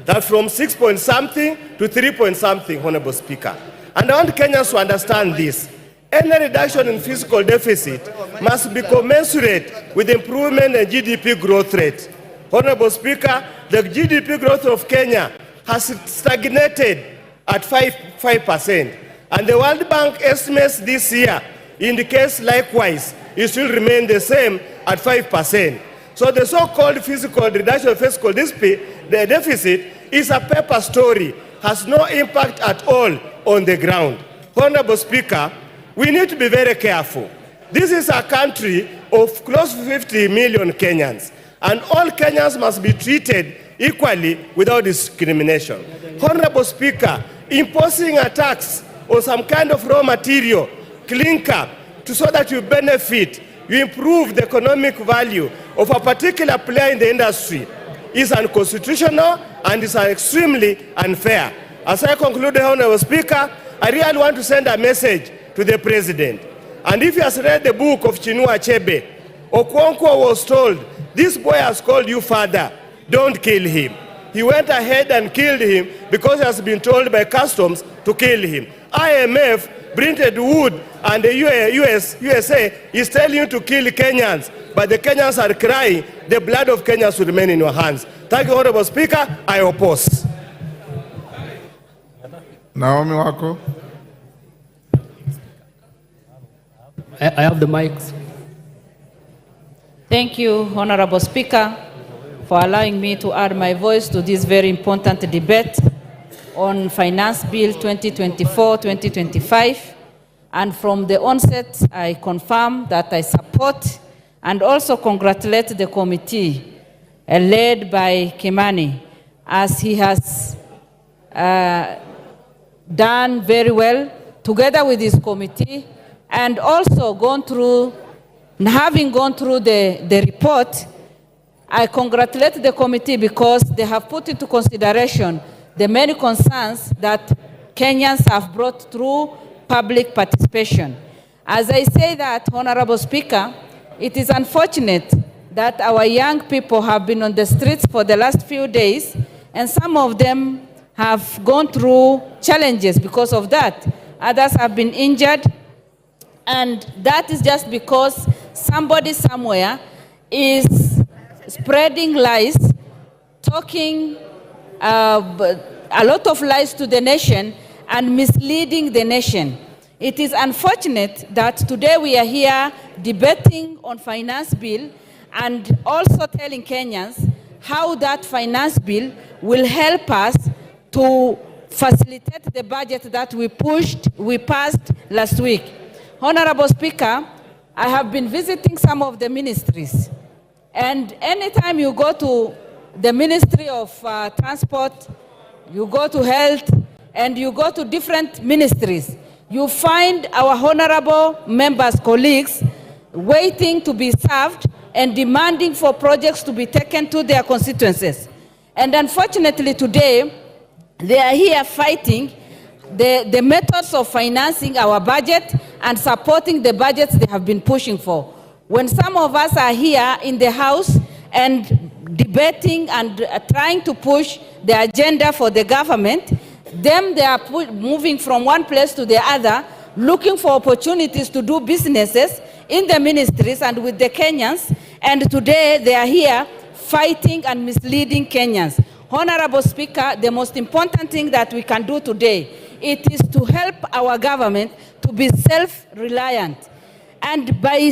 That from 6 point something to 3 point something, Honorable Speaker. And I want Kenyans to understand this. Any reduction in fiscal deficit must be commensurate with improvement in GDP growth rate. Honorable Speaker, the GDP growth of Kenya has stagnated at 5%. And the World Bank estimates this year indicates likewise it will remain the same at 5%. So the so-called fiscal reduction of fiscal the deficit is a paper story, has no impact at all on the ground. Honorable Speaker, we need to be very careful. This is a country of close to 50 million Kenyans, and all Kenyans must be treated equally without discrimination. Honorable Speaker, imposing a tax or some kind of raw material, clinker, so that you benefit, you improve the economic value of a particular player in the industry is unconstitutional and is extremely unfair. As I conclude, Honorable Speaker, I really want to send a message to the President. And if he has read the book of Chinua Achebe, Okonkwo was told, this boy has called you father, don't kill him. He went ahead and killed him because he has been told by customs to kill him. IMF, Bretton Woods, and the USA is telling you to kill Kenyans, but the Kenyans are crying, the blood of Kenyans will remain in your hands. Thank you, Honorable Speaker. I oppose. Naomi Wako. I have the mics. Thank you, Honorable Speaker, for allowing me to add my voice to this very important debate on Finance Bill 2024-2025. And from the onset, I confirm that I support and also congratulate the committee led by Kimani, as he has done very well together with his committee, and also having gone through the report. I congratulate the committee because they have put into consideration the many concerns that Kenyans have brought through public participation. As I say that, Honorable Speaker, it is unfortunate that our young people have been on the streets for the last few days, and some of them have gone through challenges because of that. Others have been injured, and that is just because somebody somewhere is spreading lies, talking a lot of lies to the nation and misleading the nation. It is unfortunate that today we are here debating on finance bill and also telling Kenyans how that finance bill will help us to facilitate the budget that we passed last week. Honorable Speaker, I have been visiting some of the ministries, and anytime you go to the Ministry of Transport, you go to Health, and you go to different ministries, you find our honorable members, colleagues, waiting to be served and demanding for projects to be taken to their constituencies. And unfortunately today, they are here fighting the methods of financing our budget and supporting the budgets they have been pushing for. When some of us are here in the House and debating and trying to push the agenda for the government, they are moving from one place to the other looking for opportunities to do businesses in the ministries and with the Kenyans, and today they are here fighting and misleading Kenyans. Honorable Speaker, the most important thing that we can do today, it is to help our government to be self-reliant. And by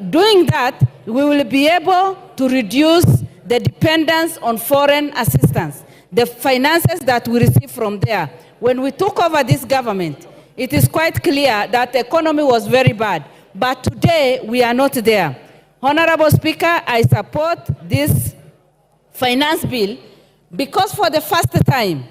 doing that, we will be able to reduce the dependence on foreign assistance, the finances that we receive from there. When we took over this government, it is quite clear that the economy was very bad. But today, we are not there. Honorable Speaker, I support this finance bill because for the first time,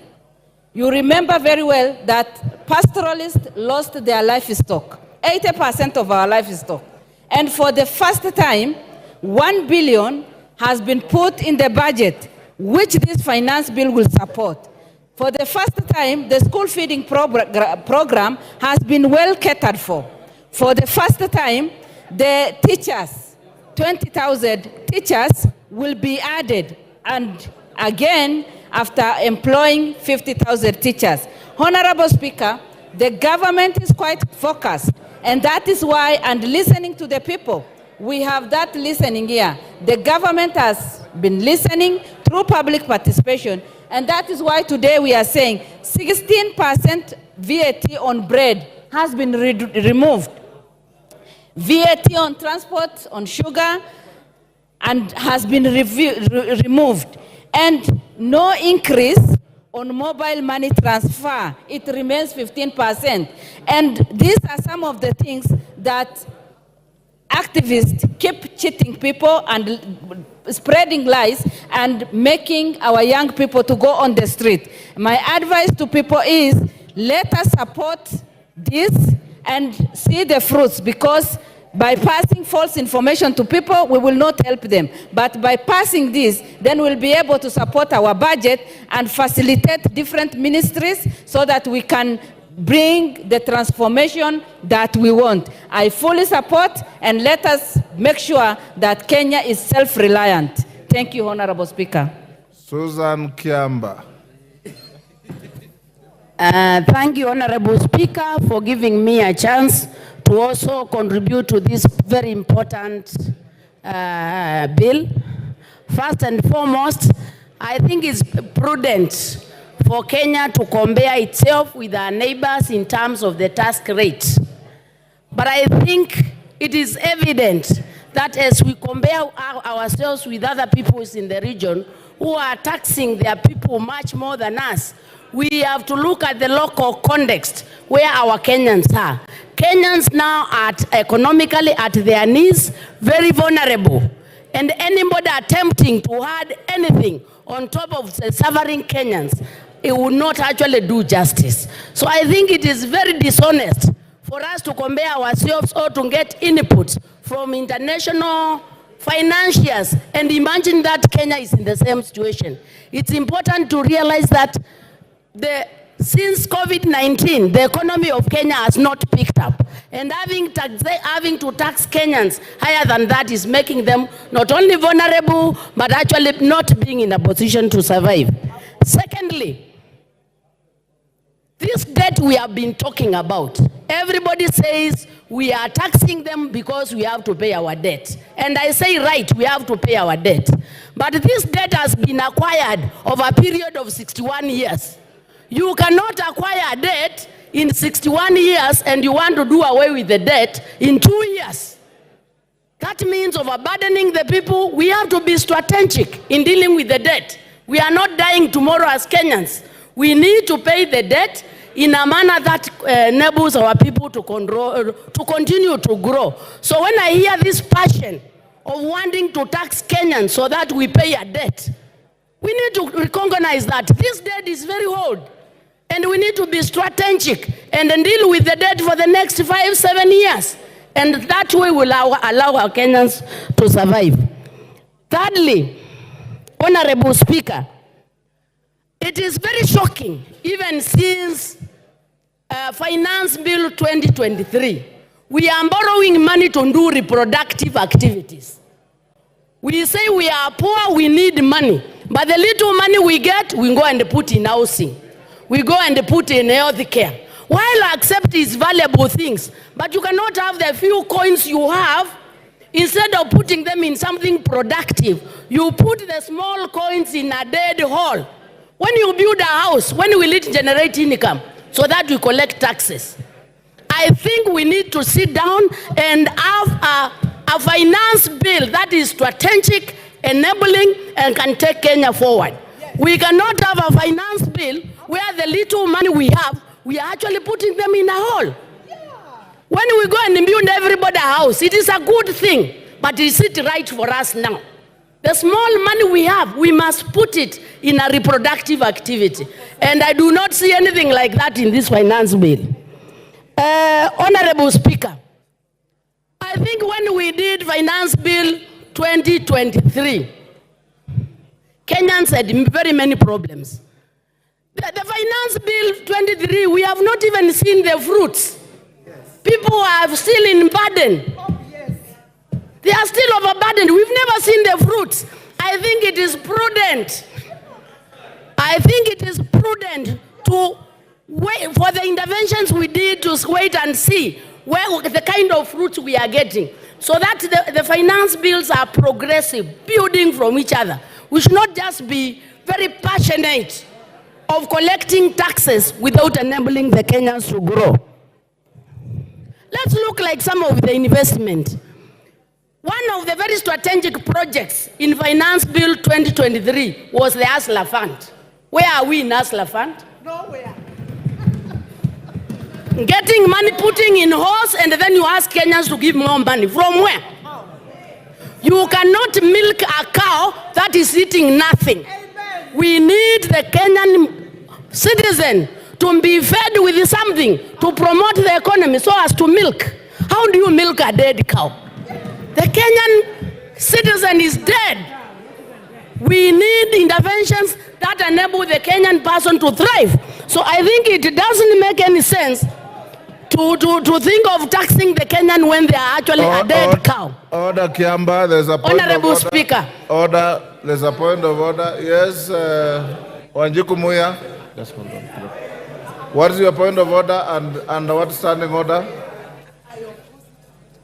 you remember very well that pastoralists lost their livestock, 80% of our livestock. And for the first time, 1 billion has been put in the budget, which this finance bill will support. For the first time, the school feeding program has been well catered for. For the first time, the teachers, 20,000 teachers will be added, and again, after employing 50,000 teachers. Honorable Speaker, the government is quite focused, and that is why, and listening to the people, we have that listening here. The government has been listening through public participation, and that is why today we are saying 16% VAT on bread has been removed. VAT on transport, on sugar, and has been removed. And no increase on mobile money transfer. It remains 15%. And these are some of the things that activists keep cheating people and spreading lies and making our young people to go on the street. My advice to people is, let us support this and see the fruits, because by passing false information to people, we will not help them. But by passing this, then we'll be able to support our budget and facilitate different ministries so that we can bring the transformation that we want. I fully support, and let us make sure that Kenya is self-reliant. Thank you, Honorable Speaker. Susan Kiamba. Thank you, Honorable Speaker, for giving me a chance to also contribute to this very important bill. First and foremost, I think it's prudent for Kenya to compare itself with our neighbors in terms of the tax rate. But I think it is evident that as we compare ourselves with other peoples in the region who are taxing their people much more than us, we have to look at the local context where our Kenyans are. Kenyans now are economically at their knees, very vulnerable. And anybody attempting to add anything on top of the suffering Kenyans, it will not actually do justice. So I think it is very dishonest for us to compare ourselves or to get input from international financiers and imagine that Kenya is in the same situation. It's important to realize that since COVID-19, the economy of Kenya has not picked up. And having to tax Kenyans higher than that is making them not only vulnerable, but actually not being in a position to survive. Secondly, this debt we have been talking about, everybody says we are taxing them because we have to pay our debt. And I say, right, we have to pay our debt. But this debt has been acquired over a period of 61 years. You cannot acquire debt in 61 years and you want to do away with the debt in 2 years. That means overburdening the people. We have to be strategic in dealing with the debt. We are not dying tomorrow as Kenyans. We need to pay the debt in a manner that enables our people to continue to grow. So when I hear this passion of wanting to tax Kenyans so that we pay a debt, we need to recognize that this debt is very old. And we need to be strategic and then deal with the debt for the next 5-7 years. And that way will allow our Kenyans to survive. Thirdly, Honorable Speaker, it is very shocking, even since Finance Bill 2023, we are borrowing money to do reproductive activities. We say we are poor, we need money. But the little money we get, we go and put in housing. We go and put in health care. While I accept these valuable things, but you cannot have the few coins you have, instead of putting them in something productive, you put the small coins in a dead hole. When you build a house, when will it generate income so that we collect taxes? I think we need to sit down and have a finance bill that is strategic, enabling, and can take Kenya forward. We cannot have a finance bill where the little money we have, we are actually putting them in a hole. When we go and build everybody a house, it is a good thing, but is it right for us now? The small money we have, we must put it in a reproductive activity. And I do not see anything like that in this finance bill. Honorable Speaker, I think when we did Finance Bill 2023, Kenyans had very many problems. The Finance Bill 23, we have not even seen the fruits. People are still in burden. They are still overburdened. We've never seen the fruits. I think it is prudent. I think it is prudent to wait for the interventions we did, to wait and see where the kind of fruits we are getting, so that the finance bills are progressive, building from each other. We should not just be very passionate of collecting taxes without enabling the Kenyans to grow. Let's look like some of the investment. One of the very strategic projects in Finance Bill 2023 was the Hustler Fund. Where are we in Hustler Fund? Nowhere. Getting money, putting in horse, and then you ask Kenyans to give more money. From where? You cannot milk a cow that is eating nothing. We need the Kenyan citizen to be fed with something to promote the economy so as to milk. How do you milk a dead cow? The Kenyan citizen is dead. We need interventions that enable the Kenyan person to thrive. So I think it doesn't make any sense to think of taxing the Kenyan when they are actually a dead cow. Order, Kiamba, there's a point Honorable of order. Speaker. Order, there's a point of order. Yes, Wanjiku Muya. What is your point of order and what standing order?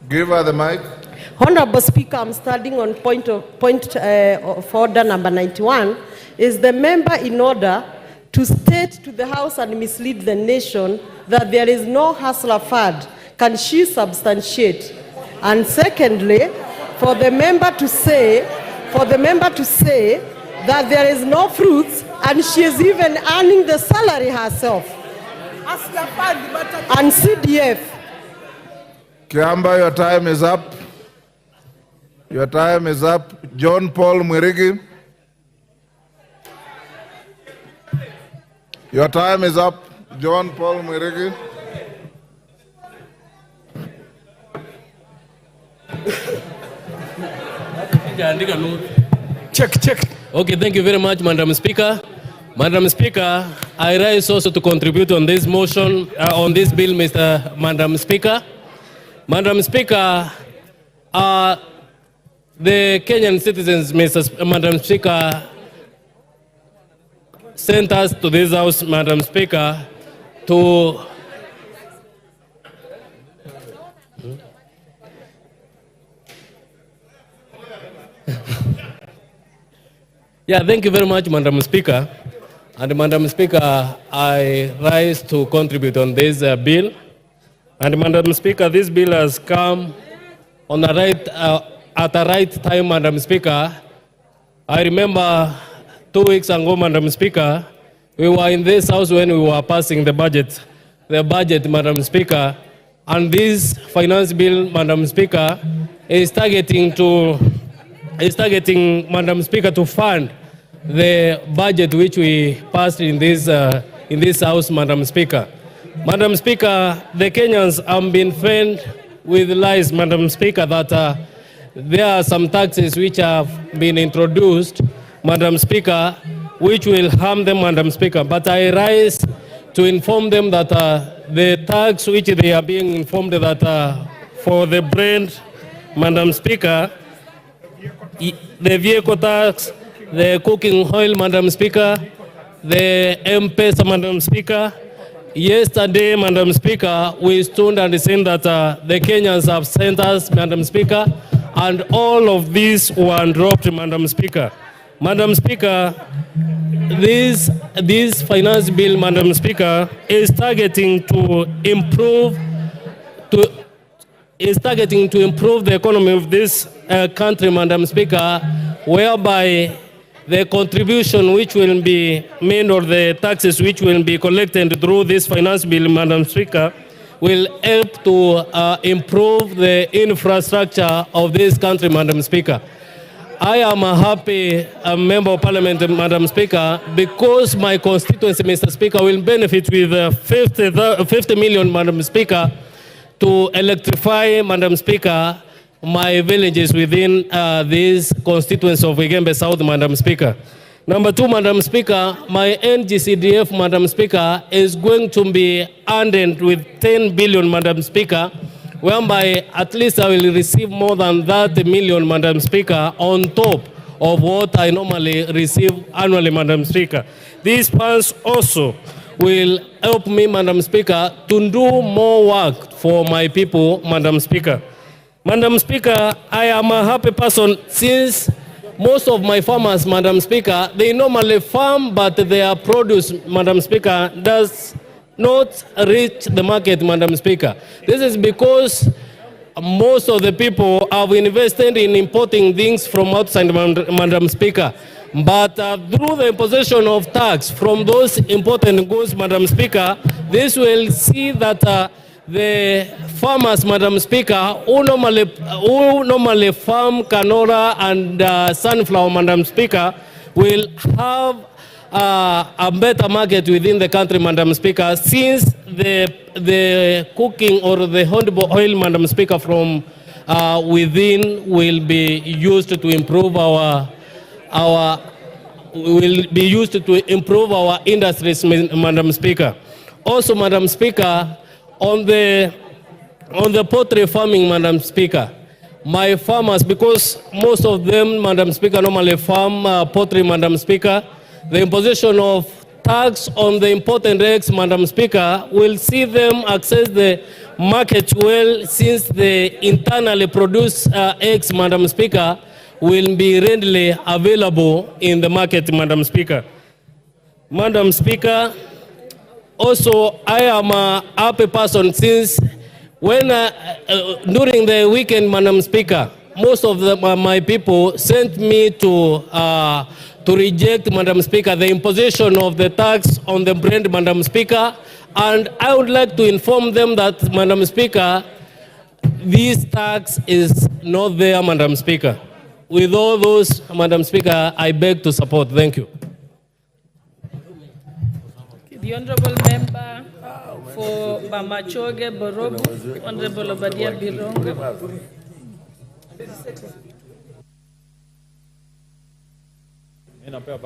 Give her the mic. Honorable Speaker, I'm standing on point of order number 91. Is the member in order to state to the House and mislead the nation that there is no hustler fund? Can she substantiate? And secondly, for the member to say that there is no fruits and she is even earning the salary herself. And CDF. Kiamba, your time is up. Your time is up. John Paul Mwirigi. Your time is up. John Paul Mwirigi. Check. Okay, thank you very much, Madam Speaker. Madam Speaker, I rise also to contribute on this motion, on this bill, Madam Speaker. Madam Speaker, the Kenyan citizens, Madam Speaker, sent us to this house, Madam Speaker, to thank you very much, Madam Speaker. And Madam Speaker, I rise to contribute on this bill. And Madam Speaker, this bill has come on the at the right time, Madam Speaker. I remember 2 weeks ago, Madam Speaker, we were in this house when we were passing the budget, Madam Speaker, and this finance bill, Madam Speaker, is targeting, Madam Speaker, to fund the budget which we passed in this house, Madam Speaker. Madam Speaker, the Kenyans have been fed with lies, Madam Speaker, that there are some taxes which have been introduced, Madam Speaker, which will harm them, Madam Speaker. But I rise to inform them that the tax which they are being informed that for the brand, Madam Speaker, the vehicle tax, the cooking oil, Madam Speaker, the M-Pesa, Madam Speaker, Yesterday, Madam Speaker, we stood and said that the Kenyans have sent us, Madam Speaker, and all of these were dropped, Madam Speaker. Madam Speaker, this finance bill, Madam Speaker, is targeting to improve the economy of this country, Madam Speaker, whereby the contribution which will be made or the taxes which will be collected through this finance bill, Madam Speaker, will help to improve the infrastructure of this country, Madam Speaker. I am a happy member of Parliament, Madam Speaker, because my constituency, Mr. Speaker, will benefit with 50 million, Madam Speaker, to electrify, Madam Speaker, my villages within this constituency of Igembe South, Madam Speaker. Number two, Madam Speaker, my NGCDF, Madam Speaker, is going to be earned with 10 billion, Madam Speaker, whereby at least I will receive more than 30 million, Madam Speaker, on top of what I normally receive annually, Madam Speaker. These funds also will help me, Madam Speaker, to do more work for my people, Madam Speaker. Madam Speaker, I am a happy person since most of my farmers, Madam Speaker, they normally farm, but their produce, Madam Speaker, does not reach the market, Madam Speaker. This is because most of the people have invested in importing things from outside, Madam Speaker. But through the imposition of tax from those important goods, Madam Speaker, this will see that the farmers, Madam Speaker, who normally farm canola and sunflower, Madam Speaker, will have a better market within the country, Madam Speaker, since the cooking or the honeydew oil, Madam Speaker, from within will be used to improve our industries, Madam Speaker. Also, Madam Speaker, on the poultry farming, Madam Speaker, my farmers, because most of them, Madam Speaker, normally farm poultry, Madam Speaker, the imposition of tax on the imported eggs, Madam Speaker, will see them access the market well, since the internally produced eggs, Madam Speaker, will be readily available in the market, Madam Speaker. Madam Speaker, also, I am a happy person since when during the weekend, Madam Speaker, most of my people sent me to reject, Madam Speaker, the imposition of the tax on the bread, Madam Speaker. And I would like to inform them that, Madam Speaker, this tax is not there, Madam Speaker. With all those, Madam Speaker, I beg to support. Thank you. The Honorable Member for Bamachoge Borobu, Honorable Obadia Birongo.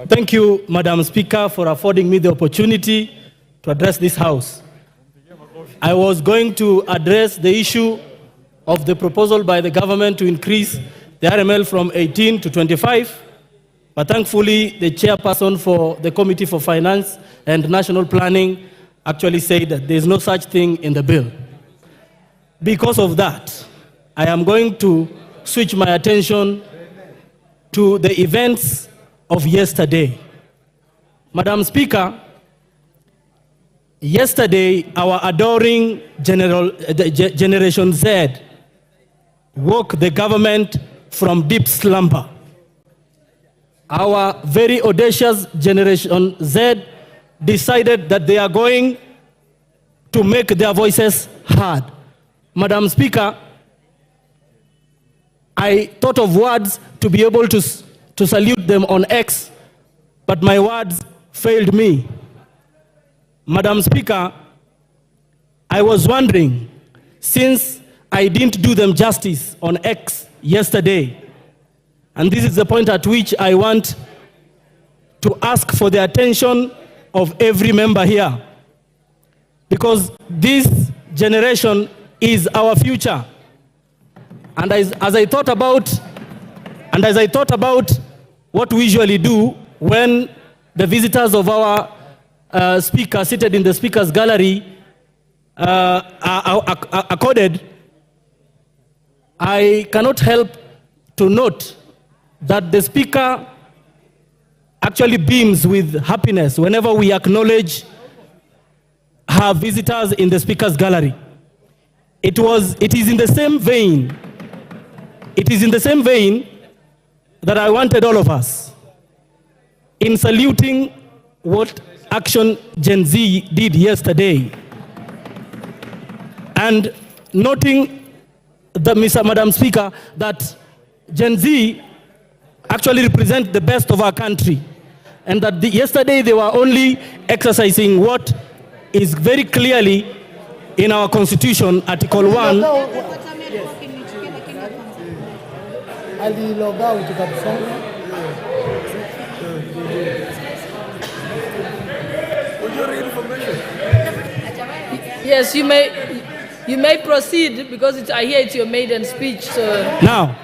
Thank you, Madam Speaker, for affording me the opportunity to address this House. I was going to address the issue of the proposal by the government to increase the RML from 18 to 25, but thankfully the chairperson for the Committee for Finance and National Planning actually said that there is no such thing in the bill. Because of that, I am going to switch my attention to the events of yesterday. Madam Speaker, yesterday our adoring Generation Z woke the government from deep slumber. Our very audacious Generation Z decided that they are going to make their voices heard. Madam Speaker, I thought of words to be able to salute them on X, but my words failed me. Madam Speaker, I was wondering, since I didn't do them justice on X yesterday, and this is the point at which I want to ask for the attention of every member here, because this generation is our future. And as I thought about what we usually do when the visitors of our speaker seated in the speaker's gallery accorded, I cannot help to note that the speaker actually beams with happiness whenever we acknowledge her visitors in the speaker's gallery. It is in the same vein. It is in the same vein that I wanted all of us, in saluting what Action Gen Z did yesterday, and noting that, Madam Speaker, that Gen Z actually represent the best of our country, and that yesterday they were only exercising what is very clearly in our Constitution, Article 1. Yes, you may proceed because I hear it's your maiden speech. So. Now,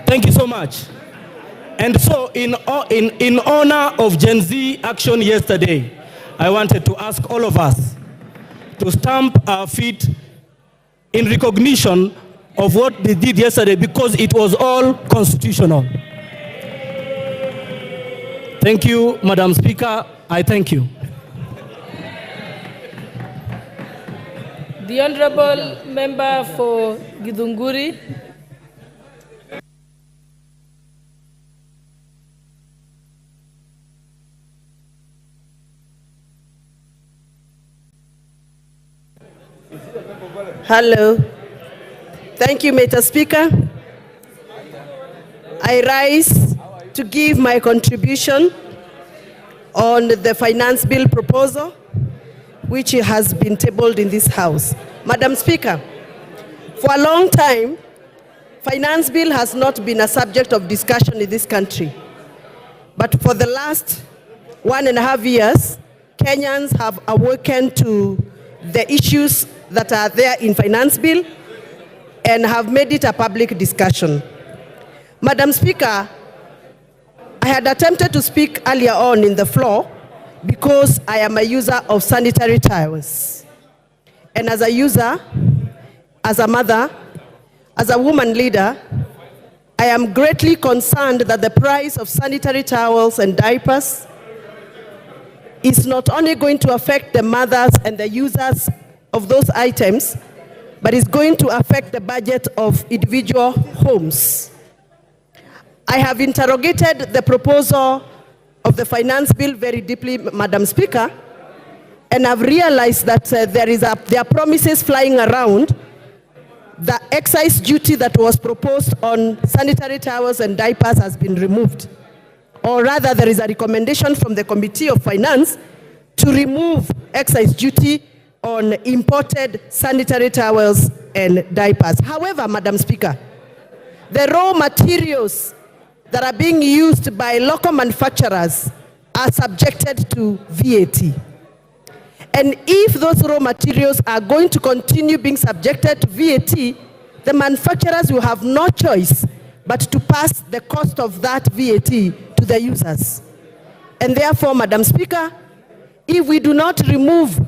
thank you so much. And so, in honor of Gen Z action yesterday, I wanted to ask all of us to stamp our feet in recognition of what they did yesterday, because it was all constitutional. Thank you, Madam Speaker. I thank you. The Honorable Member for Githunguri. Hello. Thank you, Mr. Speaker. I rise to give my contribution on the finance bill proposal, which has been tabled in this House. Madam Speaker, for a long time, finance bill has not been a subject of discussion in this country. But for the last 1.5 years, Kenyans have awakened to the issues that are there in finance bill and have made it a public discussion. Madam Speaker, I had attempted to speak earlier on in the floor because I am a user of sanitary towels. And as a user, as a mother, as a woman leader, I am greatly concerned that the price of sanitary towels and diapers is not only going to affect the mothers and the users of those items, but is going to affect the budget of individual homes. I have interrogated the proposal of the finance bill very deeply, Madam Speaker, and I've realized that there are promises flying around. The excise duty that was proposed on sanitary towels and diapers has been removed. Or rather, there is a recommendation from the Committee of Finance to remove excise duty on imported sanitary towels and diapers. However, Madam Speaker, the raw materials that are being used by local manufacturers are subjected to VAT. And if those raw materials are going to continue being subjected to VAT, the manufacturers will have no choice but to pass the cost of that VAT to the users. And therefore, Madam Speaker, if we do not remove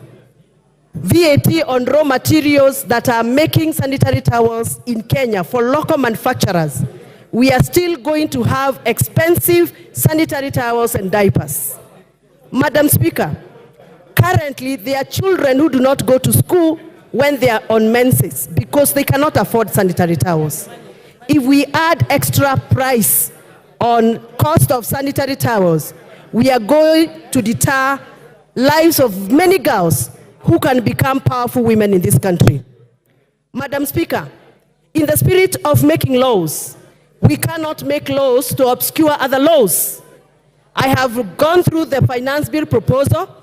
VAT on raw materials that are making sanitary towels in Kenya for local manufacturers, we are still going to have expensive sanitary towels and diapers. Madam Speaker, currently there are children who do not go to school when they are on menses because they cannot afford sanitary towels. If we add extra price on cost of sanitary towels, we are going to deter lives of many girls who can become powerful women in this country. Madam Speaker, in the spirit of making laws, we cannot make laws to obscure other laws. I have gone through the finance bill proposal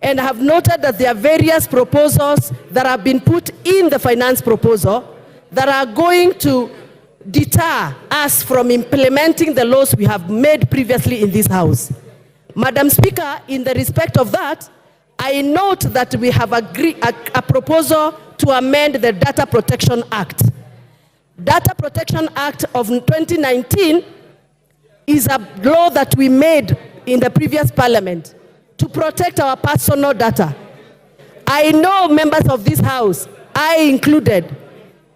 and have noted that there are various proposals that have been put in the finance proposal that are going to deter us from implementing the laws we have made previously in this House. Madam Speaker, in the respect of that, I note that we have agreed a proposal to amend the Data Protection Act. Data Protection Act of 2019 is a law that we made in the previous parliament. to protect our personal data. I know members of this House, I included,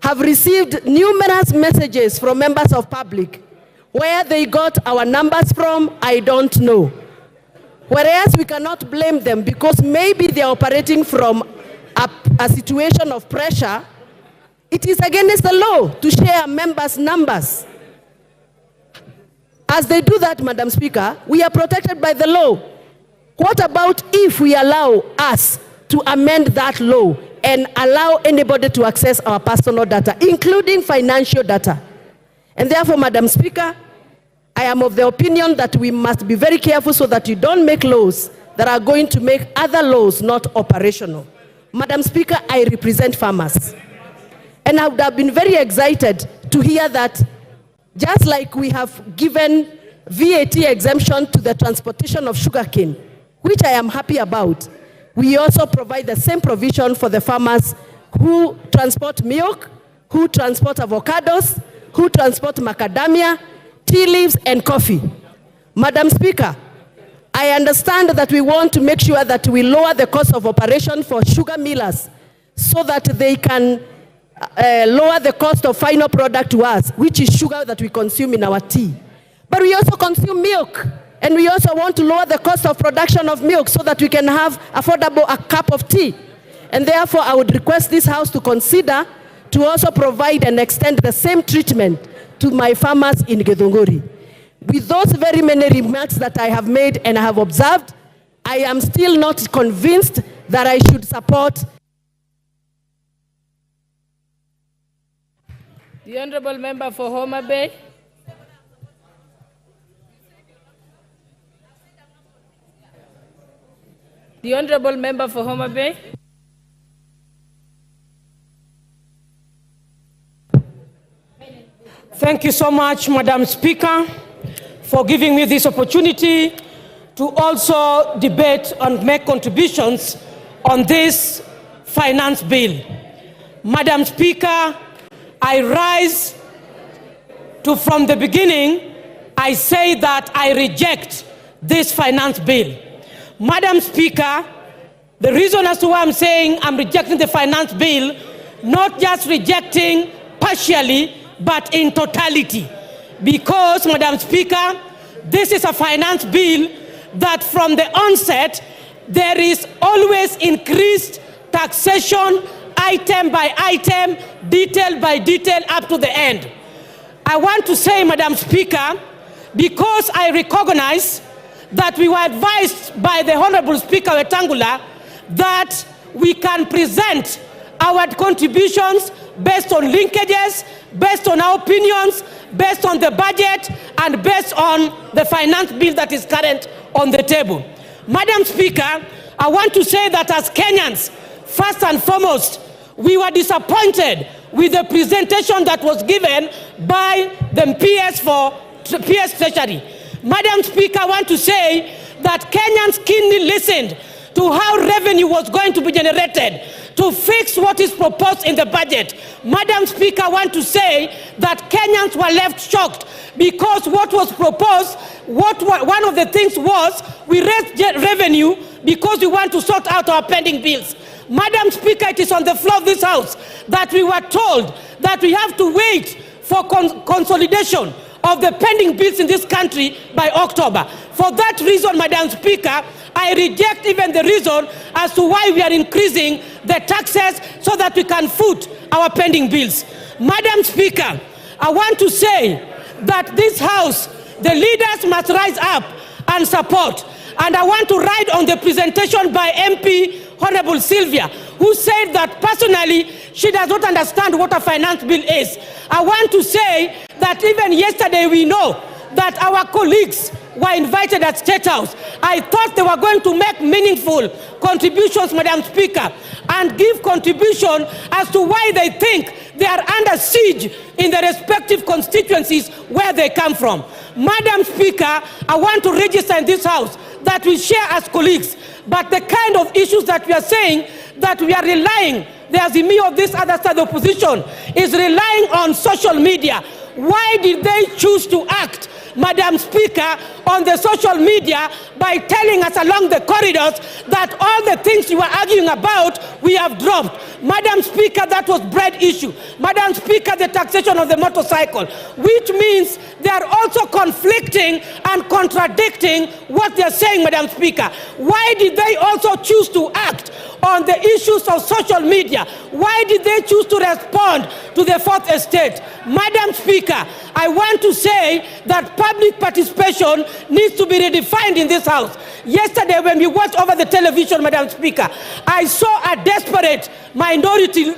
have received numerous messages from members of public. Where they got our numbers from, I don't know. Whereas we cannot blame them because maybe they are operating from a situation of pressure. It is against the law to share members' numbers. As they do that, Madam Speaker, we are protected by the law. What about if we allow us to amend that law and allow anybody to access our personal data, including financial data? And therefore, Madam Speaker, I am of the opinion that we must be very careful so that you don't make laws that are going to make other laws not operational. Madam Speaker, I represent farmers. And I would have been very excited to hear that just like we have given VAT exemption to the transportation of sugarcane, which I am happy about, we also provide the same provision for the farmers who transport milk, who transport avocados, who transport macadamia, tea leaves, and coffee. Madam Speaker, I understand that we want to make sure that we lower the cost of operation for sugar millers so that they can lower the cost of final product to us, which is sugar that we consume in our tea. But we also consume milk, and we also want to lower the cost of production of milk so that we can have affordable a cup of tea. And therefore, I would request this House to consider to also provide and extend the same treatment to my farmers in Githunguri. With those very many remarks that I have made and I have observed, I am still not convinced that I should support. The Honorable Member for Homa Bay. The Honorable Member for Homa Bay. Thank you so much, Madam Speaker, for giving me this opportunity to also debate and make contributions on this finance bill. Madam Speaker, I rise to, from the beginning, I say that I reject this finance bill. Madam Speaker, the reason as to why I'm saying I'm rejecting the finance bill, not just rejecting partially, but in totality. Because, Madam Speaker, this is a finance bill that from the onset, there is always increased taxation, item by item, detail by detail, up to the end. I want to say, Madam Speaker, because I recognize that we were advised by the Honorable Speaker Wetangula that we can present our contributions based on linkages, based on our opinions, based on the budget, and based on the finance bill that is current on the table. Madam Speaker, I want to say that as Kenyans, first and foremost, we were disappointed with the presentation that was given by the PS Treasury. Madam Speaker, I want to say that Kenyans keenly listened to how revenue was going to be generated to fix what is proposed in the budget. Madam Speaker, I want to say that Kenyans were left shocked because what was proposed, one of the things was we raised revenue because we want to sort out our pending bills. Madam Speaker, it is on the floor of this House that we were told that we have to wait for consolidation of the pending bills in this country by October. For that reason, Madam Speaker, I reject even the reason as to why we are increasing the taxes so that we can foot our pending bills. Madam Speaker, I want to say that this House, the leaders must rise up and support. And I want to ride on the presentation by MP Honorable Sylvia, who said that personally she does not understand what a finance bill is. I want to say that even yesterday we know that our colleagues were invited at State House. I thought they were going to make meaningful contributions, Madam Speaker, and give contribution as to why they think they are under siege in the respective constituencies where they come from. Madam Speaker, I want to register in this House that we share as colleagues, but the kind of issues that we are saying that we are relying, the Azimio of this other side of the opposition is relying on social media. Why did they choose to act, Madam Speaker, on the social media by telling us along the corridors that all the things you were arguing about, we have dropped? Madam Speaker, that was bread issue. Madam Speaker, the taxation of the motorcycle, which means they are also conflicting and contradicting what they are saying, Madam Speaker. Why did they also choose to act on the issues of social media? Why did they choose to respond to the Fourth Estate? Madam Speaker, I want to say that public participation needs to be redefined in this House. Yesterday, when we watched over the television, Madam Speaker, I saw a desperate minority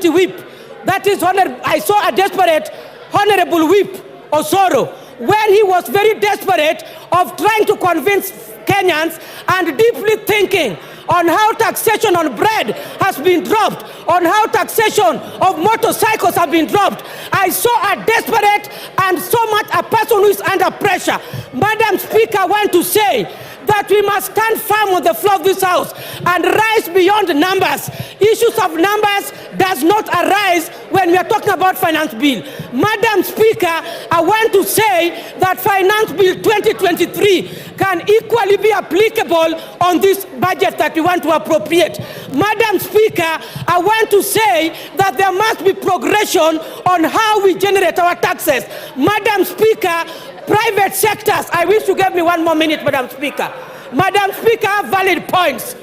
whip. That is, I saw a desperate Honorable Whip Osoro, when he was very desperate of trying to convince Kenyans and deeply thinking on how taxation on bread has been dropped, on how taxation of motorcycles have been dropped. I saw a desperate and so much a person who is under pressure. Madam Speaker, I want to say that we must stand firm on the floor of this House and rise beyond numbers. Issues of numbers does not arise when we are talking about finance bill. Madam Speaker, I want to say that Finance Bill 2023 can equally be applicable on this budget that we want to appropriate. Madam Speaker, I want to say that there must be progression on how we generate our taxes. Madam Speaker, private sectors, I wish you gave me 1 more minute, Madam Speaker. Madam Speaker, I have valid points.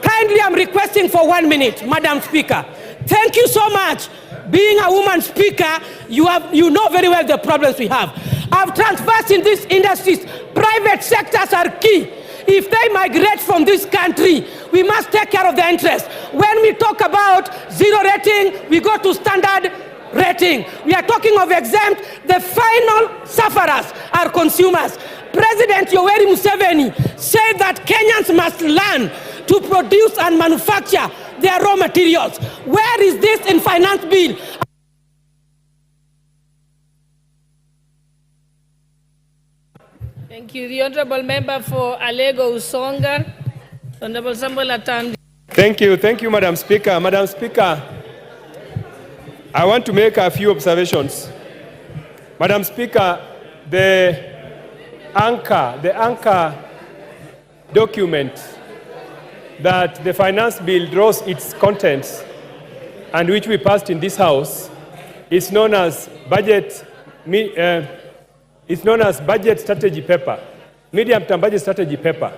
Kindly, I'm requesting for 1 minute, Madam Speaker. Thank you so much. Being a woman speaker, you know very well the problems we have. I've transversed in these industries. Private sectors are key. If they migrate from this country, we must take care of their interests. When we talk about zero rating, we go to standard rating. We are talking of exempt. The final sufferers are consumers. President Yoweri Museveni said that Kenyans must learn to produce and manufacture their raw materials. Where is this in finance bill? Thank you. The Honorable Member for Alego Usonga, Honorable Samuel Atandi. Thank you, Madam Speaker. Madam Speaker, I want to make a few observations. Madam Speaker, the anchor document that the finance bill draws its contents and which we passed in this House is known as budget strategy paper, medium-term budget strategy paper.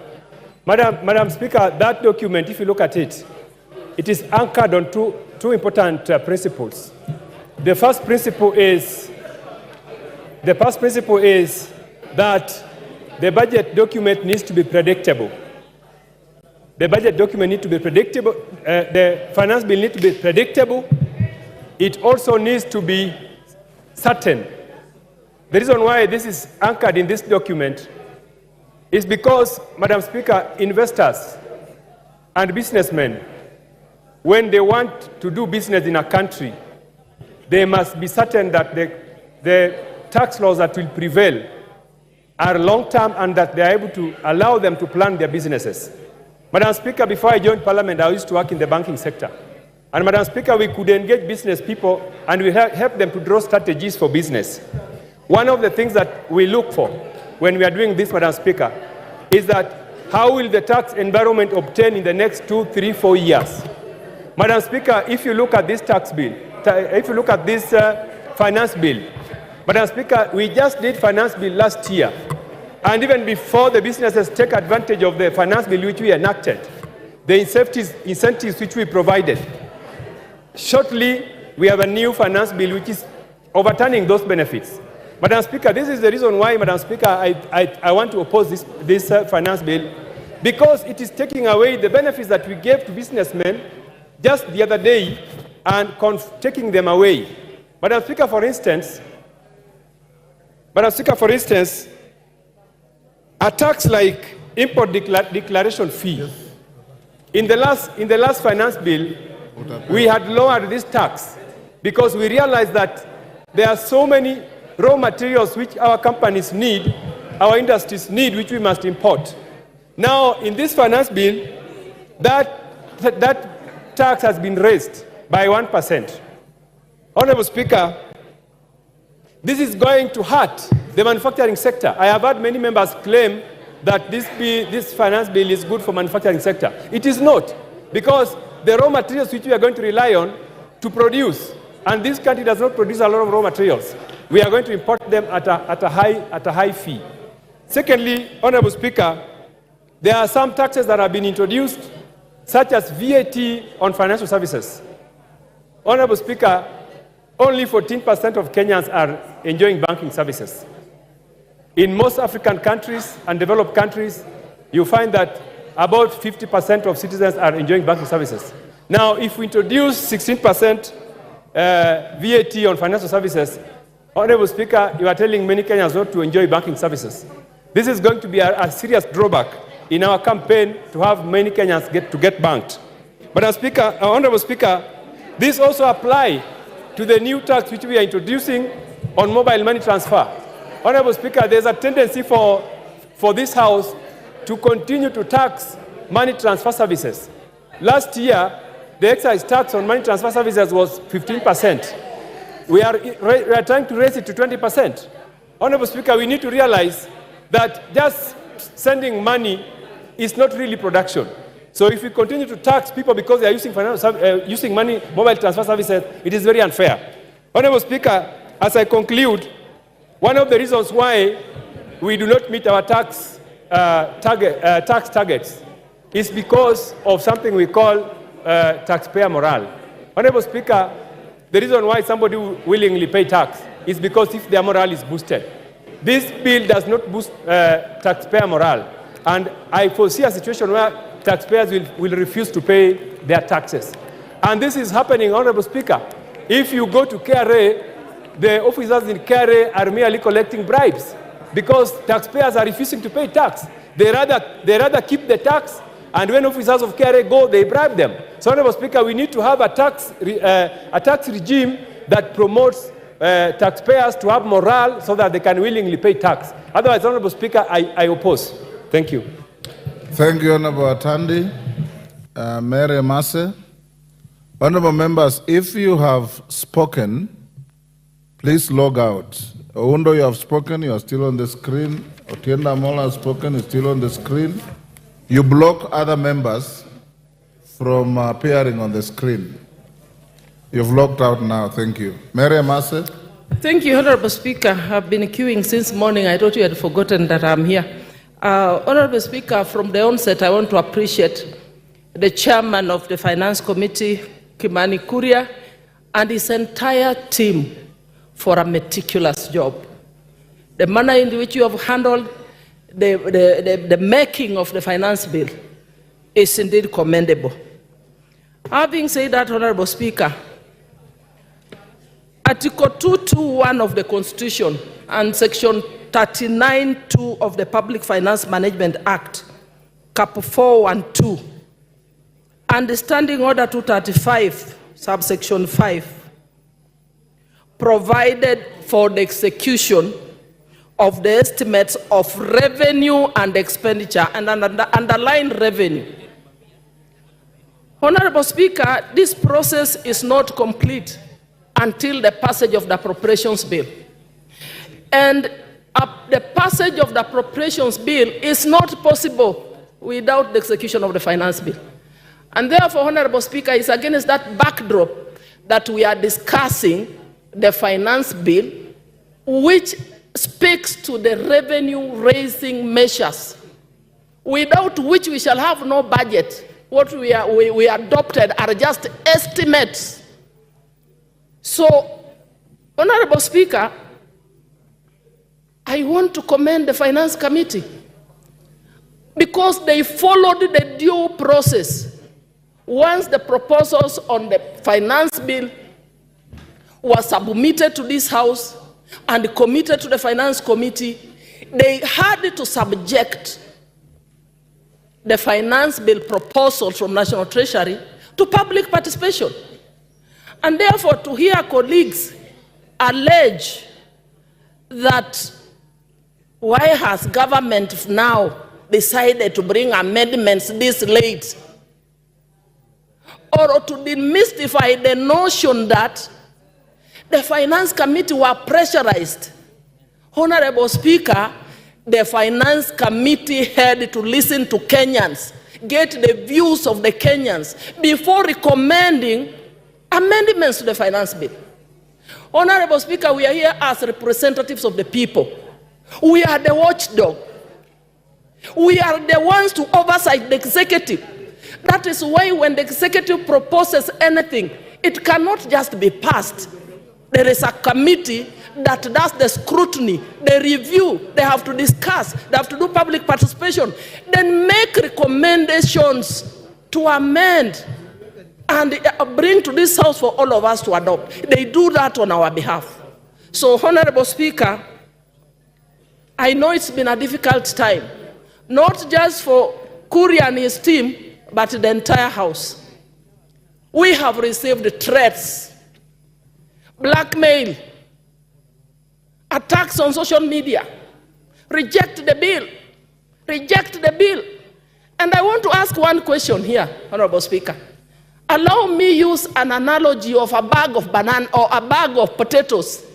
Madam Speaker, that document, if you look at it, it is anchored on two important principles. The first principle is that the budget document needs to be predictable. The budget document needs to be predictable. The finance bill needs to be predictable. It also needs to be certain. The reason why this is anchored in this document is because, Madam Speaker, investors and businessmen, when they want to do business in a country, they must be certain that the tax laws that will prevail are long-term and that they are able to allow them to plan their businesses. Madam Speaker, before I joined Parliament, I used to work in the banking sector. And Madam Speaker, we could engage business people and we help them to draw strategies for business. One of the things that we look for when we are doing this, Madam Speaker, is that how will the tax environment obtain in the next 2, 3, 4 years? Madam Speaker, if you look at this tax bill, if you look at this finance bill, Madam Speaker, we just did finance bill last year. And even before the businesses take advantage of the finance bill which we enacted, the incentives which we provided, shortly we have a new finance bill which is overturning those benefits. Madam Speaker, this is the reason why, Madam Speaker, I want to oppose this finance bill, because it is taking away the benefits that we gave to businessmen just the other day and taking them away. Madam Speaker, for instance, a tax like import declaration fee, in the last finance bill, we had lowered this tax because we realized that there are so many raw materials which our companies need, our industries need, which we must import. Now, in this finance bill, that tax has been raised by 1%. Honorable Speaker, this is going to hurt the manufacturing sector. I have heard many members claim that this finance bill is good for manufacturing sector. It is not, because the raw materials which we are going to rely on to produce, and this country does not produce a lot of raw materials, we are going to import them at a high fee. Secondly, Honorable Speaker, there are some taxes that have been introduced, such as VAT on financial services. Honorable Speaker, only 14% of Kenyans are enjoying banking services. In most African countries and developed countries, you find that about 50% of citizens are enjoying banking services. Now, if we introduce 16% VAT on financial services, Honorable Speaker, you are telling many Kenyans not to enjoy banking services. This is going to be a serious drawback in our campaign to have many Kenyans get banked. But Honorable Speaker, this also applies to the new tax which we are introducing on mobile money transfer. Honorable Speaker, there's a tendency for this House to continue to tax money transfer services. Last year, the excise tax on money transfer services was 15%. We are trying to raise it to 20%. Honorable Speaker, we need to realize that just sending money is not really production. So if we continue to tax people because they are using money mobile transfer services, it is very unfair. Honorable Speaker, as I conclude, one of the reasons why we do not meet our tax targets is because of something we call taxpayer morale. Honorable Speaker, the reason why somebody will willingly pay tax is because if their morale is boosted. This bill does not boost taxpayer morale, and I foresee a situation where taxpayers will refuse to pay their taxes. And this is happening, Honorable Speaker. If you go to KRA, the officers in KRA are merely collecting bribes because taxpayers are refusing to pay tax. They rather keep the tax, and when officers of KRA go, they bribe them. So, Honorable Speaker, we need to have a tax regime that promotes taxpayers to have morale so that they can willingly pay tax. Otherwise, Honorable Speaker, I oppose. Thank you. Thank you, Honorable Atandi. Mary Masse. Honorable members, if you have spoken, please log out. Oundo, you have spoken, you are still on the screen. Otienda Mola has spoken, is still on the screen. You block other members from appearing on the screen. You've logged out now, thank you. Mary Masse. Thank you, Honorable Speaker. I've been queuing since morning. I thought you had forgotten that I'm here. Honorable Speaker, from the onset, I want to appreciate the chairman of the Finance Committee, Kimani Kuria, and his entire team for a meticulous job. The manner in which you have handled the making of the finance bill is indeed commendable. Having said that, Honorable Speaker, Article 221 of the Constitution and Section 39(2) of the Public Finance Management Act, Cap 4 and 2, and Standing Order 235, subsection 5, provided for the execution of the estimates of revenue and expenditure, and underline revenue. Honorable Speaker, this process is not complete until the passage of the appropriations bill. And the passage of the appropriations bill is not possible without the execution of the finance bill. And therefore, Honorable Speaker, it's against that backdrop that we are discussing the finance bill, which speaks to the revenue-raising measures, without which we shall have no budget. What we adopted are just estimates. So, Honorable Speaker, I want to commend the Finance Committee because they followed the due process. Once the proposals on the finance bill were submitted to this House and committed to the Finance Committee, they had to subject the finance bill proposal from National Treasury to public participation. And therefore, to hear colleagues allege that why has government now decided to bring amendments this late, or to demystify the notion that The Finance Committee were pressurized. Honorable Speaker, the Finance Committee had to listen to Kenyans, get the views of the Kenyans before recommending amendments to the finance bill. Honorable Speaker, we are here as representatives of the people. We are the watchdog. We are the ones to oversight the executive. That is why when the executive proposes anything, it cannot just be passed. There is a committee that does the scrutiny, the review, they have to discuss, they have to do public participation, then make recommendations to amend and bring to this house for all of us to adopt. They do that on our behalf. So, Honorable Speaker, I know it's been a difficult time, not just for Kuria and his team, but the entire house. We have received threats, blackmail, attacks on social media. Reject the bill. Reject the bill. And I want to ask one question here, Honorable Speaker. Allow me use an analogy of a bag of banana or a bag of potatoes.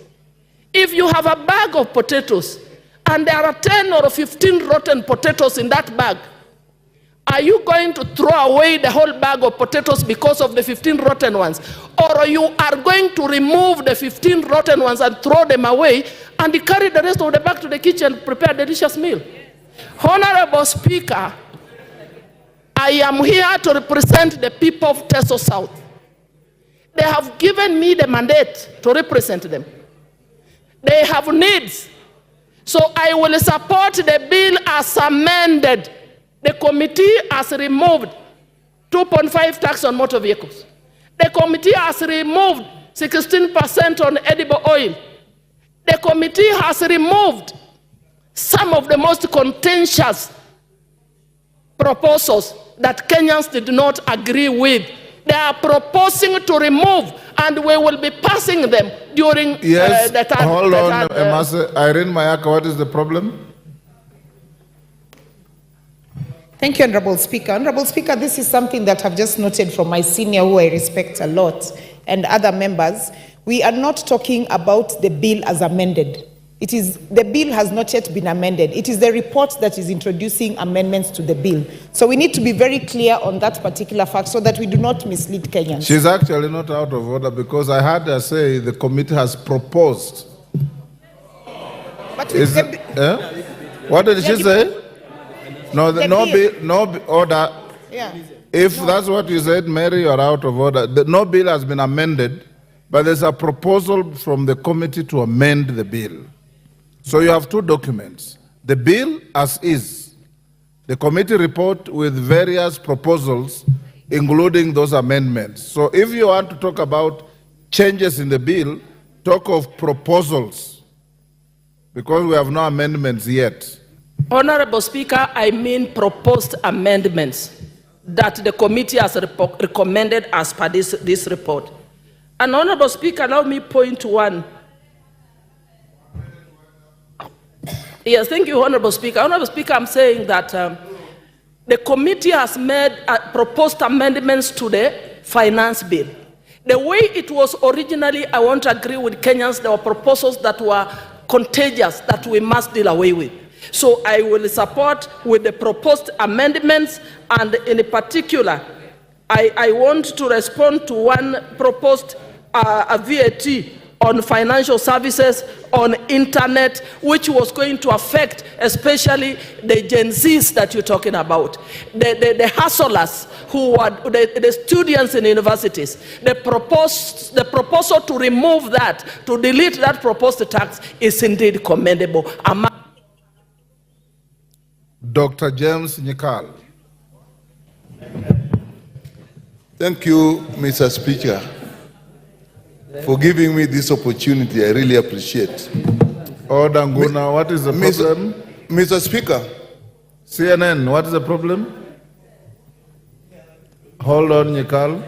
If you have a bag of potatoes and there are 10 or 15 rotten potatoes in that bag, are you going to throw away the whole bag of potatoes because of the 15 rotten ones? Or you are going to remove the 15 rotten ones and throw them away and carry the rest of the bag to the kitchen and prepare a delicious meal? Honorable Speaker, I am here to represent the people of Teso South. They have given me the mandate to represent them. They have needs. So I will support the bill as amended. The committee has removed 2.5 tax on motor vehicles. The committee has removed 16% on edible oil. The committee has removed some of the most contentious proposals that Kenyans did not agree with. They are proposing to remove, and we will be passing them during the time. Hold on, Emase. Irene Mayaka, what is the problem? Thank you, Honorable Speaker. Honorable Speaker, this is something that I've just noted from my senior, who I respect a lot, and other members. We are not talking about the bill as amended. The bill has not yet been amended. It is the report that is introducing amendments to the bill. So we need to be very clear on that particular fact so that we do not mislead Kenyans. She's actually not out of order because I heard her say the committee has proposed. But what did she say? No, no order. Yeah. If that's what you said, Mary, you're out of order. No bill has been amended, but there's a proposal from the committee to amend the bill. So you have two documents. The bill as is, the committee report with various proposals, including those amendments. So if you want to talk about changes in the bill, talk of proposals, because we have no amendments yet. Honorable Speaker, I mean proposed amendments that the committee has recommended as per this report. And Honorable Speaker, allow me point one. Yes, thank you, Honorable Speaker. Honorable Speaker, I'm saying that the committee has made proposed amendments to the finance bill. The way it was originally, I want to agree with Kenyans, there were proposals that were contagious that we must deal away with. So I will support with the proposed amendments, and in particular, I want to respond to one proposed a VAT on financial services, on internet, which was going to affect especially the Gen Zs that you're talking about, the hustlers who are the students in universities. The proposal to remove that, to delete that proposed tax is indeed commendable. Dr. James Nyikal. Thank you, Mr. Speaker, for giving me this opportunity. I really appreciate. Order, Nguna, what is the problem? Mr. Speaker. CNN, what is the problem? Hold on, Nyikal.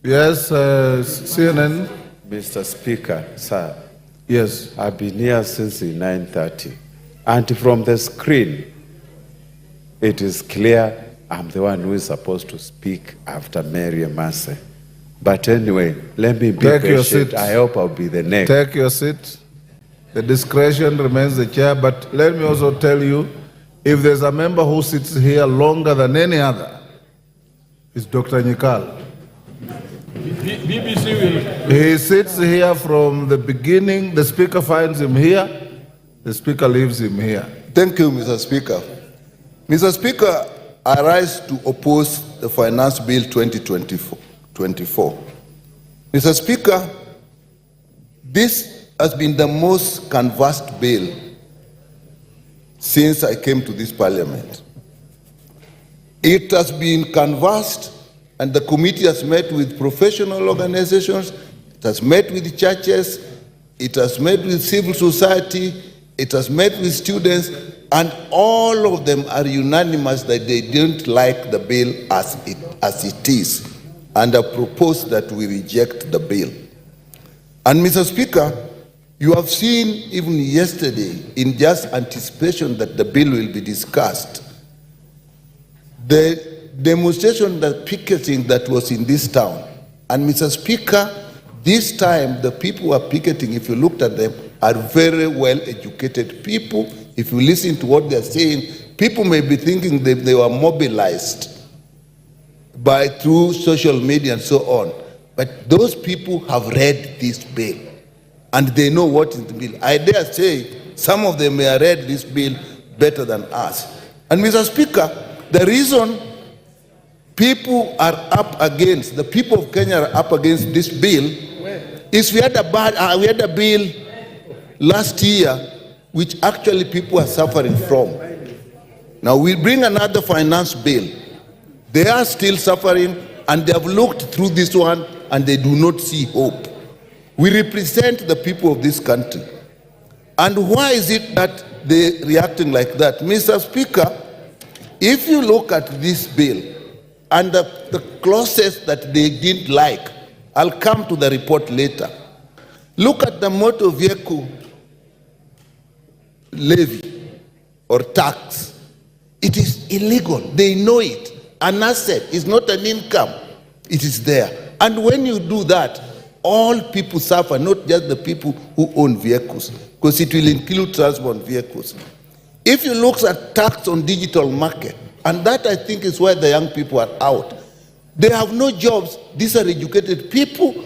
Yes, CNN. Mr. Speaker, sir. Yes. I've been here since 9:30. And from the screen, it is clear I'm the one who is supposed to speak after Mary Massey. But anyway, let me be Take your patient. seat. I hope I'll be the next. Take your seat. The discretion remains the chair, but let me also tell you, if there's a member who sits here longer than any other, it's Dr. Nyikal. BBC will. He sits here from the beginning. The speaker finds him here. The speaker leaves him here. Thank you, Mr. Speaker. Mr. Speaker, I rise to oppose the Finance Bill 2024. Mr. Speaker, this has been the most canvassed bill since I came to this parliament. It has been canvassed, and the committee has met with professional organizations, it has met with churches, it has met with civil society, it has met with students, and all of them are unanimous that they don't like the bill as it is, and have proposed that we reject the bill. And Mr. Speaker, you have seen even yesterday, in just anticipation that the bill will be discussed, the demonstration, the picketing that was in this town. And Mr. Speaker, this time the people who are picketing, if you looked at them, are very well educated people. If you listen to what they're saying, people may be thinking that they were mobilized through social media and so on. But those people have read this bill and they know what is the bill. I dare say some of them may have read this bill better than us. And Mr. Speaker, the reason people are up against, the people of Kenya are up against this bill is we had a bill last year which actually people are suffering from. Now we bring another finance bill. They are still suffering and they have looked through this one and they do not see hope. We represent the people of this country. And why is it that they're reacting like that? Mr. Speaker, if you look at this bill and the clauses that they didn't like, I'll come to the report later. Look at the motor vehicle levy or tax. It is illegal. They know it. An asset is not an income. It is there. And when you do that, all people suffer, not just the people who own vehicles, because it will include transport vehicles. If you look at tax on digital market, and that I think is why the young people are out. They have no jobs. These are educated people,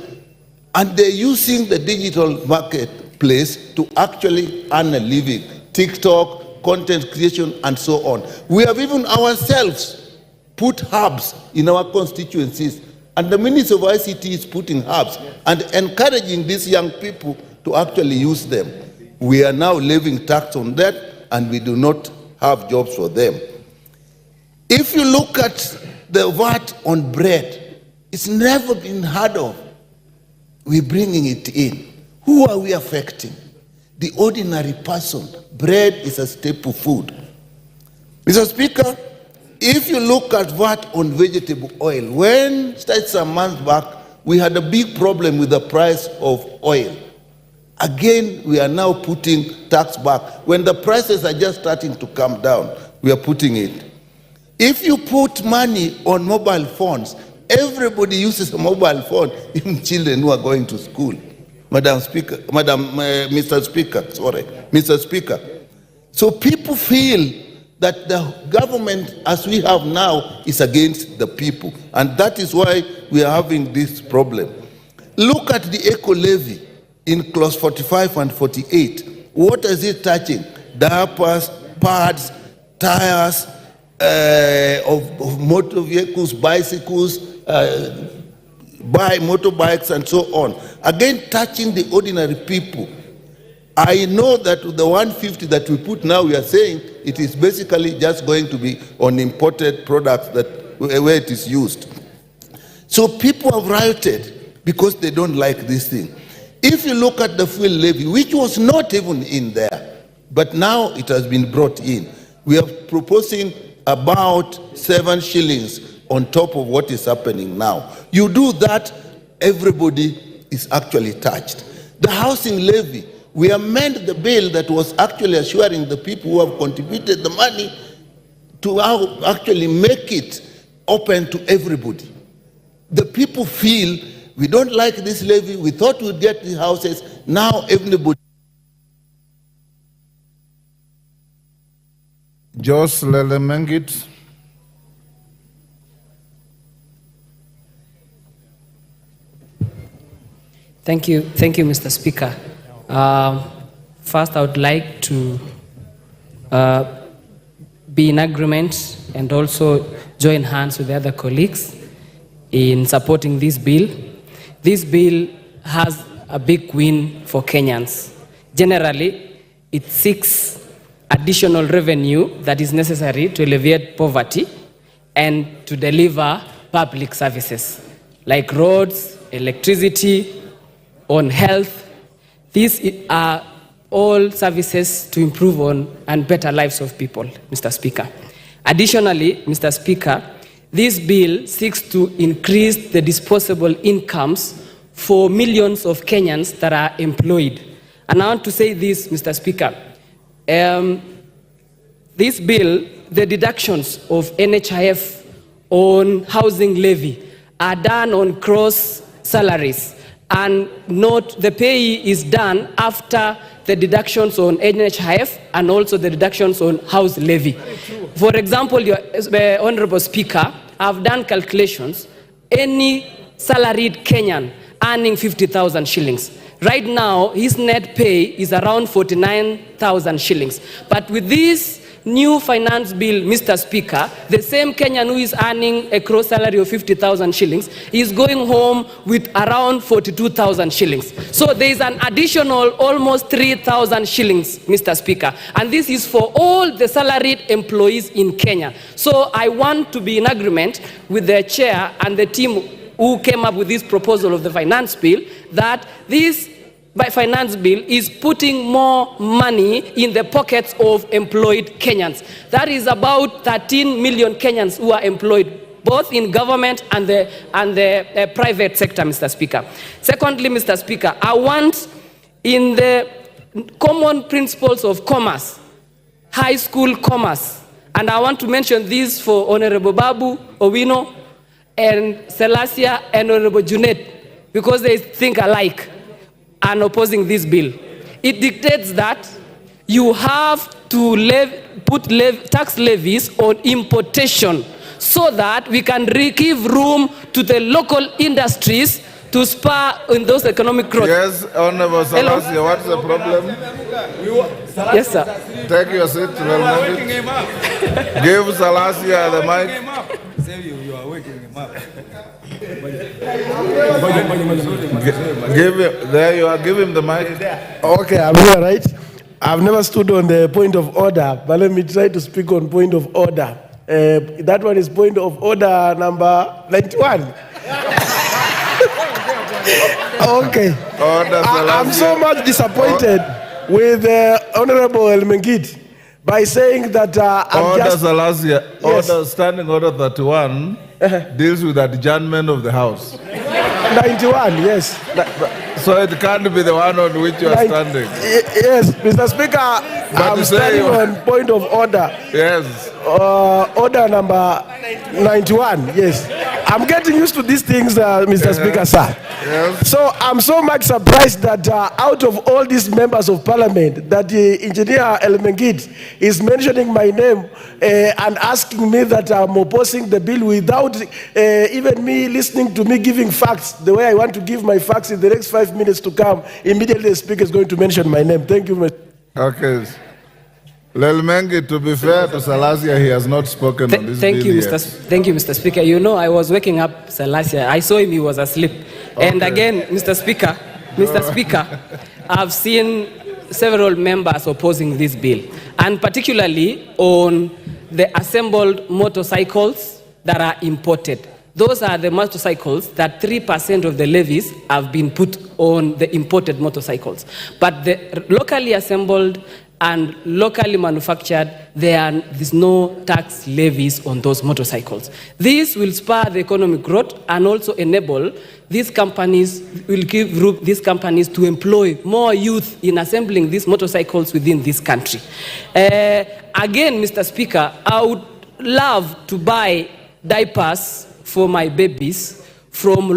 and they're using the digital marketplace to actually earn a living. TikTok, content creation, and so on. We have even ourselves put hubs in our constituencies, and the Ministry of ICT is putting hubs and encouraging these young people to actually use them. We are now levying tax on that, and we do not have jobs for them. If you look at the VAT on bread, it's never been heard of. We're bringing it in. Who are we affecting? The ordinary person. Bread is a staple food. Mr. Speaker, if you look at VAT on vegetable oil, when some months back, we had a big problem with the price of oil. Again, we are now putting tax back. When the prices are just starting to come down, we are putting it. If you put money on mobile phones, everybody uses a mobile phone, even children who are going to school. Mr. Speaker. So people feel that the government, as we have now, is against the people. And that is why we are having this problem. Look at the eco levy in clause 45 and 48. What is it touching? Diapers, pads, tires, of motor vehicles, bicycles, motorbikes, and so on. Again, touching the ordinary people. I know that the 150 that we put now, we are saying it is basically just going to be on imported products where it is used. So people have rioted because they don't like this thing. If you look at the fuel levy, which was not even in there, but now it has been brought in, we are proposing about 7 shillings on top of what is happening now. You do that, everybody is actually touched. The housing levy, we amend the bill that was actually assuring the people who have contributed the money to actually make it open to everybody. The people feel we don't like this levy, we thought we'd get the houses, now everybody. Jos Lelemengit. Thank you, Mr. Speaker. First, I would like to be in agreement and also join hands with the other colleagues in supporting this bill. This bill has a big win for Kenyans. Generally, it seeks additional revenue that is necessary to alleviate poverty and to deliver public services like roads, electricity, on health. These are all services to improve on and better lives of people, Mr. Speaker. Additionally, Mr. Speaker, this bill seeks to increase the disposable incomes for millions of Kenyans that are employed. And I want to say this, Mr. Speaker. This bill, the deductions of NHIF on housing levy are done on gross salaries, and note the pay is done after the deductions on NHIF and also the deductions on house levy. For example, your Honorable Speaker, I've done calculations. Any salaried Kenyan earning 50,000 shillings. Right now, his net pay is around 49,000 shillings. But with this new finance bill, Mr. Speaker, the same Kenyan who is earning a gross salary of 50,000 shillings is going home with around 42,000 shillings. So there is an additional almost 3,000 shillings, Mr. Speaker. And this is for all the salaried employees in Kenya. So I want to be in agreement with the chair and the team who came up with this proposal of the finance bill, that this finance bill is putting more money in the pockets of employed Kenyans. That is about 13 million Kenyans who are employed, both in government and the private sector, Mr. Speaker. Secondly, Mr. Speaker, I want in the common principles of commerce, high school commerce, and I want to mention this for Honorable Babu Owino and Selassie and Honorable Junet, because they think alike and opposing this bill. It dictates that you have to put tax levies on importation so that we can give room to the local industries to spur in those economic growth. Yes, Honorable Selassie, what's the problem? Yes, sir. Take your seat. Give Selassie the mic. You are waking him up. There you are, give him the mic. Okay, I'm here, right? I've never stood on the point of order, but let me try to speak on point of order. That one is point of order number 91. Okay. I'm so much disappointed with Honorable Elmengit by saying that Standing Order 31 deals with adjournment of the House. 91, yes. So it can't be the one on which you are standing. Yes, Mr. Speaker, I'm standing on point of order. Yes. Order number 91, yes. I'm getting used to these things, Mr. Speaker, sir. Yes. So I'm so much surprised that out of all these members of parliament, that Engineer Elmengit is mentioning my name and asking me that I'm opposing the bill without even me listening to me giving facts the way I want to give my facts in the next 5 minutes to come. Immediately the speaker is going to mention my name. Thank you, Mr. Okay. Lelmengi, to be fair to Selassie, he has not spoken on this bill yet. Thank you, Mr. Speaker. You know, I was waking up Selassie. I saw him, he was asleep. Okay. And again, Mr. Speaker, I've seen several members opposing this bill, and particularly on the assembled motorcycles that are imported. Those are the motorcycles that 3% of the levies have been put on the imported motorcycles. But the locally assembled and locally manufactured, there's no tax levies on those motorcycles. This will spur the economic growth and also enable these companies, will give these companies to employ more youth in assembling these motorcycles within this country. Again, Mr. Speaker, I would love to buy diapers for my babies from the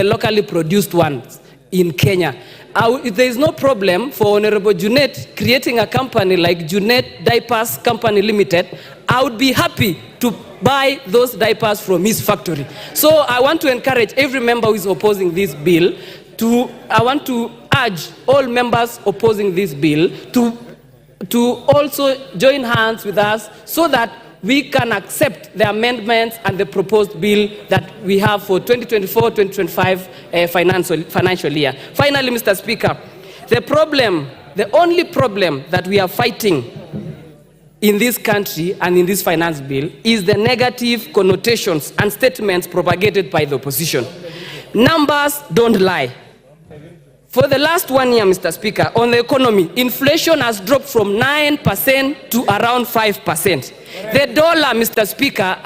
locally produced ones in Kenya. There is no problem for Honorable Junet creating a company like Junet Diapers Company Limited. I would be happy to buy those diapers from his factory. So I want to encourage every member who is opposing this bill I want to urge all members opposing this bill to also join hands with us so that we can accept the amendments and the proposed bill that we have for 2024-2025 financial year. Finally, Mr. Speaker, the only problem that we are fighting in this country and in this finance bill is the negative connotations and statements propagated by the opposition. Numbers don't lie. For the last 1 year, Mr. Speaker, on the economy, inflation has dropped from 9% to around 5%. The dollar, Mr. Speaker,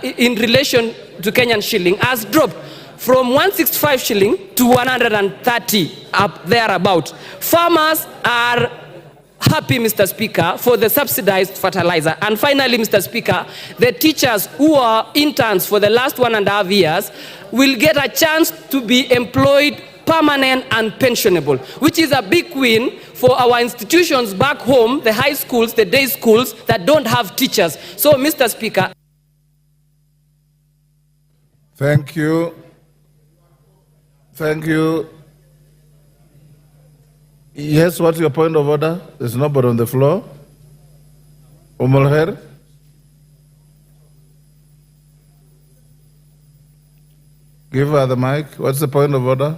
in relation to Kenyan shilling, has dropped from 165 shilling to 130, up there about. Farmers are happy, Mr. Speaker, for the subsidized fertilizer. And finally, Mr. Speaker, the teachers who are interns for the last 1.5 years will get a chance to be employed permanent and pensionable, which is a big win for our institutions back home, the high schools, the day schools that don't have teachers. So, Mr. Speaker. Thank you. Thank you. Yes, what's your point of order? There's nobody on the floor. Umulher? Give her the mic. What's the point of order?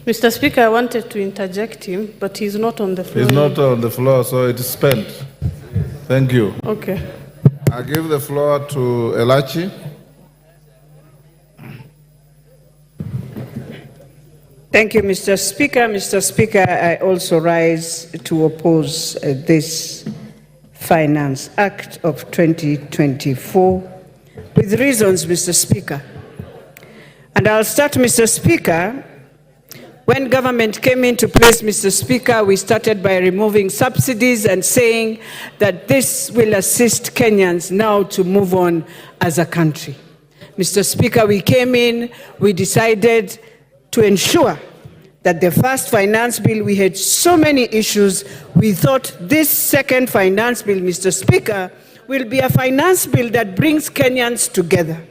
Mr. Speaker, I wanted to interject him, but he's not on the floor. He's not on the floor, so it is spent. Thank you. Okay. I give the floor to Elachi. Thank you, Mr. Speaker. Mr. Speaker, I also rise to oppose this Finance Act of 2024 with reasons, Mr. Speaker. And I'll start, Mr. Speaker. When government came into place, Mr. Speaker, we started by removing subsidies and saying that this will assist Kenyans now to move on as a country. Mr. Speaker, we came in, we decided to ensure that the first finance bill, we had so many issues. We thought this second finance bill, Mr. Speaker, will be a finance bill that brings Kenyans together.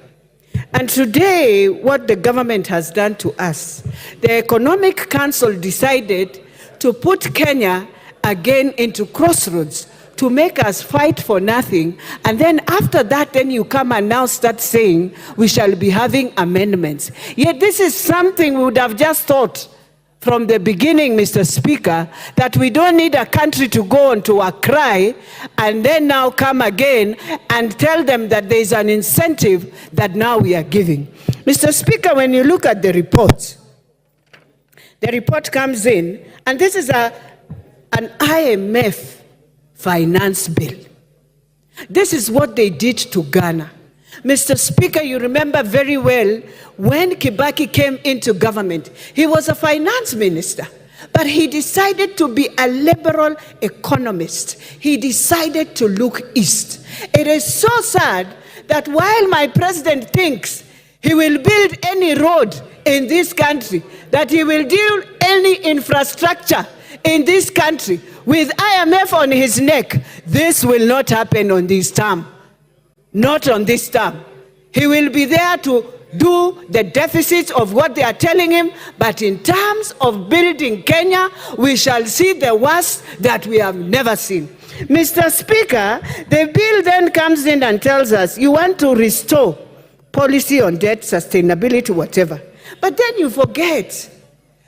And today, what the government has done to us, the Economic Council decided to put Kenya again into crossroads, to make us fight for nothing. And then after that, then you come and now start saying we shall be having amendments. Yet this is something we would have just thought from the beginning, Mr. Speaker, that we don't need a country to go on to a cry and then now come again and tell them that there is an incentive that now we are giving. Mr. Speaker, when you look at the report comes in, and this is an IMF finance bill. This is what they did to Ghana. Mr. Speaker, you remember very well when Kibaki came into government, he was a finance minister, but he decided to be a liberal economist. He decided to look east. It is so sad that while my president thinks he will build any road in this country, that he will do any infrastructure in this country with IMF on his neck, this will not happen on this term. Not on this term. He will be there to do the deficits of what they are telling him, but in terms of building Kenya, we shall see the worst that we have never seen. Mr. Speaker, the bill then comes in and tells us you want to restore policy on debt, sustainability, whatever. But then you forget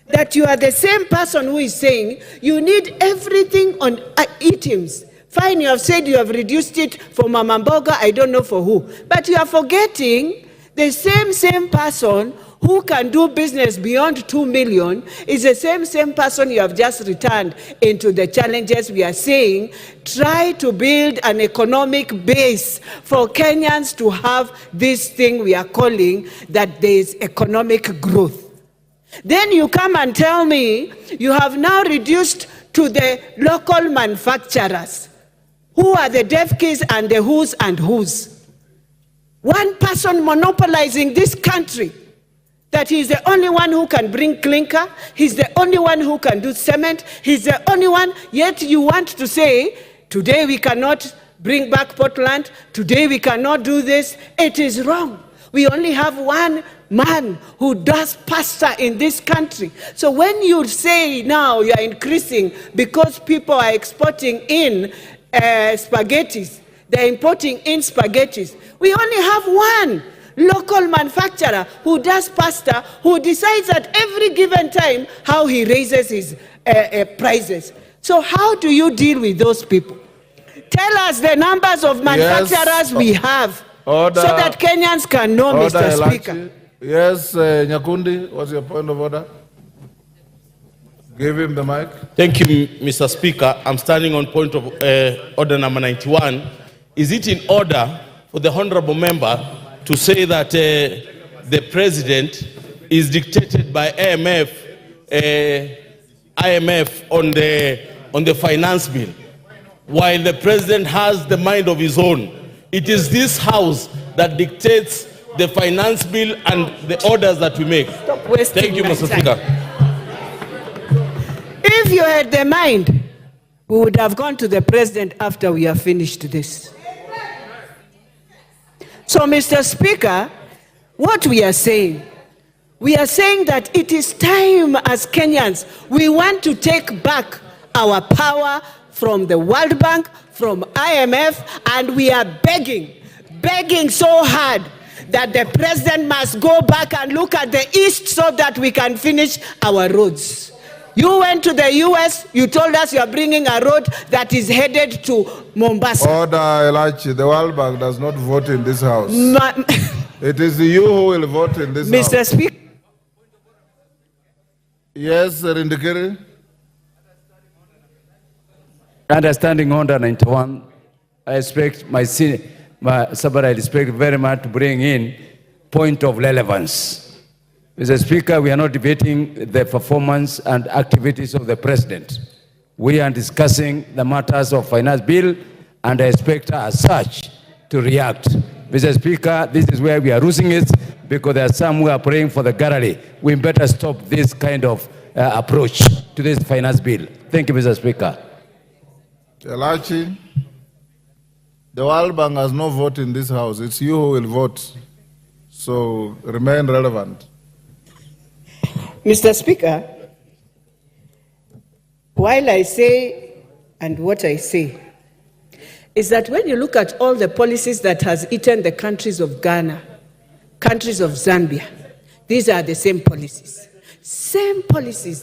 that you are the same person who is saying you need everything on items. Fine, you have said you have reduced it for Mama Mboga, I don't know for who. But you are forgetting the same person who can do business beyond 2 million is the same person you have just returned into the challenges we are saying. Try to build an economic base for Kenyans to have this thing we are calling that there is economic growth. Then you come and tell me you have now reduced to the local manufacturers. Who are the Devkis and the who's and who's? One person monopolizing this country, that he's the only one who can bring clinker, he's the only one who can do cement, he's the only one, yet you want to say, today we cannot bring back Portland, today we cannot do this. It is wrong. We only have one man who does pasta in this country. So when you say now you are increasing because people are exporting in spaghettis, they're importing in spaghettis. We only have one local manufacturer who does pasta, who decides at every given time how he raises his prices. So how do you deal with those people? Tell us the numbers of manufacturers we have. Order. So that Kenyans can know, Order, Mr. Elachi. Speaker. Yes, Nyakundi, what's your point of order? Give him the mic. Thank you, Mr. Speaker. I'm standing on point of order number 91. Is it in order for the honorable member to say that the president is dictated by IMF on the finance bill, while the president has the mind of his own? It is this house that dictates the finance bill and the orders that we make. Thank you, Mr. Speaker. If you had the mind, we would have gone to the president after we have finished this. So, Mr. Speaker, what we are saying that it is time as Kenyans, we want to take back our power from the World Bank, from IMF, and we are begging so hard that the president must go back and look at the East so that we can finish our roads. You went to the US, you told us you are bringing a road that is headed to Mombasa. Order, Elachi. The World Bank does not vote in this house. It is you who will vote in this house. Mr. Speaker. Yes, Rindikiri. Understanding order 91, I expect somebody I respect very much to bring in point of relevance. Mr. Speaker, we are not debating the performance and activities of the president. We are discussing the matters of finance bill, and I expect her as such to react. Mr. Speaker, this is where we are losing it, because there are some who are praying for the gallery. We better stop this kind of approach to this finance bill. Thank you, Mr. Speaker. Elachi, the World Bank has no vote in this house. It's you who will vote. So remain relevant. Mr. Speaker, while I say and what I say is that when you look at all the policies that has eaten the countries of Ghana, countries of Zambia, these are the same policies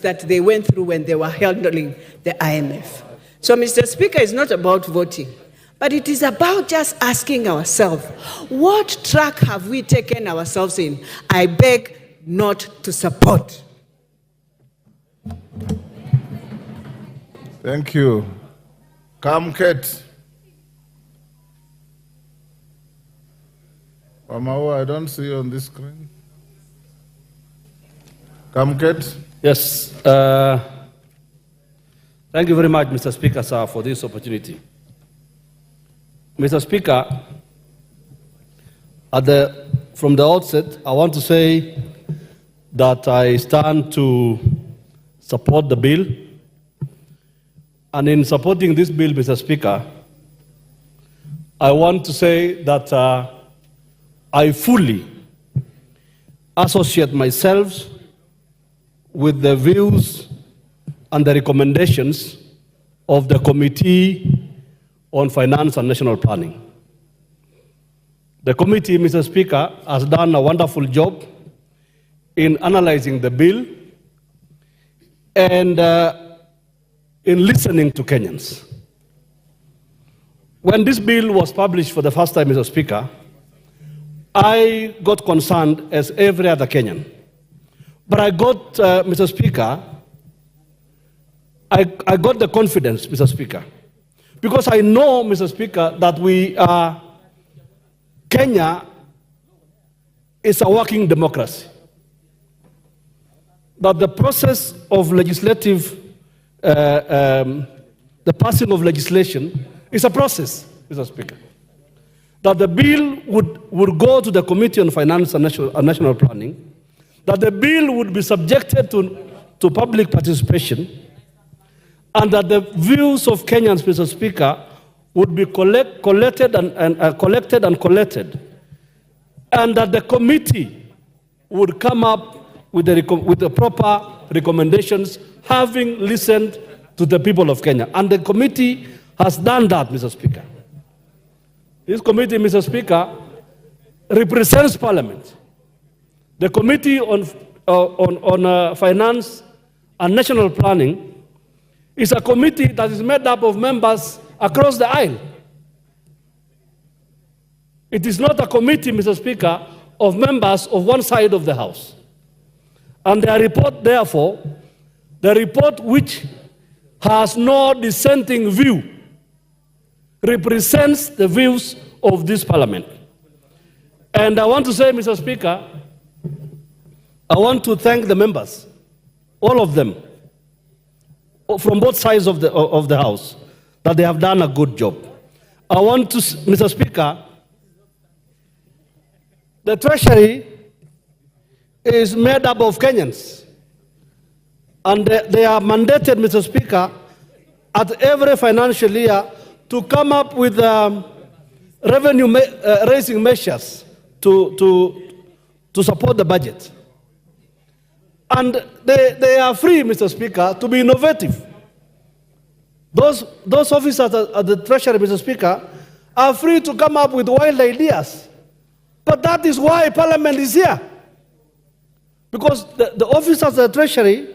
that they went through when they were handling the IMF. So, Mr. Speaker, it's not about voting, but it is about just asking ourselves, what track have we taken ourselves in? I beg not to support. Thank you. Come, Kate. Wamawa, I don't see you on this screen. Come, Kate. Yes. Thank you very much, Mr. Speaker, sir, for this opportunity. Mr. Speaker, from the outset, I want to say that I stand to support the bill. And in supporting this bill, Mr. Speaker, I want to say that I fully associate myself with the views and the recommendations of the Committee on Finance and National Planning. The committee, Mr. Speaker, has done a wonderful job in analyzing the bill and in listening to Kenyans. When this bill was published for the first time, Mr. Speaker, I got concerned as every other Kenyan. But I got, Mr. Speaker, I got the confidence, Mr. Speaker, because I know, Mr. Speaker, that Kenya is a working democracy. that the process of legislative, the passing of legislation is a process, Mr. Speaker. That the bill would go to the Committee on Finance and National Planning, that the bill would be subjected to public participation, and that the views of Kenyans, Mr. Speaker, would be collected, and that the committee would come up with the proper recommendations, having listened to the people of Kenya. And the committee has done that, Mr. Speaker. This committee, Mr. Speaker, represents Parliament. The Committee on Finance and National Planning is a committee that is made up of members across the aisle. It is not a committee, Mr. Speaker, of members of one side of the House. And their report, therefore, the report which has no dissenting view, represents the views of this Parliament. And I want to say, Mr. Speaker, I want to thank the members, all of them, from both sides of the House, that they have done a good job. I want to, Mr. Speaker, the Treasury is made up of Kenyans, and they are mandated, Mr. Speaker, at every financial year to come up with revenue-raising measures to support the budget. And they are free, Mr. Speaker, to be innovative. Those officers at the Treasury, Mr. Speaker, are free to come up with wild ideas. But that is why Parliament is here. Because the officers at the Treasury,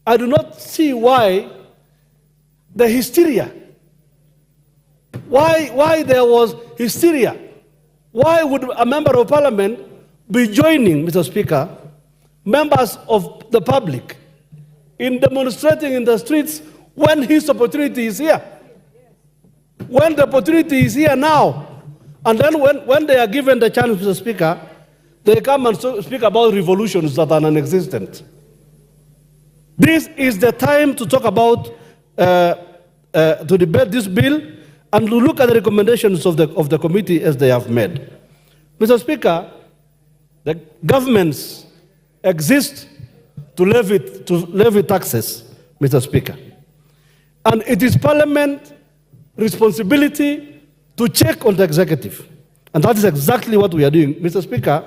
I do not see why the hysteria. Why there was hysteria? Why would a member of Parliament be joining, Mr. Speaker, members of the public in demonstrating in the streets when his opportunity is here? When the opportunity is here now, and then when they are given the chance, Mr. Speaker, they come and speak about revolutions that are non-existent. This is the time to talk about, to debate this bill and to look at the recommendations of the committee as they have made. Mr. Speaker, the governments exist to levy taxes, Mr. Speaker. And it is Parliament's responsibility to check on the executive. And that is exactly what we are doing. Mr. Speaker,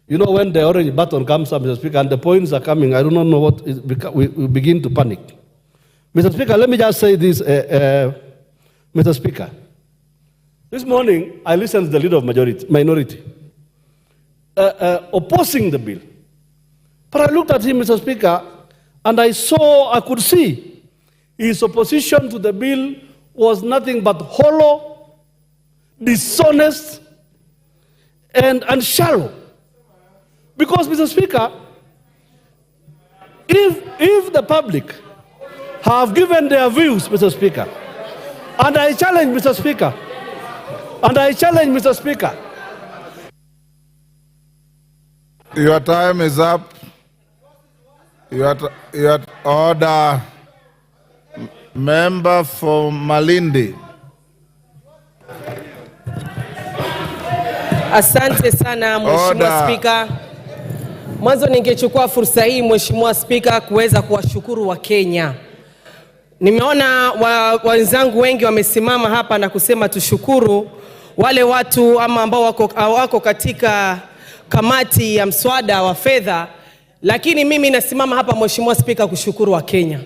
you know, when the orange button comes up, Mr. Speaker, and the points are coming, I do not know what is, we begin to panic. Mr. Speaker, let me just say this, Mr. Speaker. This morning, I listened to the leader of minority opposing the bill. But I looked at him, Mr. Speaker, and I could see his opposition to the bill was nothing but hollow, dishonest, and shallow. Because, Mr. Speaker, if the public have given their views, Mr. Speaker, and I challenge, Mr. Speaker, Your time is up. Your order. Member for Malindi. Asante sana Mheshimiwa Spika. Mwanzo ningechukua fursa hii Mheshimiwa Spika kuweza kuwashukuru Wakenya. Nimeona wenzangu wengi wamesimama hapa na kusema tushukuru wale watu ama ambao wako katika kamati ya mswada wa fedha, lakini mimi nasimama hapa Mheshimiwa Spika kushukuru Wakenya.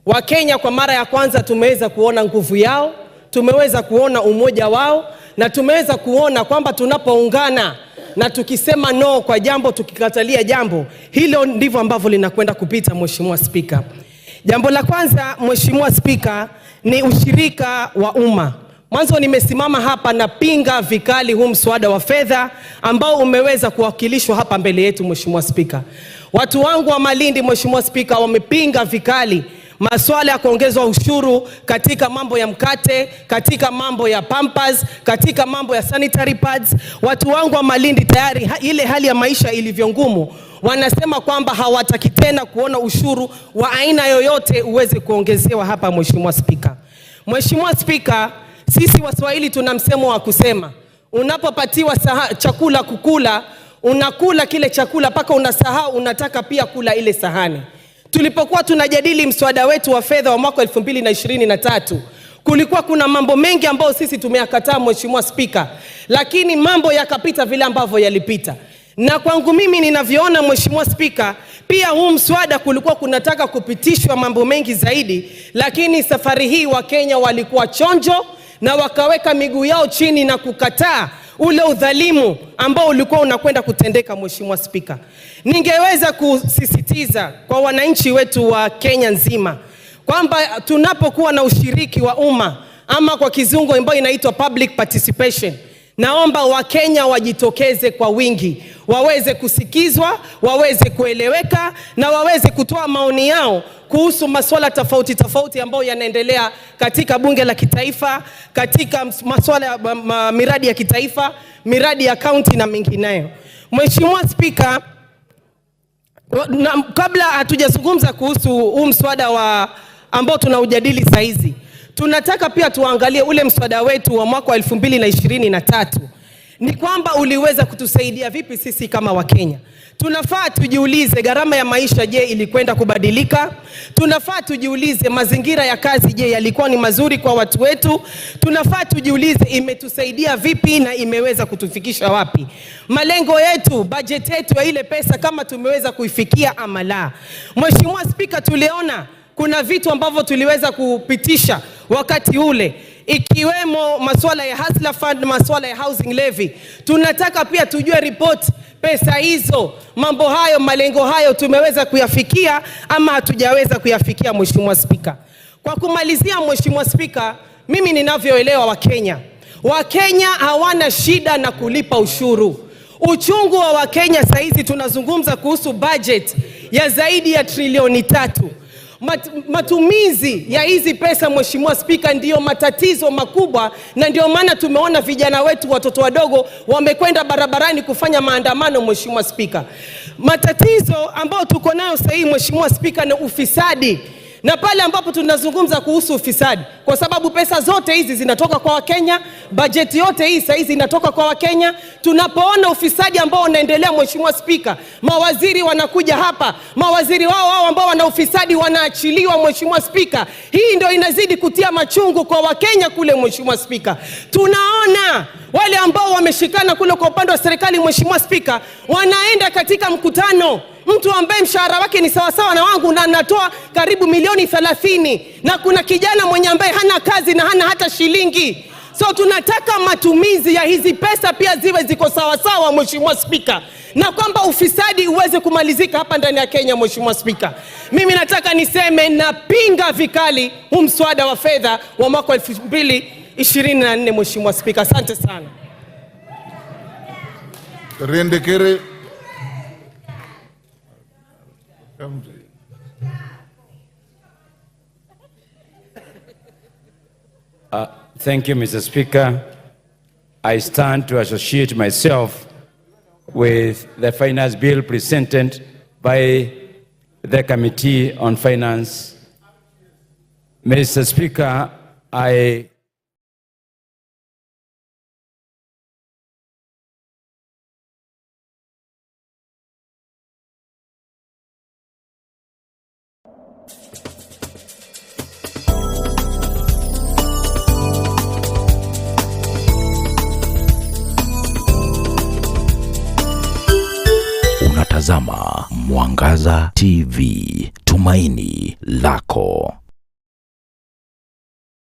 Wakenya kwa mara ya kwanza tumeweza kuona nguvu yao, tumeweza kuona umoja wao, na tumeweza kuona kwamba tunapoungana na tukisema no kwa jambo, tukikatalia jambo, hilo ndivyo ambavyo linakwenda kupita Mheshimiwa Spika. Jambo la kwanza Mheshimiwa Spika ni ushirika wa umma. Mwanzo nimesimama hapa na pinga vikali huu mswada wa fedha ambao umeweza kuwakilishwa hapa mbele yetu Mheshimiwa Spika. Watu wangu wa Malindi Mheshimiwa Spika wamepinga vikali Masuala ya kuongezwa ushuru katika mambo ya mkate, katika mambo ya pampers, katika mambo ya sanitary pads. Watu wangu wa Malindi tayari ile hali ya maisha ilivyo ngumu, wanasema kwamba hawataki tena kuona ushuru wa aina yoyote uweze kuongezewa hapa. Mheshimiwa Spika, Mheshimiwa Spika, sisi Waswahili tuna msemo wa kusema, unapopatiwa chakula kukula, unakula kile chakula paka unasahau unataka pia kula ile sahani. Tulipokuwa tunajadili mswada wetu wa fedha wa mwaka 2023, kulikuwa kuna mambo mengi ambayo sisi tumeyakataa Mheshimiwa Spika, lakini mambo yakapita vile ambavyo yalipita. Na kwangu mimi ninavyoona Mheshimiwa Spika, pia huu mswada kulikuwa kunataka kupitishwa mambo mengi zaidi, lakini safari hii Wakenya walikuwa chonjo na wakaweka miguu yao chini na kukataa ule udhalimu ambao ulikuwa unakwenda kutendeka. Mheshimiwa Spika, ningeweza kusisitiza kwa wananchi wetu wa Kenya nzima kwamba tunapokuwa na ushiriki wa umma, ama kwa kizungu ambayo inaitwa public participation, naomba Wakenya wajitokeze kwa wingi, waweze kusikizwa, waweze kueleweka na waweze kutoa maoni yao kuhusu masuala tofauti tofauti ambayo yanaendelea katika bunge la kitaifa, katika masuala ya miradi ya kitaifa, miradi ya kaunti na mengineyo. Mheshimiwa Spika, kabla hatujazungumza kuhusu huu mswada ambao tunaujadili saa hizi, tunataka pia tuangalie ule mswada wetu wa mwaka 2023. Ni kwamba uliweza kutusaidia vipi sisi kama Wakenya? Tunafaa tujiulize, gharama ya maisha je, ilikwenda kubadilika? Tunafaa tujiulize, mazingira ya kazi je, yalikuwa ni mazuri kwa watu wetu? Tunafaa tujiulize, imetusaidia vipi na imeweza kutufikisha wapi? Malengo yetu, budget yetu ya ile pesa kama tumeweza kuifikia ama la? Mheshimiwa Spika, tuliona kuna vitu ambavyo tuliweza kupitisha wakati ule, ikiwemo masuala ya Hustler Fund, masuala ya housing levy. Tunataka pia tujue report pesa hizo, mambo hayo, malengo hayo tumeweza kuyafikia ama hatujaweza kuyafikia. Mheshimiwa Spika, kwa kumalizia Mheshimiwa Spika, mimi ninavyoelewa Wakenya hawana shida na kulipa ushuru. Uchungu wa Wakenya saizi tunazungumza kuhusu budget ya zaidi ya trilioni 3. Matumizi ya hizi pesa Mheshimiwa Spika ndiyo matatizo makubwa, na ndio maana tumeona vijana wetu, watoto wadogo wamekwenda barabarani kufanya maandamano. Mheshimiwa Spika, matatizo ambayo tuko nayo sasa hivi Mheshimiwa Spika ni ufisadi. Na pale ambapo tunazungumza kuhusu ufisadi, kwa sababu pesa zote hizi zinatoka kwa Wakenya, bajeti yote hii sasa hizi inatoka kwa Wakenya. Tunapoona ufisadi ambao unaendelea Mheshimiwa Spika, mawaziri wanakuja hapa, mawaziri wao ambao wana ufisadi wanaachiliwa Mheshimiwa Spika. Hii ndio inazidi kutia machungu kwa Wakenya kule Mheshimiwa Spika. Tunaona wale ambao wameshikana kule kwa upande wa serikali Mheshimiwa Spika, wanaenda katika mkutano, mtu ambaye mshahara wake ni sawasawa na wangu na anatoa karibu milioni 30, na kuna kijana mwenye ambaye hana kazi na hana hata shilingi. So tunataka matumizi ya hizi pesa pia ziwe ziko sawasawa Mheshimiwa Spika, na kwamba ufisadi uweze kumalizika hapa ndani ya Kenya Mheshimiwa Spika. Mimi nataka niseme napinga vikali huu mswada wa fedha wa mwaka 2024 Mheshimiwa Spika. Asante sana. Rindikiri. Thank you, Mr. Speaker. I stand to associate myself with the finance bill presented by the Committee on Finance. Mr. Speaker, Unatazama Mwangaza TV, tumaini lako.